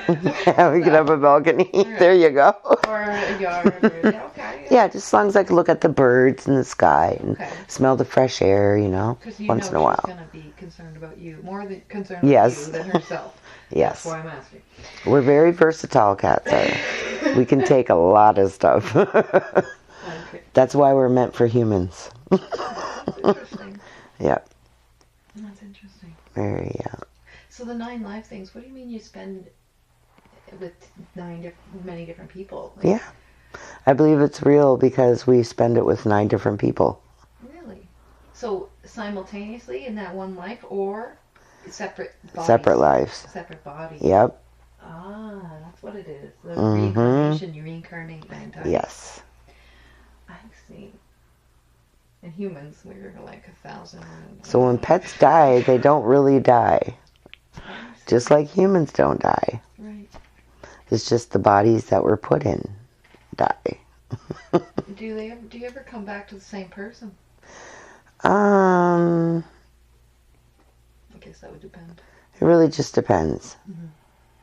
Yeah, we could have a balcony. Right. There you go. Or a yard. Yeah, okay. Yeah, just as long as I can look at the birds in the sky and Okay. smell the fresh air, Because once in a while. she's going to be concerned about you, more than concerned Yes. with you than herself. Yes. That's why I'm asking. We're very versatile cats. We can take a lot of stuff. Okay. That's why we're meant for humans. That's interesting. Yeah. That's interesting. Very, yeah. So the 9 life things, what do you mean you spend with many different people. Like, Yeah. I believe it's real because we spend it with 9 different people. really? So simultaneously in that one life, or separate bodies? Separate lives. Separate bodies. Yep. Ah, that's what it is. The Mm-hmm. reincarnation, you reincarnate 9 times. Yes. I see. And humans, we're like 1,000. So when pets die, they don't really die. Just like humans don't die. Right. It's just the bodies that were put in die. Do you ever come back to the same person? I guess that would depend. It really just depends. Mm-hmm.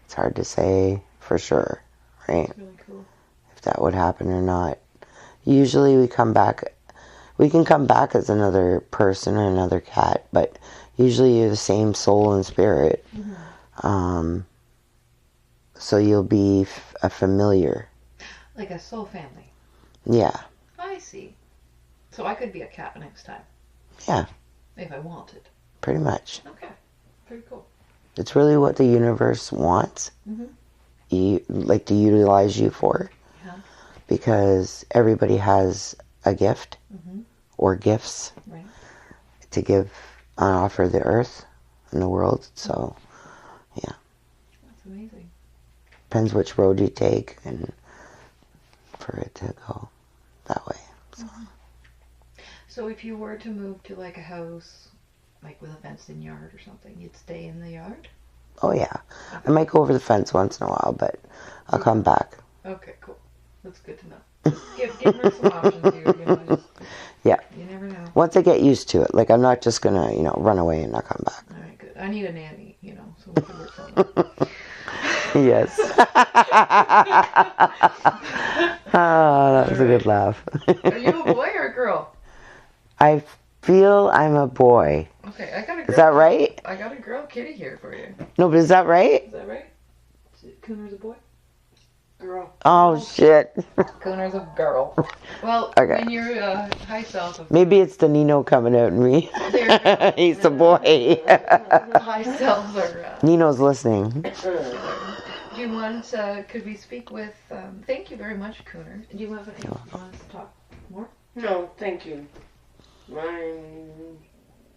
It's hard to say for sure, right? That's really cool. If that would happen or not. Usually we can come back as another person or another cat, but usually you're the same soul and spirit. Mm-hmm. So you'll be a familiar. Like a soul family. Yeah. I see. So I could be a cat next time. Yeah. If I wanted. Pretty much. Okay. Pretty cool. It's really what the universe wants. Mm-hmm. To utilize you for. Yeah. Because everybody has a gift. Mm-hmm. Or gifts. Right. To give on offer the earth and the world. So, yeah. That's amazing. Depends which road you take and for it to go that way. So. Mm-hmm. So if you were to move to like a house, like with a fenced-in yard or something, you'd stay in the yard? Oh yeah. I might go over the fence once in a while, but I'll come back. Okay, cool. That's good to know. Give her some options here. Yeah. You never know. Once I get used to it, like I'm not just gonna, run away and not come back. All right, good. I need a nanny, so we can work something. Yes. That was a good laugh. Are you a boy or a girl? I feel I'm a boy. Okay, I got a girl. Is that right? I got a girl kitty here for you. No, but is that right? Is that right? Cooner's a boy? Girl. Oh, shit. Cooner's a girl. Well, Okay. when you're high self of... Maybe it's the Nino coming out in me. There you go. He's a boy. High self are... Nino's listening. Do you want, could we speak with, thank you very much, Cooner. Do you want to talk more? No, thank you. I'm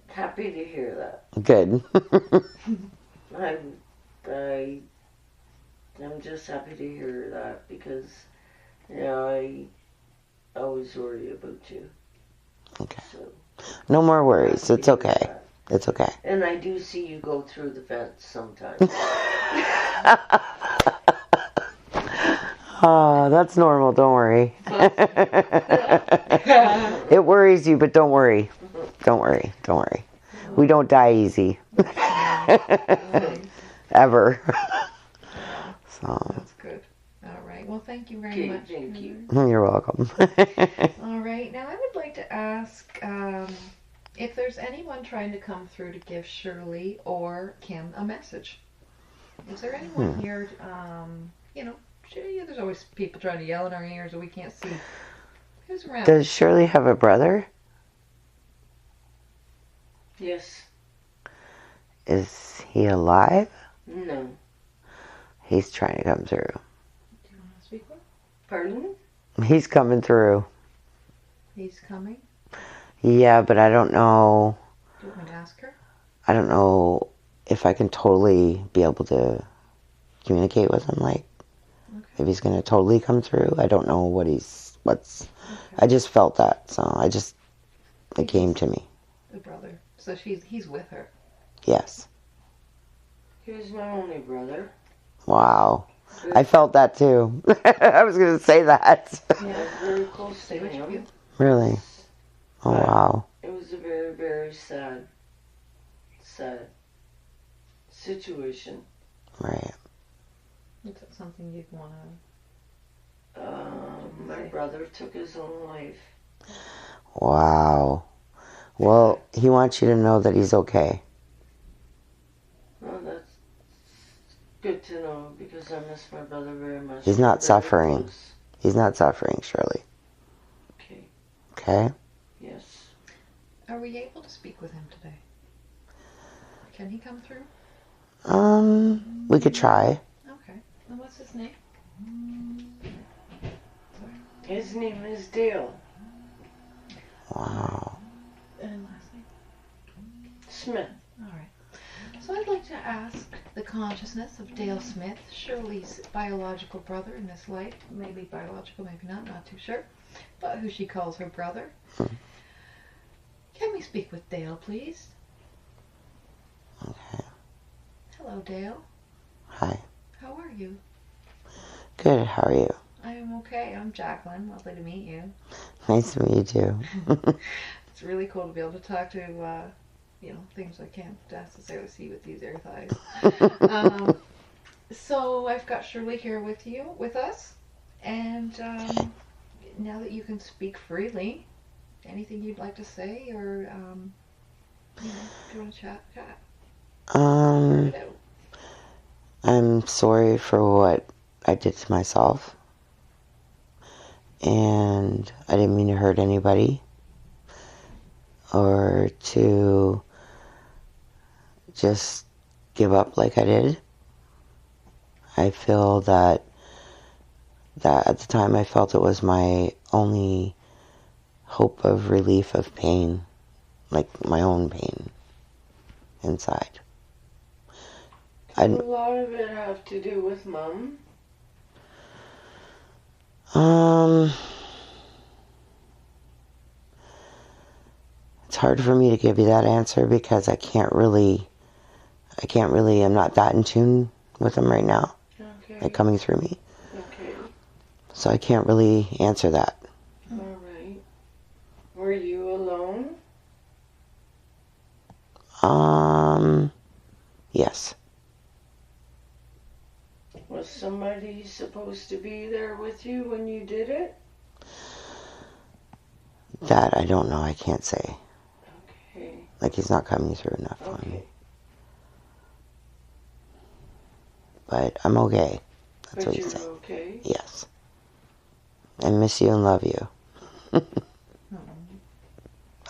happy to hear that. Good. I'm just happy to hear that because, I always worry about you. Okay. So, No more worries. It's okay. that. It's okay. And I do see you go through the fence sometimes. Oh, that's normal. Don't worry. It worries you, but don't worry. Don't worry. Don't worry. We don't die easy. Ever. So. That's good. All right. Well, thank you very much. Thank you. You're welcome. All right. Now, I would like to ask if there's anyone trying to come through to give Shirley or Kim a message. Is there anyone here, there's always people trying to yell in our ears and we can't see. Who's around? Does Shirley have a brother? Yes. Is he alive? No. He's trying to come through. Do you want to speak with him? Pardon? He's coming through. He's coming? Yeah, but I don't know. Do you want me to ask her? I don't know if I can totally be able to communicate with him, if he's going to totally come through. I don't know what's, I just felt that, so it came to me. The brother. So he's with her. Yes. He was my only brother. Wow. I felt that too. I was going to say that. Yeah, I was very close to him. Really? Oh, wow. It was a very, very sad situation. Right. Is that something you'd want to... My brother took his own life. Wow. Well, he wants you to know that he's okay. Well, that's good to know because I miss my brother very much. He's not Very suffering. close. He's not suffering, Shirley. Okay. Okay? Yes. Are we able to speak with him today? Can he come through? We could try. Okay. And what's his name? His name is Dale Wow. And last name? Smith. All right. So I'd like to ask the consciousness of Dale Smith, Shirley's biological brother in this life, maybe biological, maybe not too sure, but who she calls her brother. Can we speak with Dale, please? Okay. Hello, Dale. Hi. How are you? Good. How are you? I am okay. I'm Jacqueline. Lovely to meet you. Nice to meet you. It's really cool to be able to talk to, things I can't necessarily see with these earth eyes. So I've got Shirley here with us, and now that you can speak freely, anything you'd like to say, or if you want to chat. I'm sorry for what I did to myself, and I didn't mean to hurt anybody or to just give up like I did. I feel that at the time I felt it was my only hope of relief of pain, like my own pain inside. Did a lot of it have to do with Mom? It's hard for me to give you that answer because I'm not that in tune with them right now. Okay. Like coming through me. Okay. So I can't really answer that. All right. Were you alone? Yes. Was somebody supposed to be there with you when you did it? That I don't know. I can't say. Okay. Like he's not coming through enough for me. But I'm okay. That's what he's saying. Okay? Yes. I miss you and love you.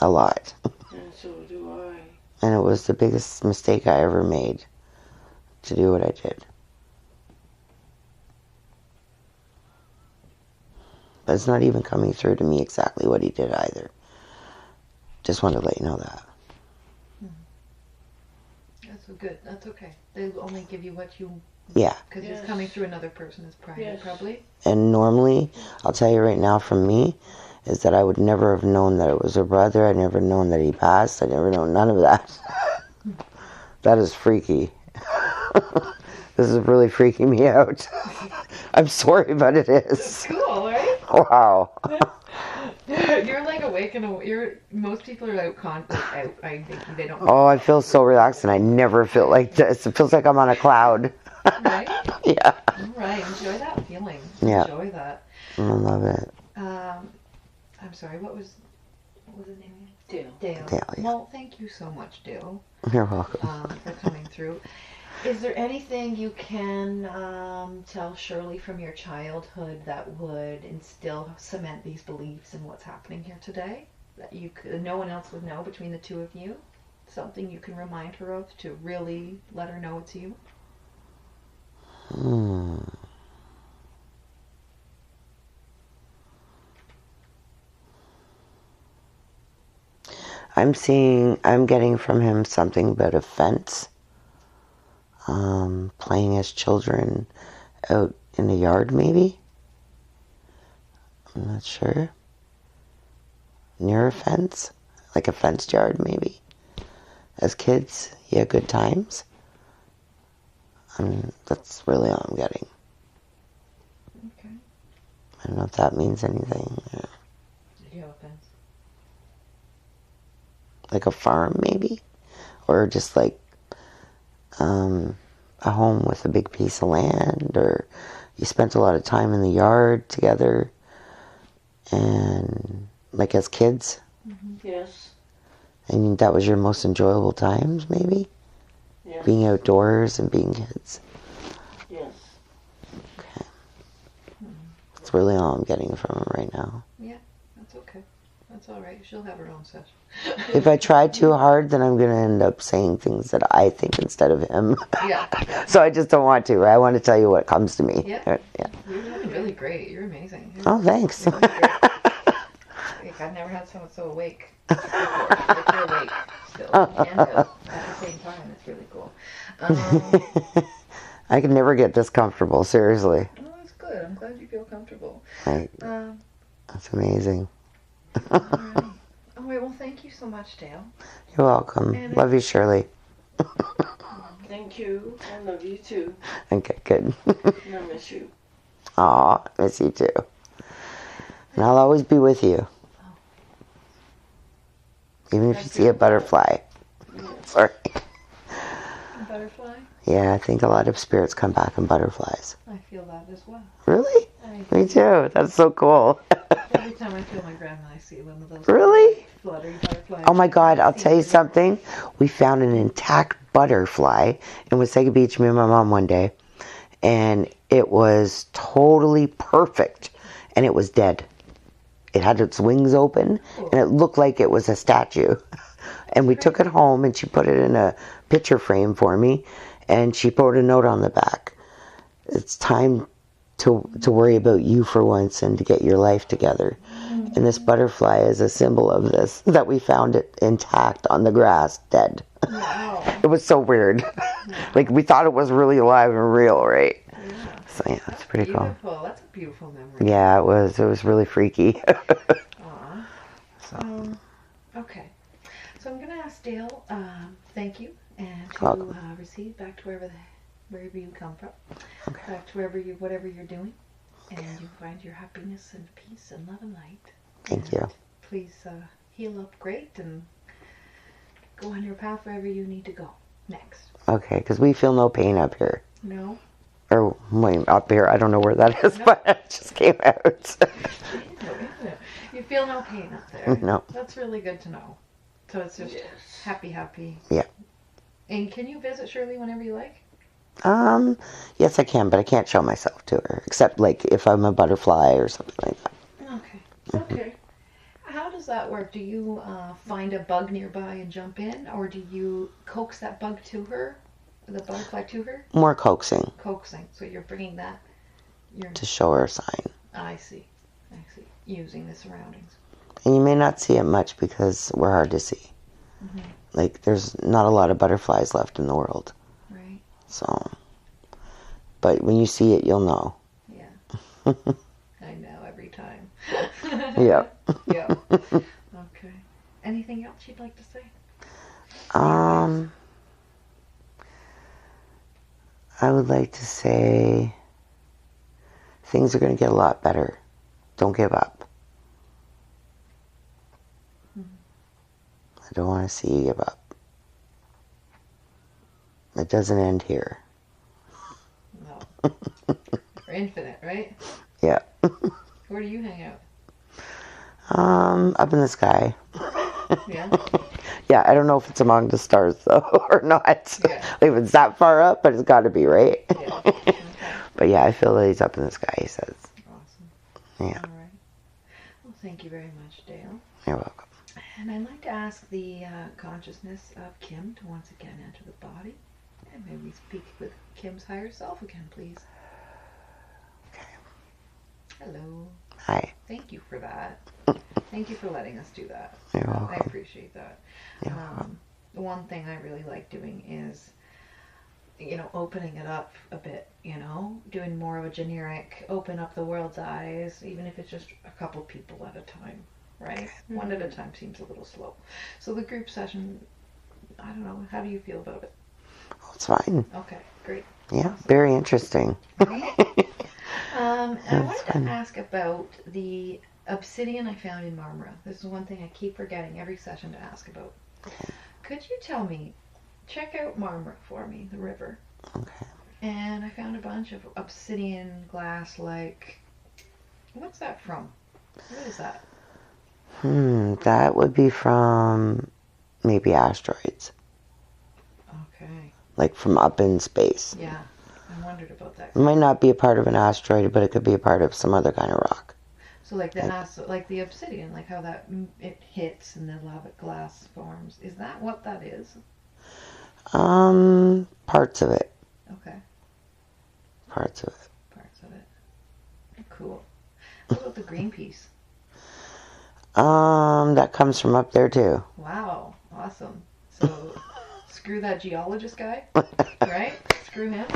A lot. And so do I. And it was the biggest mistake I ever made to do what I did. But it's not even coming through to me exactly what he did either. Just wanted to let you know that. That's good. That's okay. They only give you what you... Yeah. Because it's coming through another person's private, probably. And normally, I'll tell you right now from me, is that I would never have known that it was her brother. I'd never known that he passed. I'd never known none of that. That is freaky. This is really freaking me out. I'm sorry, but it is. Cool, right? Wow. You're like awake and most people are out. I think they don't. Oh, I feel so relaxed, and I never feel like this. It feels like I'm on a cloud. Right? Yeah. All right. Enjoy that feeling. Yeah. Enjoy that. I love it. I'm sorry. What was his name? Dale. Dale. Dale, yeah. Well, thank you so much, Dale. You're welcome. For coming through. Is there anything you can tell Shirley from your childhood that would cement these beliefs in what's happening here today? That no one else would know between the two of you? Something you can remind her of to really let her know it's you? I'm getting from him something about a fence. Playing as children out in the yard, maybe? I'm not sure. Near a fence? Like a fenced yard, maybe? As kids, yeah, good times. That's really all I'm getting. Okay. I don't know if that means anything. Did you have a fence? Like a farm, maybe? Or just like a home with a big piece of land, or you spent a lot of time in the yard together, and like as kids. Yes. And that was your most enjoyable times, maybe? Yes. Being outdoors and being kids. Yes. Okay. That's really all I'm getting from him right now. Yeah, that's okay. That's all right. She'll have her own session. If I try too hard, then I'm going to end up saying things that I think instead of him. Yeah. So I just don't want to. I want to tell you what comes to me. Yeah. You're doing really great. You're amazing. Oh, thanks. You're really great. Like, I've never had someone so awake before. Like, you're awake still and out at the same time. It's really cool. I can never get this comfortable, seriously. Oh, that's good. I'm glad you feel comfortable. That's amazing. All right. Oh, wait, well, thank you so much, Dale. You're welcome. And love you, Shirley. Thank you. I love you too. Okay, good. And I miss you. Aw, miss you too. And I'll always be with you. Even if you see a butterfly. Sorry. A butterfly? Yeah, I think a lot of spirits come back in butterflies. I feel that as well. Really? Me too. That's so cool. Every time I feel my grandma, I see one of those. Really? Fluttery butterflies. Oh my God, I'll tell you something. We found an intact butterfly in Wasaga Beach, me and my mom one day. And it was totally perfect. And it was dead. It had its wings open. And it looked like it was a statue. And we took it home and she put it in a picture frame for me. And she wrote a note on the back. It's time to worry about you for once and to get your life together. And this butterfly is a symbol of this, that we found it intact on the grass, dead. Wow. It was so weird. Like, we thought it was really alive and real, right? Yeah. So, yeah, it's pretty cool. Beautiful. That's a beautiful memory. Yeah, it was. It was really freaky. Aw. Okay. So I'm going to ask Dale, thank you, and to receive back to wherever you come from. Okay. Back to whatever you're doing. And you find your happiness and peace and love and light. Thank you. Please heal up great and go on your path wherever you need to go next. Okay, because we feel no pain up here. No? Or, wait, up here. I don't know where that is, but it just came out. You feel no pain up there. No. That's really good to know. So it's just happy. Yeah. And can you visit Shirley whenever you like? Yes, I can, but I can't show myself to her, except, like, if I'm a butterfly or something like that. Okay. How does that work? Do you find a bug nearby and jump in, or do you coax that bug to her, the butterfly to her? More coaxing. Coaxing. So you're bringing that. To show her a sign. I see. Using the surroundings. And you may not see it much because we're hard to see. Mm-hmm. Like, there's not a lot of butterflies left in the world. Right. So, but when you see it, you'll know. Yeah. I know every time. Yeah. Yeah. Okay. Anything else you'd like to say? I would like to say things are going to get a lot better. Don't give up. I don't want to see you give up. It doesn't end here. No. We're infinite, right? Yeah. Where do you hang out? Up in the sky. Yeah? Yeah, I don't know if it's among the stars, though, or not. Yeah. Like, if it's that far up, but it's got to be, right? Yeah. Okay. But yeah, I feel that he's up in the sky, he says. Awesome. Yeah. All right. Well, thank you very much, Dale. You're welcome. And I'd like to ask the consciousness of Kim to once again enter the body. And may we speak with Kim's higher self again, please. Okay. Hello. Hi. Thank you for that. Thank you for letting us do that. You're I welcome. appreciate that. You're welcome. The one thing I really like doing is, opening it up a bit, doing more of a generic, open up the world's eyes, even if it's just a couple people at a time, right? Mm-hmm. One at a time seems a little slow. So the group session, I don't know, how do you feel about it? Oh, it's fine. Okay, great. Yeah, Awesome. very interesting. And I wanted to ask about the obsidian I found in Marmara. This is one thing I keep forgetting every session to ask about. Okay. Could you tell me, check out Marmara for me, the river. Okay. And I found a bunch of obsidian glass-like. What's that from? What is that? That would be from maybe asteroids. Okay. Like from up in space. Yeah, I wondered about that. It might not be a part of an asteroid, but it could be a part of some other kind of rock. So like the like the obsidian, like how that it hits and the lava glass forms. Is that what that is? Parts of it. Okay. Parts of it. Parts of it. Cool. What about the green piece? That comes from up there too. Wow. Awesome. So screw that geologist guy, right? Screw him.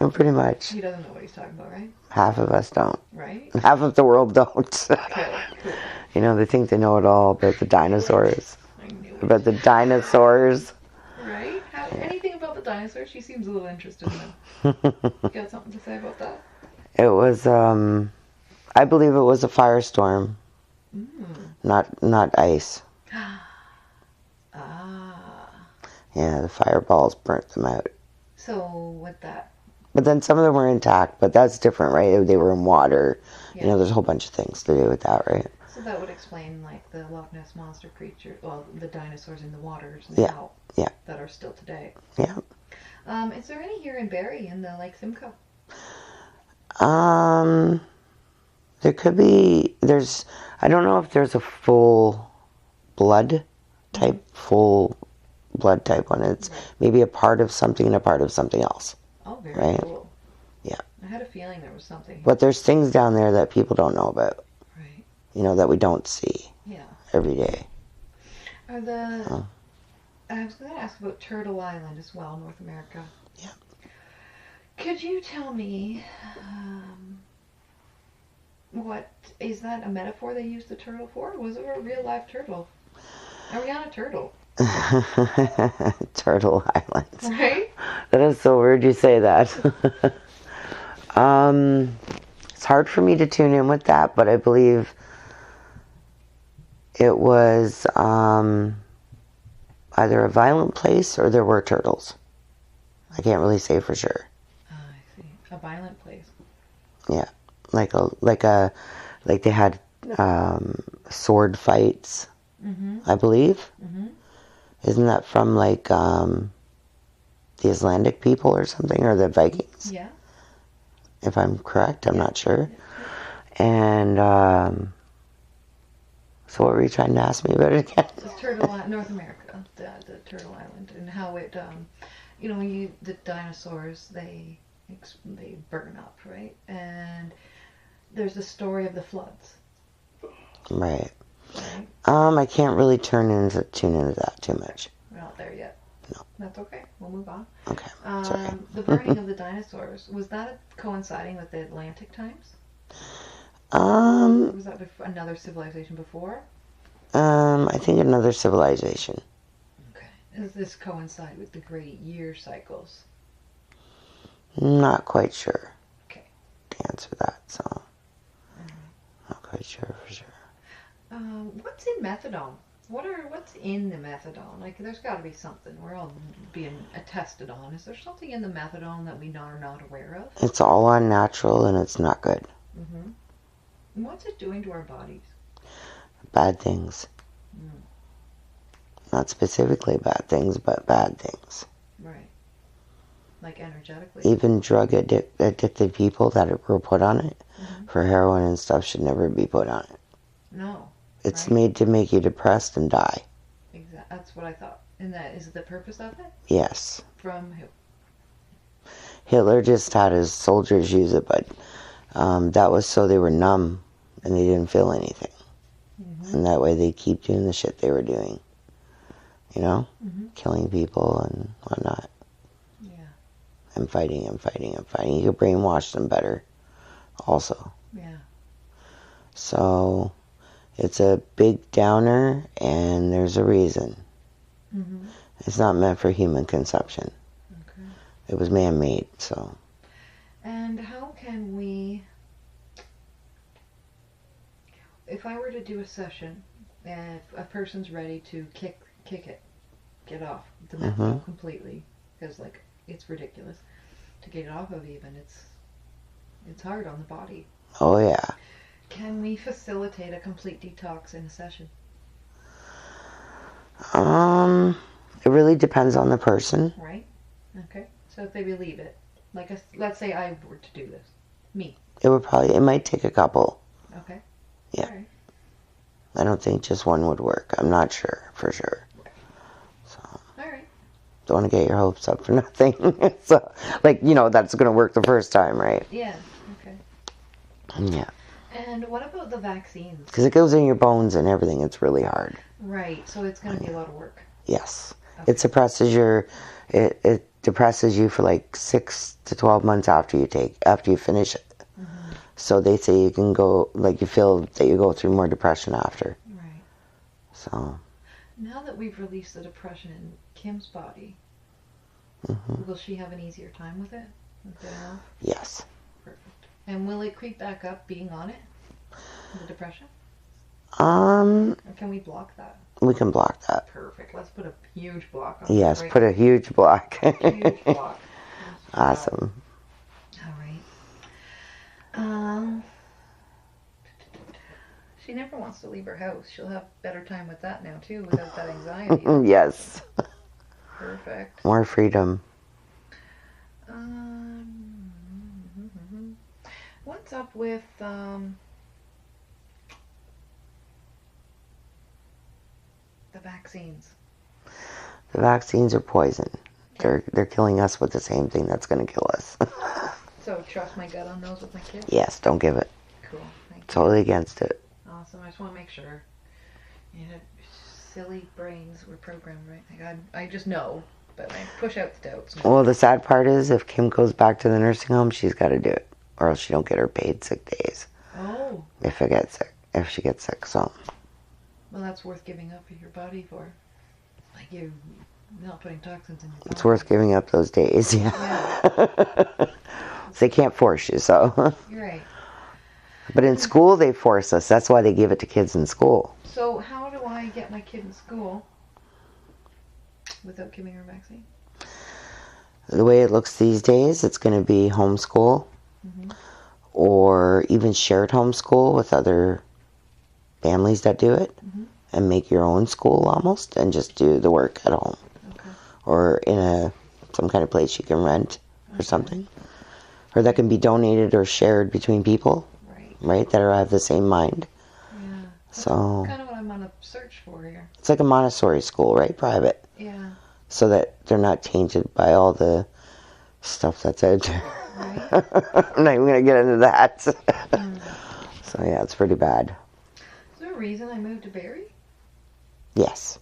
And pretty much. He doesn't know what he's talking about, right? Half of us don't. Right? Half of the world don't. Okay, cool. You know, they think they know it all about the dinosaurs. I knew it. About the dinosaurs. Right? Anything about the dinosaurs? She seems a little interested in them. You got something to say about that? It was, I believe it was a firestorm. Not ice. Yeah, the fireballs burnt them out. So with that. But then some of them were intact, but that's different, right? They were in water. Yeah. You know, there's a whole bunch of things to do with that, right? So that would explain, like, the Loch Ness Monster creature, well, the dinosaurs in the waters now. Yeah. That are still today. Yeah. Is there any here in Barrie in the Lake Simcoe? There could be, I don't know if there's a full blood type one. It's maybe a part of something and a part of something else. Oh, very cool. Yeah. I had a feeling there was something. But there's things down there that people don't know about. Right. You know, that we don't see. Yeah. Every day. I was going to ask about Turtle Island as well, North America. Yeah. Could you tell me, what, is that a metaphor they used the turtle for? Was it a real live turtle? Are we on a turtle? Turtle Islands. Right? That is so weird you say that. It's hard for me to tune in with that, but I believe it was either a violent place or there were turtles. I can't really say for sure. Oh, I see. A violent place. Yeah, like they had sword fights. I believe. Isn't that from like the Icelandic people or something, or the Vikings? Yeah. If I'm correct, I'm not sure. And so what were you trying to ask me about it again? North America, the Turtle Island, and how it, you know, the dinosaurs, they burn up, right? And there's the story of the floods. Right. Right? I can't really tune into that too much. We're not there yet. No. That's okay. We'll move on. Okay. Sorry. The burning of the dinosaurs, was that coinciding with the Atlantic times? Was that another civilization before? I think another civilization. Okay. Does this coincide with the great year cycles? Not quite sure. Okay. To answer that, so not quite sure for sure. What's in methadone? What's in the methadone? Like, there's got to be something. We're all being tested on. Is there something in the methadone that we are not aware of? It's all unnatural and it's not good. And what's it doing to our bodies? Bad things. Not specifically bad things, but bad things. Right. Like energetically. Even drug addicted people that were put on it for heroin and stuff should never be put on it. No. It's made to make you depressed and die. Exactly. That's what I thought. And that is the purpose of it? Yes. From who? Hitler just had his soldiers use it, but that was so they were numb and they didn't feel anything. And that way they'd keep doing the shit they were doing. You know? Killing people and whatnot. Yeah. And fighting and fighting and fighting. You could brainwash them better also. Yeah. So it's a big downer and there's a reason. It's not meant for human consumption. Okay. It was man-made, so. And how can we, if I were to do a session and if a person's ready to kick it, get off the methadone completely, because like it's ridiculous to get it off of, even it's hard on the body. Oh yeah. Can we facilitate a complete detox in a session? It really depends on the person. Right. Okay. So if they believe it, like let's say I were to do this, me. It might take a couple. Okay. Yeah. Right. I don't think just one would work. I'm not sure, for sure. So, All right. don't want to get your hopes up for nothing. So, like, that's going to work the first time, right? Yeah. Okay. Yeah. And what about the vaccines? Because it goes in your bones and everything. It's really hard. Right. So it's going to be a lot of work. Yes. Okay. It suppresses it depresses you for like 6 to 12 months after you finish it. Mm-hmm. So they say you can go, like, you feel that you go through more depression after. Right. So. Now that we've released the depression in Kim's body, will she have an easier time with it? Yes. Perfect. And will it creep back up being on it? The depression? Or can we block that? We can block that. Perfect. Let's put a huge block on it. Yes, Right? put a huge block. Huge block. Awesome. All right. She never wants to leave her house. She'll have better time with that now too, without that anxiety. Yes. Perfect. More freedom. What's up with the vaccines? The vaccines are poison. They're killing us with the same thing that's going to kill us. So trust my gut on those with my kids? Yes, don't give it. Cool. Thank you. Totally against it. Awesome. I just want to make sure. Silly brains were programmed right. Like I just know, but I push out the doubts. Well, the sad part is if Kim goes back to the nursing home, she's got to do it. Or else she don't get her paid sick days. Oh. If she gets sick, so. Well, that's worth giving up your body for. Like you not putting toxins in your body. It's worth giving up those days, yeah. They can't force you, so. You're right. But in school, they force us. That's why they give it to kids in school. So how do I get my kid in school without giving her a vaccine? The way it looks these days, it's going to be homeschool or even shared homeschool with other families that do it and make your own school almost and just do the work at home. Okay. Or in some kind of place you can rent or something. Or that can be donated or shared between people, right, that have the same mind. Yeah. That's So kind of what I'm on a search for here. it's like a Montessori school, right? Private. Yeah. So that they're not tainted by all the stuff that's out there. Right. I'm not even going to get into that. So yeah, it's pretty bad. Is there a reason I moved to Barrie? Yes.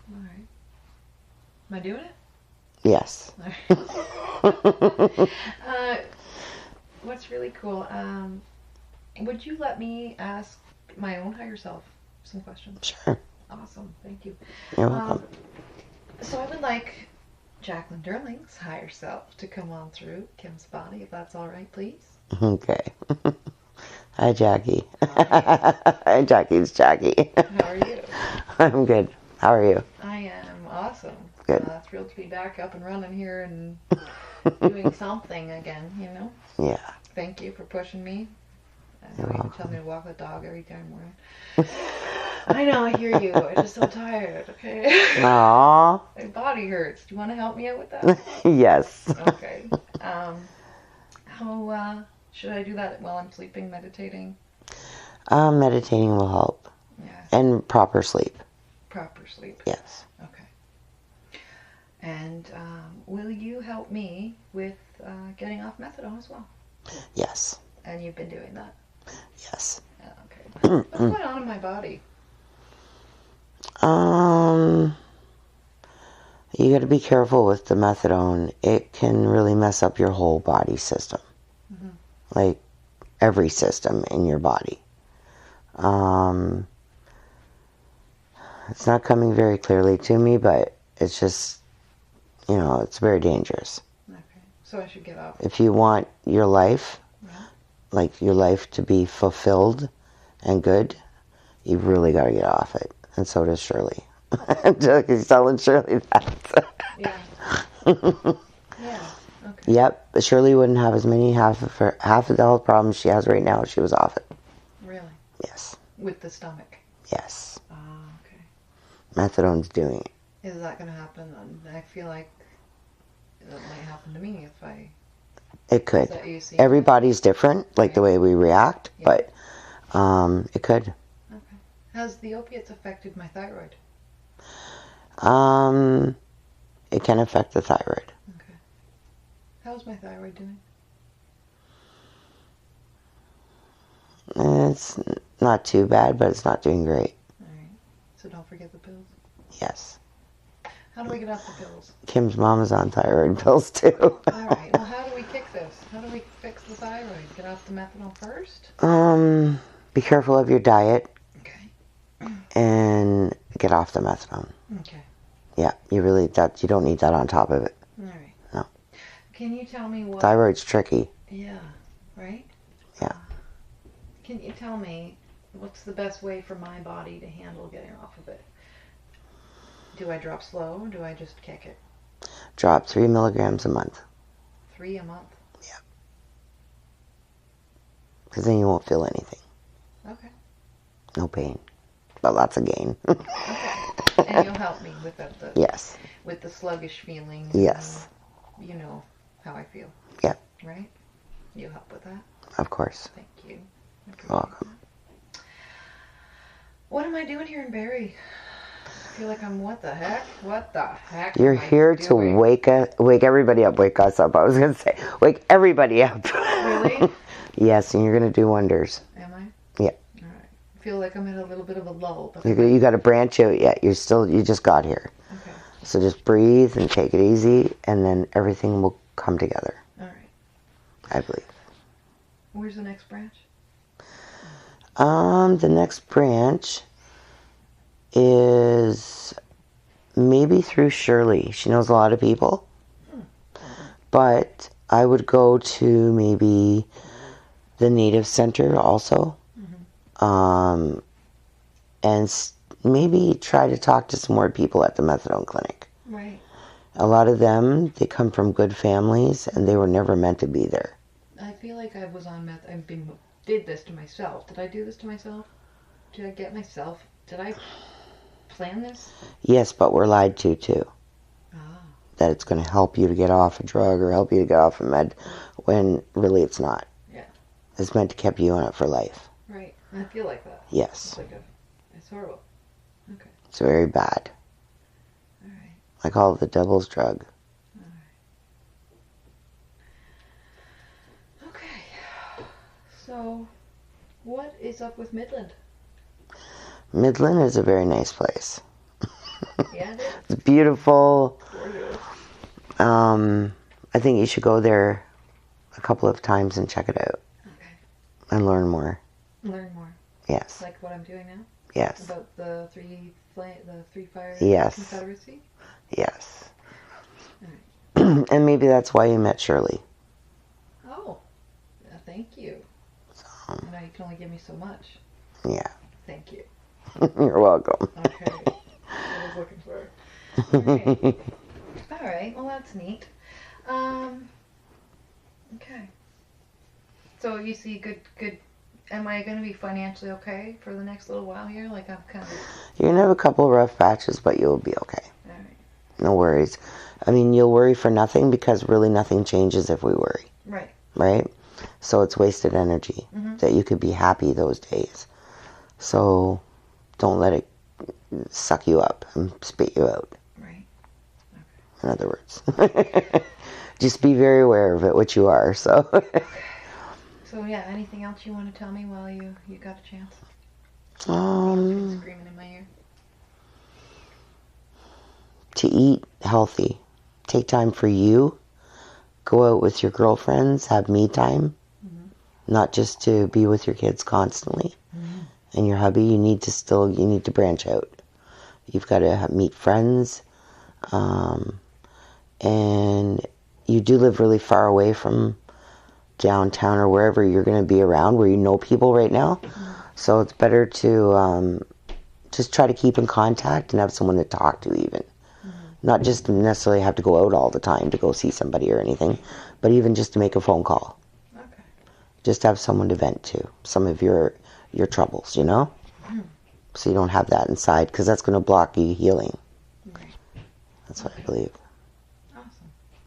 All right. Am I doing it? Yes. What's really cool, would you let me ask my own higher self some questions? Sure. Awesome. Thank you. You're welcome. So I would like Jacqueline Durling's higher self to come on through Kim's body, if that's all right, please. Okay. Hi, Jackie. Hi, Jackie. It's Jackie. How are you? I'm good. How are you? I am awesome. Good. Thrilled to be back up and running here and doing something again, you know? Yeah. Thank you for pushing me. You're You welcome. tell me to walk the dog every time morning. I know, I hear you. I'm just so tired, okay? Aww. My body hurts. Do you want to help me out with that? Yes. Okay. How should I do that while I'm sleeping, meditating? Meditating will help. Yeah. And proper sleep. Proper sleep. Yes. Okay. And will you help me with getting off methadone as well? Yes. And you've been doing that? Yes. Okay. What's going on in my body? You got to be careful with the methadone. It can really mess up your whole body system. Like every system in your body. It's not coming very clearly to me, but it's just, it's very dangerous. Okay. So I should get off. If you want your life, like your life to be fulfilled and good, you've really got to get off it. And so does Shirley. He's telling Shirley that. Yeah. Yeah. Okay. Yep. Shirley wouldn't have as many half of the health problems she has right now if she was off it. Really? Yes. With the stomach? Yes. Oh, okay. Methadone's doing it. Is that going to happen? I feel like that might happen to me if I... It could. Is that you see? Everybody's different, like the way we react, but it could. Has the opiates affected my thyroid? It can affect the thyroid. Okay. How's my thyroid doing? It's not too bad, but it's not doing great. All right. So don't forget the pills. Yes. How do we get off the pills? Kim's mom is on thyroid pills too. All right. Well, how do we kick this? How do we fix the thyroid? Get off the methadone first? Be careful of your diet Okay. and get off the methadone. Okay. Yeah, you don't need that on top of it. All right. No. Can you tell me what... Thyroid's tricky. Yeah. Right? Yeah. Can you tell me what's the best way for my body to handle getting off of it? Do I drop slow or do I just kick it? Drop 3 milligrams a month. 3 a month? Yeah. Because then you won't feel anything. Okay. No pain. But lots of gain. Okay. And you'll help me with that, Yes. with the sluggish feeling. Yes. You know how I feel. Yeah. Right? You'll help with that? Of course. Thank you. I appreciate You're welcome. that. What am I doing here in Barrie? I feel like I'm what the heck? What the heck? You're am I here to doing? wake everybody up. Wake us up. I was going to say, wake everybody up. Really? Yes, and you're going to do wonders. Am I? Yeah. All right. I feel like I'm in a little bit of a lull. But You got to branch out yet. You just got here. Okay. So just breathe and take it easy, and then everything will come together. All right. I believe. Where's the next branch? The next branch is maybe through Shirley. She knows a lot of people. But I would go to maybe the Native Center also. And maybe try to talk to some more people at the methadone clinic. Right. A lot of them, they come from good families and they were never meant to be there. I feel like I was on meth. Did this to myself. Did I do this to myself? Did I get myself? Did I plan this? Yes, but we're lied to too. Ah. That it's going to help you to get off a drug or help you to get off a med, when really it's not. Yeah. It's meant to keep you on it for life. Right. I feel like that. Yes. It's horrible. Okay. It's very bad. All right. I call it the devil's drug. All right. Okay. So, what is up with Midland? Midland is a very nice place. Yeah, it is. It's beautiful. Gorgeous. I think you should go there a couple of times and check it out. Okay. And learn more. Learn more. Yes. Like what I'm doing now? Yes. About the three fire Yes. confederacy? Yes. Alright. And maybe that's why you met Shirley. Oh. Thank you. I know you can only give me so much. Yeah. Thank you. You're welcome. Okay. I was looking for it. Alright. Alright, well that's neat. Okay. So you see good, am I going to be financially okay for the next little while here? Like I'm kind of... You're going to have a couple of rough patches, but you'll be okay. Alright. No worries. I mean, you'll worry for nothing because really nothing changes if we worry. Right. Right? So it's wasted energy that you could be happy those days. So don't let it suck you up and spit you out. Right. Okay. In other words. Just be very aware of it, which you are. So. So yeah, anything else you want to tell me while you got a chance? Screaming in my ear. To eat healthy. Take time for you. Go out with your girlfriends. Have me time. Not just to be with your kids constantly. And your hubby, you need to branch out. You've got to meet friends. And you do live really far away from downtown or wherever you're going to be around where you know people right now. So it's better to just try to keep in contact and have someone to talk to even. Not just necessarily have to go out all the time to go see somebody or anything, but even just to make a phone call. Okay. Just have someone to vent to. Some of your troubles, you know? So you don't have that inside because that's going to block you healing. Right. That's what I believe. Awesome.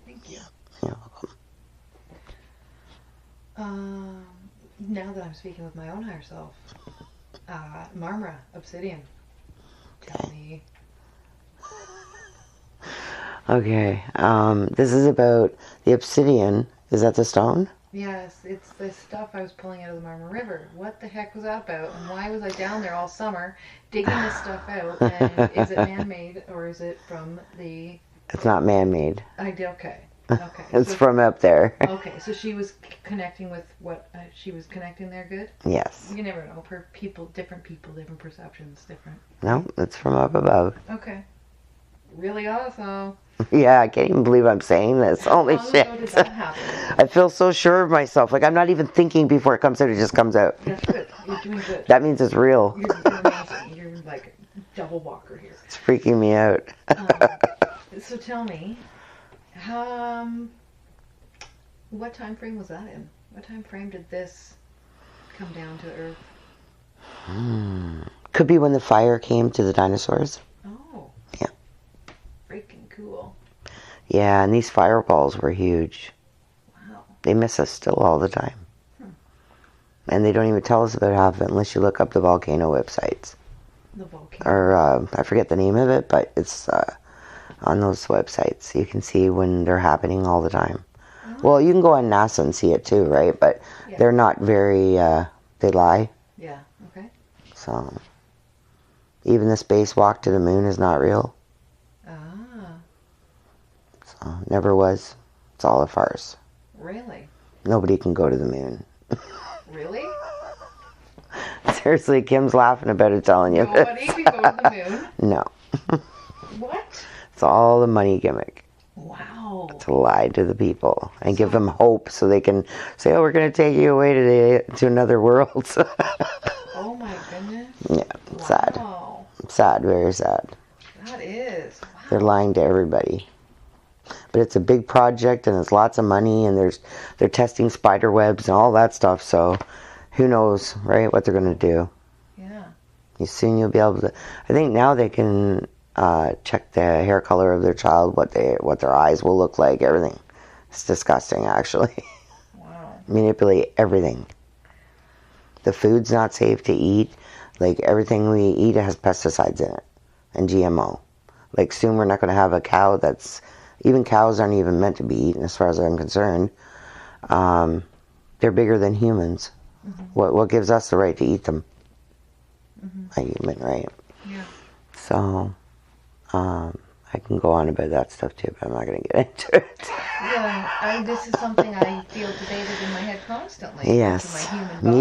Thank you. You're welcome. Now that I'm speaking with my own higher self, Marmara, obsidian. Tell me. Okay. This is about the obsidian. Is that the stone? Yes, it's the stuff I was pulling out of the Marmara River. What the heck was that about? And why was I down there all summer digging this stuff out? And is it man-made or is it from the... It's not man-made. Okay. Okay. It's from up there. Okay, so she was connecting with what she was connecting there good? Yes. You never know. Different people, different perceptions, different... No, it's from up above. Okay. Really awesome. Yeah, I can't even believe I'm saying this. Holy shit. How long ago did that happen? I feel so sure of myself. Like I'm not even thinking before it comes out. It just comes out. That's good. You're doing good. That means it's real. You're amazing. You're like a double walker here. It's freaking me out. So tell me, what time frame was that in? What time frame did this come down to Earth? Could be when the fire came to the dinosaurs. Oh. Yeah. Freaking cool. Yeah, and these fireballs were huge. Wow. They miss us still all the time. And they don't even tell us about half of it unless you look up the volcano websites. The volcano. Or, I forget the name of it, but it's on those websites. You can see when they're happening all the time. Oh. Well, you can go on NASA and see it too, right? But they're not very, they lie. Yeah, okay. So, even the spacewalk to the moon is not real. Ah. So, never was. It's all a farce. Really? Nobody can go to the moon. Really? Seriously, Kim's laughing about it, telling you Nobody can go to the moon? No. What? It's all a money gimmick. Wow. To lie to the people and give them hope so they can say, oh, we're going to take you away today to another world. Oh my goodness. Yeah, sad. Wow. Sad, very sad. That is. Wow. They're lying to everybody. But it's a big project and it's lots of money and they're testing spider webs and all that stuff. So who knows, right, what they're going to do. Yeah. Soon you'll be able to. I think now they can check the hair color of their child, what their eyes will look like, everything. It's disgusting, actually. Wow. Manipulate everything. The food's not safe to eat. Like everything we eat has pesticides in it and GMO. Like soon we're not going to have a cow that's. Even cows aren't even meant to be eaten, as far as I'm concerned. They're bigger than humans. Mm-hmm. What gives us the right to eat them? Mm-hmm. A human, right? Yeah. So, I can go on about that stuff too, but I'm not going to get into it. Yeah, this is something I feel debated in my head constantly. Yes, My human body.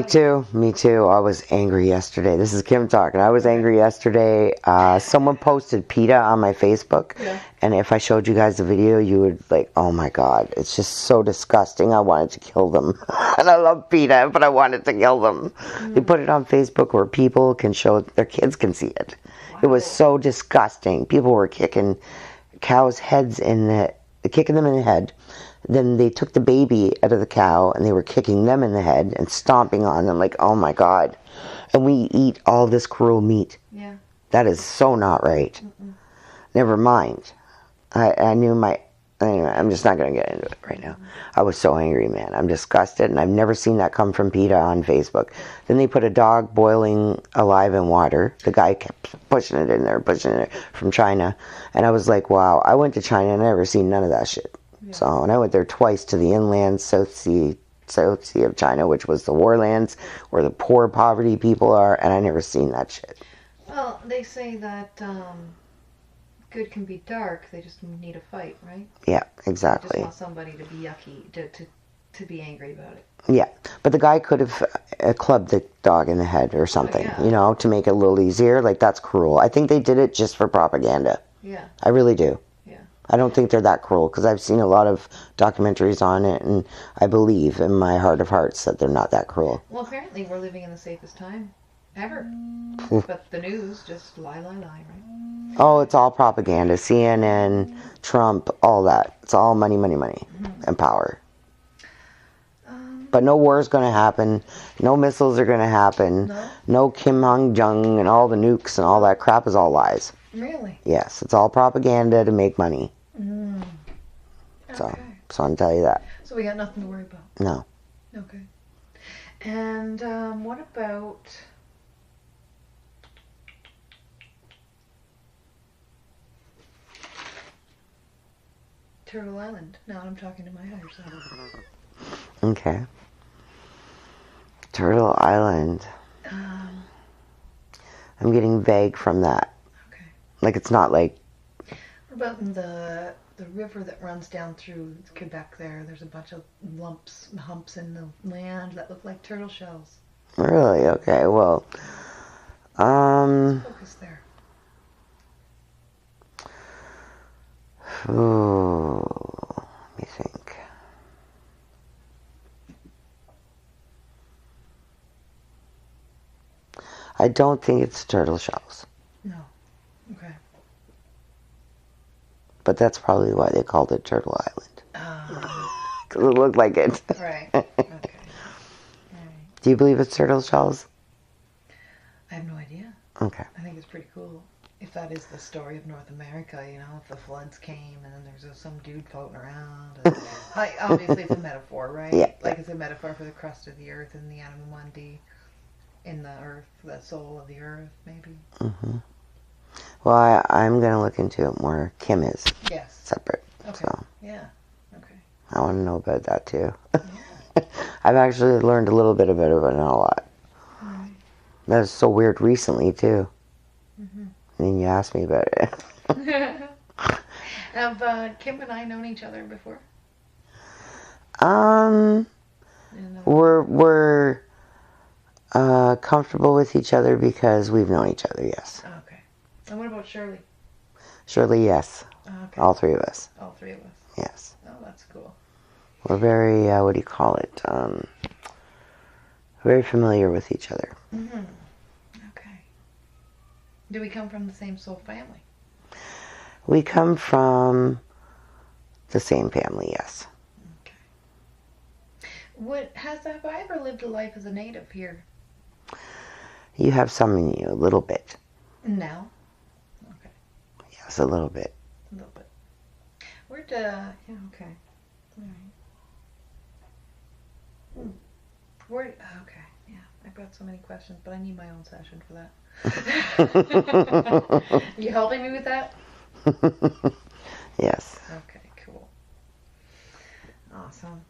me too. I was angry yesterday. This is Kim talking. I was angry yesterday. Someone posted PETA on my Facebook, and if I showed you guys the video, you would like, oh my God, it's just so disgusting. I wanted to kill them. And I love PETA, but I wanted to kill them. They put it on Facebook where people can show, their kids can see it. Wow. It was so disgusting. People were kicking cows' heads kicking them in the head. Then they took the baby out of the cow and they were kicking them in the head and stomping on them like, oh my God. And we eat all this cruel meat. Yeah. That is so not right. Never mind. I knew anyway, I'm just not going to get into it right now. I was so angry, man. I'm disgusted, and I've never seen that come from PETA on Facebook. Then they put a dog boiling alive in water. The guy kept pushing it in there from China. And I was like, wow, I went to China and I never seen none of that shit. Yeah. So, and I went there twice to the inland South Sea of China, which was the warlands where the poor poverty people are, and I never seen that shit. Well, they say that good can be dark. They just need a fight, right? Yeah, exactly. They just want somebody to be yucky, to be angry about it. Yeah, but the guy could have clubbed the dog in the head or something, to make it a little easier. Like, that's cruel. I think they did it just for propaganda. Yeah. I really do. Yeah. I don't think they're that cruel, because I've seen a lot of documentaries on it, and I believe in my heart of hearts that they're not that cruel. Well, apparently we're living in the safest time ever. But the news just lie, right? Oh, it's all propaganda. CNN, Trump, all that. It's all money, and power. But no war is going to happen. No missiles are going to happen. No Kim Jong and all the nukes and all that crap is all lies. Really? Yes, it's all propaganda to make money. Okay. So I'll tell you that. So we got nothing to worry about? No. Okay. And what about Turtle Island. Now I'm talking to my higher self. Okay. Turtle Island. I'm getting vague from that. Okay. Like it's not like... What about in the river that runs down through Quebec there? There's a bunch of humps in the land that look like turtle shells. Really? Okay, well... Let's focus there. Ooh, let me think. I don't think it's turtle shells. No. Okay. But that's probably why they called it Turtle Island. Because it looked like it. Right. Okay. All right. Do you believe it's turtle shells? I have no idea. Okay. I think it's pretty cool. If that is the story of North America, you know, if the floods came and then there's some dude floating around. And, obviously, it's a metaphor, right? Yeah. Like it's a metaphor for the crust of the earth and the anima mundi in the earth, the soul of the earth, maybe. Mm-hmm. Well, I'm going to look into it more. Kim is Yes. separate. Okay. So Yeah. Okay. I want to know about that too. Yeah. I've actually learned a little bit about it, but not a lot. Right. That was so weird recently too. Mm-hmm. And then you asked me about it. Have Kim and I known each other before? We're comfortable with each other because we've known each other, yes. Okay. And what about Shirley? Shirley, yes. Okay. All three of us. All three of us. Yes. Oh, that's cool. We're very, what do you call it? Very familiar with each other. Mm-hmm. Okay. Do we come from the same soul family? We come from the same family, yes. Okay. Have I ever lived a life as a native here? You have some in you, a little bit. No. Okay. Yes, a little bit. A little bit. Yeah, okay. All right. Okay, yeah. I've got so many questions, but I need my own session for that. You helping me with that? Yes. Okay, cool. Awesome.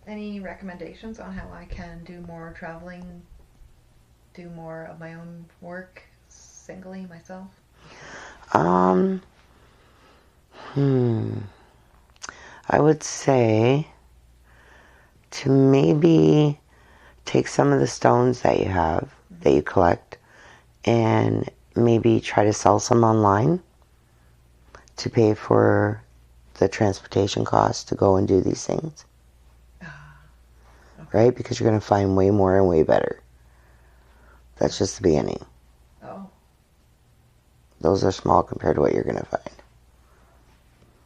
Any recommendations on how I can do more traveling, do more of my own work singly myself? I would say to maybe take some of the stones that you have, that you collect, and maybe try to sell some online to pay for the transportation costs to go and do these things. Okay. Right? Because you're going to find way more and way better. That's just the beginning. Oh. Those are small compared to what you're going to find.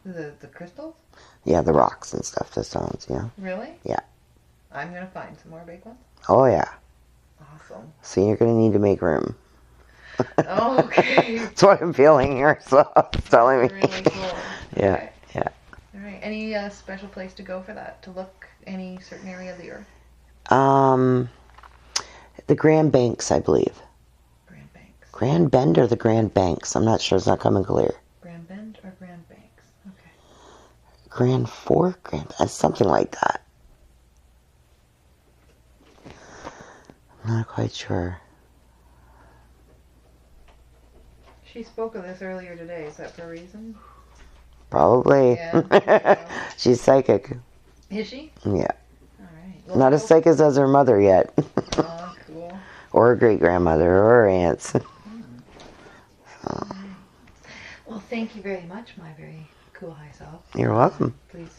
The crystals? Yeah, the rocks and stuff, the stones, you know? Really? Yeah. I'm going to find some more big ones? Oh, yeah. Awesome. So you're going to need to make room. Oh, okay. That's what I'm feeling here, so it's telling me. Really cool. Yeah, Okay. yeah. All right. Any special place to go for that? To look any certain area of the earth? The Grand Banks, I believe. Grand Banks. Grand Bend or the Grand Banks? I'm not sure. It's not coming clear. Grand Bend or Grand Banks? Okay. Grand Fork? Something like that. I'm not quite sure. She spoke of this earlier today. Is that for a reason? Probably. Yeah. She's psychic. Is she? Yeah. All right. Well, Not as psychic as her mother yet. Oh, cool. Or her great-grandmother or her aunts. Well, thank you very much, my very cool high self. You're welcome. Please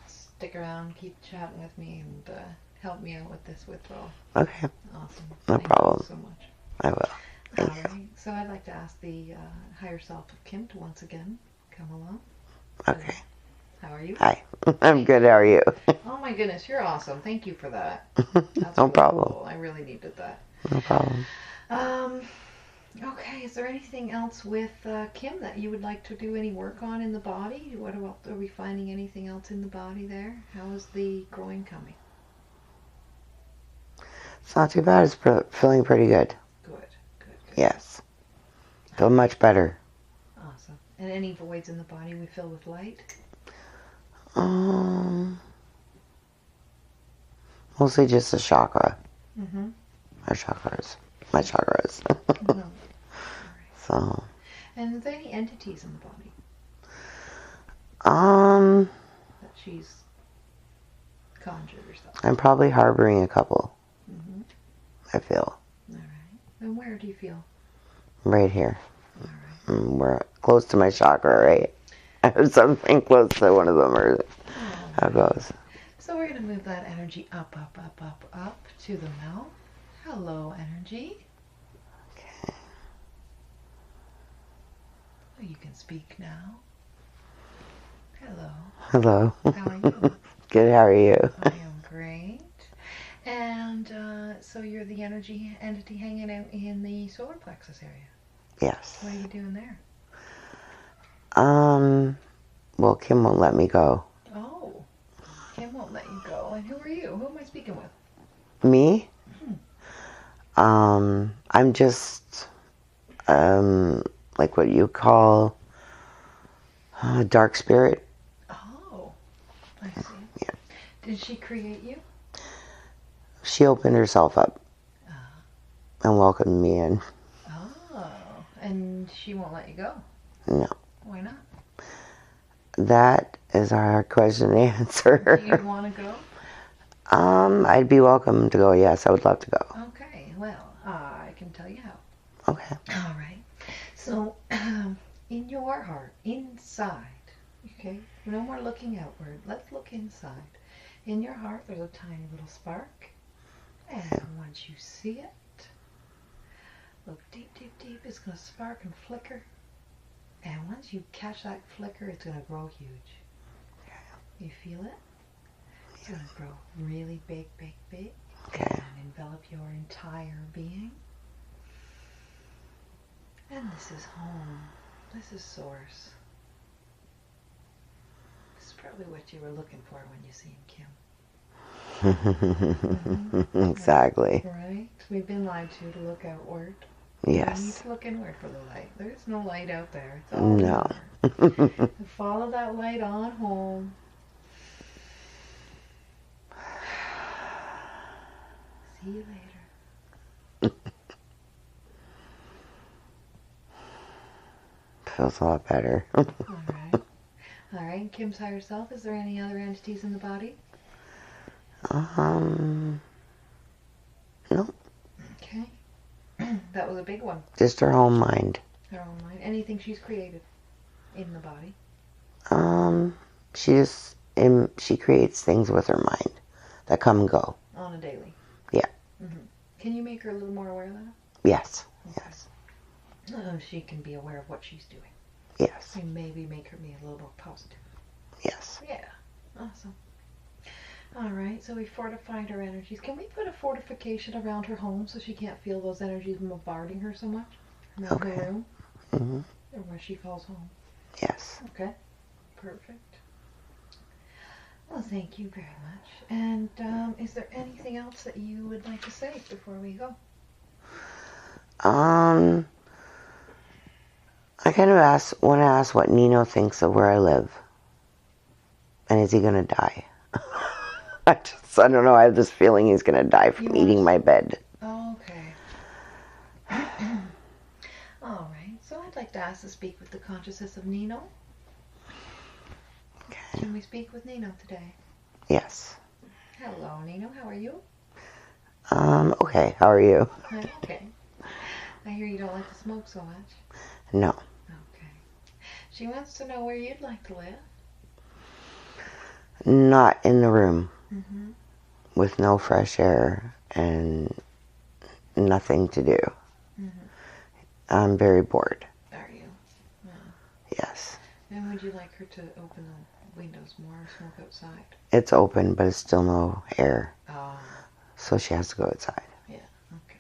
stick around, keep chatting with me, and help me out with this withdrawal. Okay. Awesome. No Thank problem. you so much. I will. All right. So I'd like to ask the higher self of Kim to once again come along. Okay. How are you? Hi. I'm good. How are you? Oh my goodness, you're awesome. Thank you for that. That's No really problem. cool. I really needed that. No problem. Okay, is there anything else with Kim that you would like to do any work on in the body? What about, are we finding anything else in the body there? How is the growing coming? It's not too bad. It's feeling pretty good. Good, good, good. Yes. Feel much better. Awesome. And any voids in the body we fill with light? Mostly just a chakra. Mm-hmm. My chakras. No. All right. So. And are there any entities in the body that she's conjured or something? I'm probably harboring a couple. Mm-hmm. I feel. All right. And where do you feel? Right here. All right. We're close to my chakra, right? I have something close to one of them, or how it goes. So we're going to move that energy up, up, up, up, up to the mouth. Hello, energy. Okay. Oh, you can speak now. Hello. Hello. How are you? Good, how are you? I am great. And so you're the energy entity hanging out in the solar plexus area. Yes. What are you doing there? Well, Kim won't let me go. Oh, Kim won't let you go. And who are you? Who am I speaking with? Me? I'm just, like what you call a dark spirit. Oh, I see. Yeah. Did she create you? She opened herself up and welcomed me in. Oh, and she won't let you go? No. Why not? That is a hard question to answer. Do you want to go? I'd be welcome to go. Yes, I would love to go. Okay, well, I can tell you how. Okay. All right. So, in your heart, inside, okay? No more looking outward. Let's look inside. In your heart, there's a tiny little spark. And once you see it, look deep, deep, deep. It's going to spark and flicker. And once you catch that flicker, it's going to grow huge. You feel it? It's going to grow really big, big, big. Okay. And envelop your entire being. And this is home. This is source. This is probably what you were looking for when you seen Kim. Exactly. Right? We've been lied to look outward. Yes. We need to look inward for the light. There's no light out there. It's all No. inward. Follow that light on home. See you later. Feels a lot better. All right. All right. Kim's higher self. Is there any other entities in the body? No. Okay. That was a big one. Just her own mind. Her own mind. Anything she's created in the body. She creates things with her mind that come and go. On a daily. Yeah. Mm-hmm. Can you make her a little more aware of that? Yes. Okay. Yes. She can be aware of what she's doing. Yes. And maybe make her be a little more positive. Yes. Yeah. Awesome. All right, so we fortified her energies. Can we put a fortification around her home so she can't feel those energies bombarding her so much? Around her room? Mm-hmm. Or where she calls home? Yes. Okay. Perfect. Well, thank you very much. And is there anything else that you would like to say before we go? I kind of want to ask what Nino thinks of where I live. And is he going to die? I don't know. I have this feeling he's going to die from eating my bed. Okay. All right. So I'd like to ask to speak with the consciousness of Nino. Okay. Can we speak with Nino today? Yes. Hello, Nino. How are you? Okay. How are you? I'm okay. I hear you don't like to smoke so much. No. Okay. She wants to know where you'd like to live. Not in the room. Mm-hmm. With no fresh air and nothing to do. Mm-hmm. I'm very bored. Are you? Yeah. Yes. And would you like her to open the windows more or smoke outside? It's open, but it's still no air. Oh. So she has to go outside. Yeah. Okay.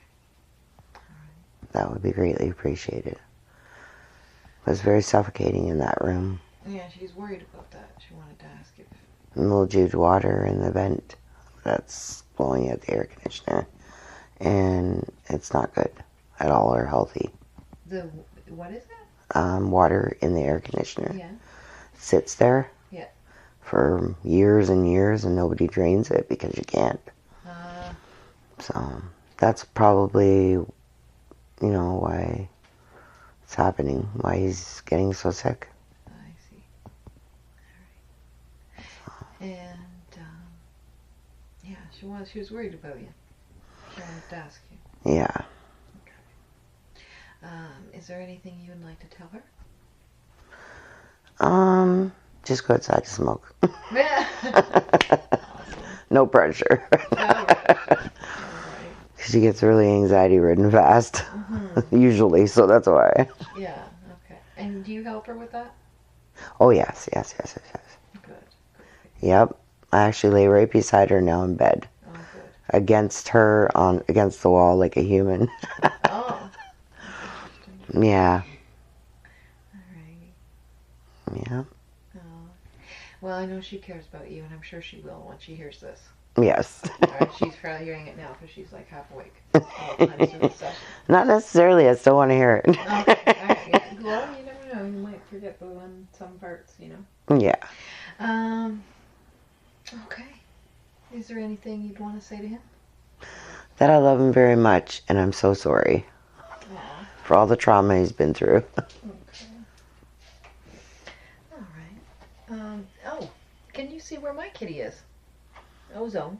All right. That would be greatly appreciated. It was very suffocating in that room. Yeah, she's worried about that. She wanted to ask if... Mildewed water in the vent that's blowing out the air conditioner. And it's not good at all or healthy. What is it? water in the air conditioner. Yeah. Sits there. Yeah. For years and years, and nobody drains it because you can't. So that's probably, why it's happening, why he's getting so sick. I see. All right. And yeah, she was worried about you. She wanted to ask you. Yeah. Okay. Is there anything you would like to tell her? Just go outside to smoke. Awesome. No pressure. All right. She gets really anxiety ridden fast. Mm-hmm. Usually, so that's why. Yeah, okay. And do you help her with that? Oh, yes. Good. Yep. I actually lay right beside her now in bed. Oh, good. Against her, against the wall like a human. Oh. Yeah. Alrighty. Yeah. Oh. Well, I know she cares about you, and I'm sure she will when she hears this. Yes. Alright, she's probably hearing it now because she's like half awake. All the time through the session. Not necessarily. I still want to hear it. Okay. Alright, yeah. Well, you never know. You might forget on some parts, Yeah. Okay. Is there anything you'd want to say to him? That I love him very much, and I'm so sorry for all the trauma he's been through. Okay. All right. Oh, can you see where my kitty is? Ozone.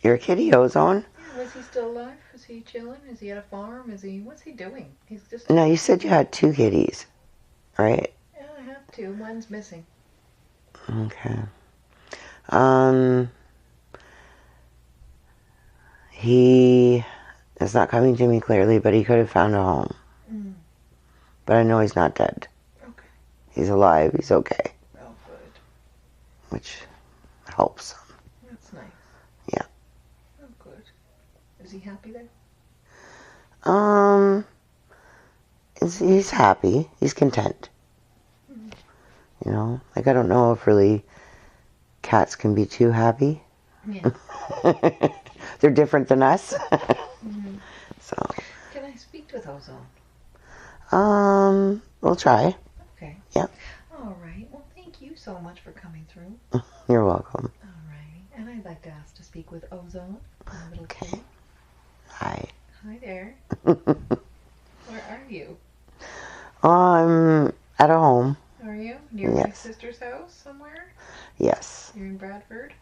Your kitty Ozone? Yeah, was he still alive? Is he chilling? Is he at a farm? What's he doing? He's just... No, you said you had 2 kitties, right? Yeah, I have 2. One's missing. Okay. He is not coming to me clearly, but he could have found a home. Mm. But I know he's not dead. Okay. He's alive. He's okay. Oh, good. Which helps. That's nice. Yeah. Oh, good. Is he happy there? He's happy. He's content. Mm. I don't know if really cats can be too happy. Yeah. They're different than us. Mm-hmm. So. Can I speak with Ozone? We'll try. Okay. Yeah. All right. Well, thank you so much for coming through. You're welcome. All right. And I'd like to ask to speak with Ozone, my little kitty. Hi. Hi there. Where are you? I'm at a home. Are you? Near my sister's house somewhere? Yes. You're in Bradford?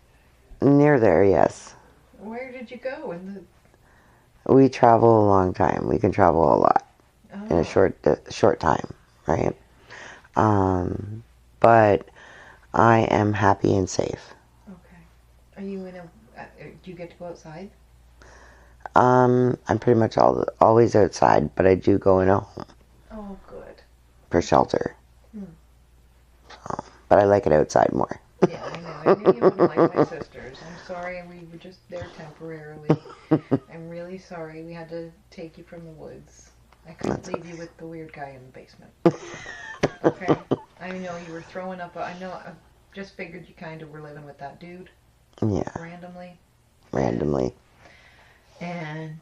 Near there, yes. Where did you go? We travel a long time. We can travel a lot in a short time, right? But I am happy and safe. Okay. Are you do you get to go outside? I'm pretty much always outside, but I do go in a home. Oh, good. For shelter. Hmm. So, but I like it outside more. Yeah, I know. I knew you wouldn't like my sisters. I'm sorry we were just there temporarily. I'm really sorry we had to take you from the woods. I couldn't leave you with the weird guy in the basement. Okay? I know you were throwing up. I just figured you kind of were living with that dude. Yeah. Randomly. And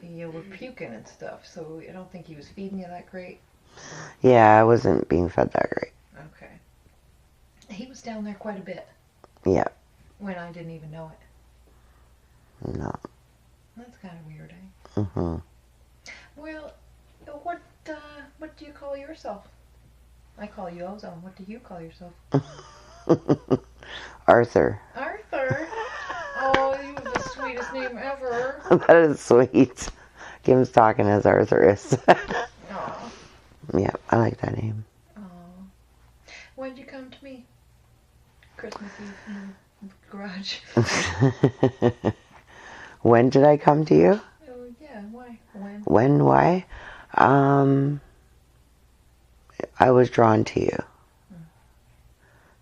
you were puking and stuff, so I don't think he was feeding you that great. Yeah, I wasn't being fed that great. Okay. He was down there quite a bit. Yeah. When I didn't even know it. No. That's kind of weird, eh? Mm-hmm. Well, what do you call yourself? I call you Ozone. What do you call yourself? Arthur. Arthur? Oh, you have the sweetest name ever. That is sweet. Kim's talking as Arthur is. Aw. Yeah, I like that name. Aw. When'd you come to me? Christmas Eve in the garage. When did I come to you? Oh, yeah, why? When, why? I was drawn to you.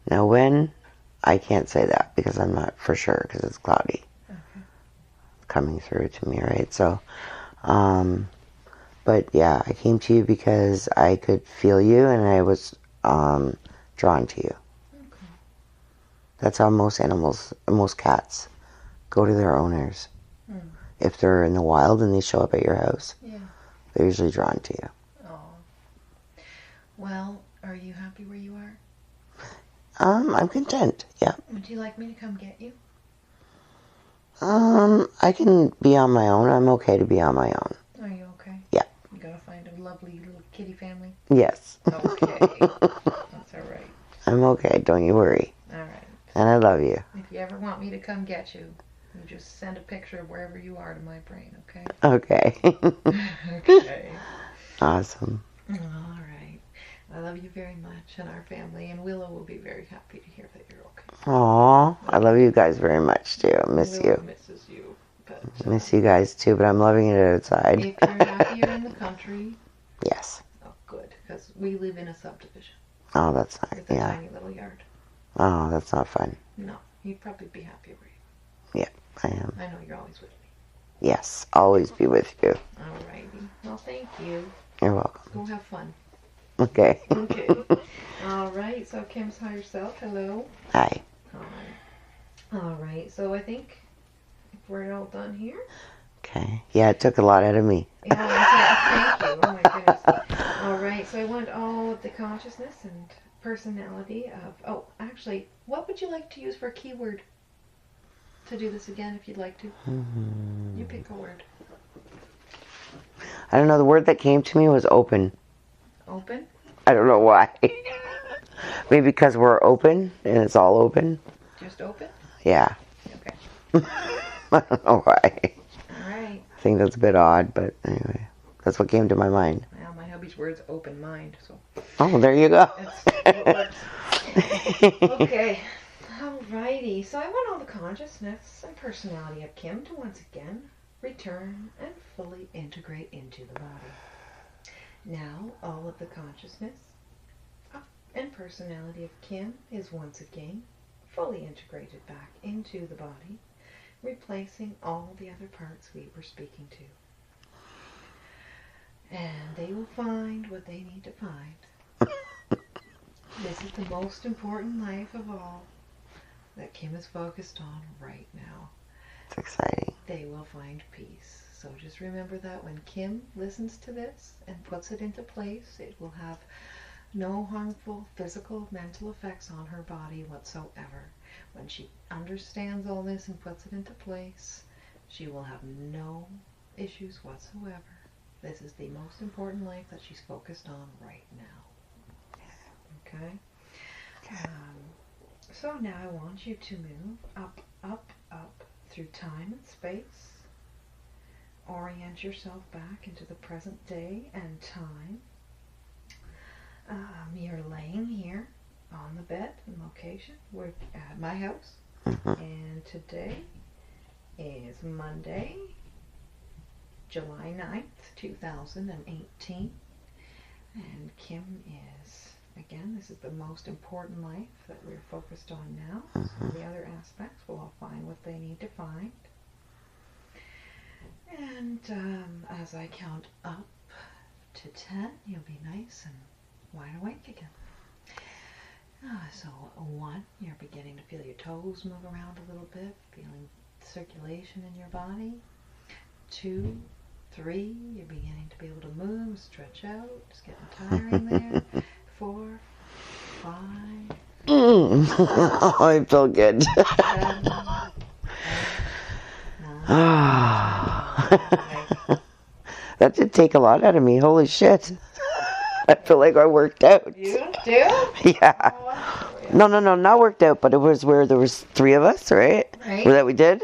Now when, I can't say that because I'm not for sure because it's cloudy. Okay. Coming through to me, right? So, but yeah, I came to you because I could feel you and I was drawn to you. Okay. That's how most cats go to their owners. If they're in the wild and they show up at your house, Yeah. they're usually drawn to you. Oh. Well, are you happy where you are? I'm content. Yeah. Would you like me to come get you? I can be on my own. I'm okay to be on my own. Are you okay? Yeah. You gotta find a lovely little kitty family? Yes. Okay. That's all right. I'm okay. Don't you worry. All right. And I love you. If you ever want me to come get you, you just send a picture of wherever you are to my brain, okay? Okay. Okay. Awesome. All right. I love you very much and our family, and Willow will be very happy to hear that you're okay. Aw, I love you guys very much too. I miss Willow you. misses you. But, Miss you guys too, but I'm loving it outside. if you're happier in the country, Yes. oh, good, because we live in a subdivision Oh, that's nice. with a Yeah. tiny little yard. Oh, that's not fun. No, you'd probably be happier where you I am. I know you're always with me. Yes. Always be with you. All righty. Well, thank you. You're welcome. Go have fun. Okay. Okay. All right. So Kim's higher self. Hello. Hi. Hi. All right. So I think we're all done here. Okay. Yeah, it took a lot out of me. Yeah. Thank you. Oh my goodness. All right. So I want all of the consciousness and personality of. Oh, actually, what would you like to use for a keyword to do this again? If you'd like to, you pick a word. I don't know. The word that came to me was open. Open. I don't know why. Maybe because we're open and it's all open. Just open. Yeah. Okay. I don't know why. All right. I think that's a bit odd, but anyway, that's what came to my mind. Well, my hubby's word's open mind, so Oh, there you go. it works. Okay. Alrighty. So I want all the consciousness and personality of Kim to once again return and fully integrate into the body. Now all of the consciousness and personality of Kim is once again fully integrated back into the body, replacing all the other parts we were speaking to. And they will find what they need to find. This is the most important life of all that Kim is focused on right now. It's exciting. They will find peace. So just remember that when Kim listens to this and puts it into place, it will have no harmful physical, mental effects on her body whatsoever. When she understands all this and puts it into place, she will have no issues whatsoever. This is the most important life that she's focused on right now. Okay? So now I want you to move up, up, up through time and space. Orient yourself back into the present day and time. You're laying here on the bed in location. We're at my house. And today is Monday, July 9th, 2018. And Kim is, again, this is the most important life that we're focused on now. So the other aspects will all find what they need to find. And as I count up to 10, you'll be nice and wide awake again. So 1, you're beginning to feel your toes move around a little bit, feeling circulation in your body. 2, 3, you're beginning to be able to move, stretch out, it's getting tiring there. 4, 5, Oh, I feel good. 7, 8, 9, That did take a lot out of me. Holy shit. I feel like I worked out. You do? Yeah. No, not worked out, but it was where there was 3 of us, right? Right. That we did.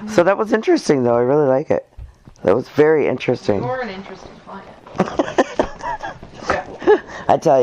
So that was interesting, though. I really like it. That was very interesting. You're an interesting client. I tell you.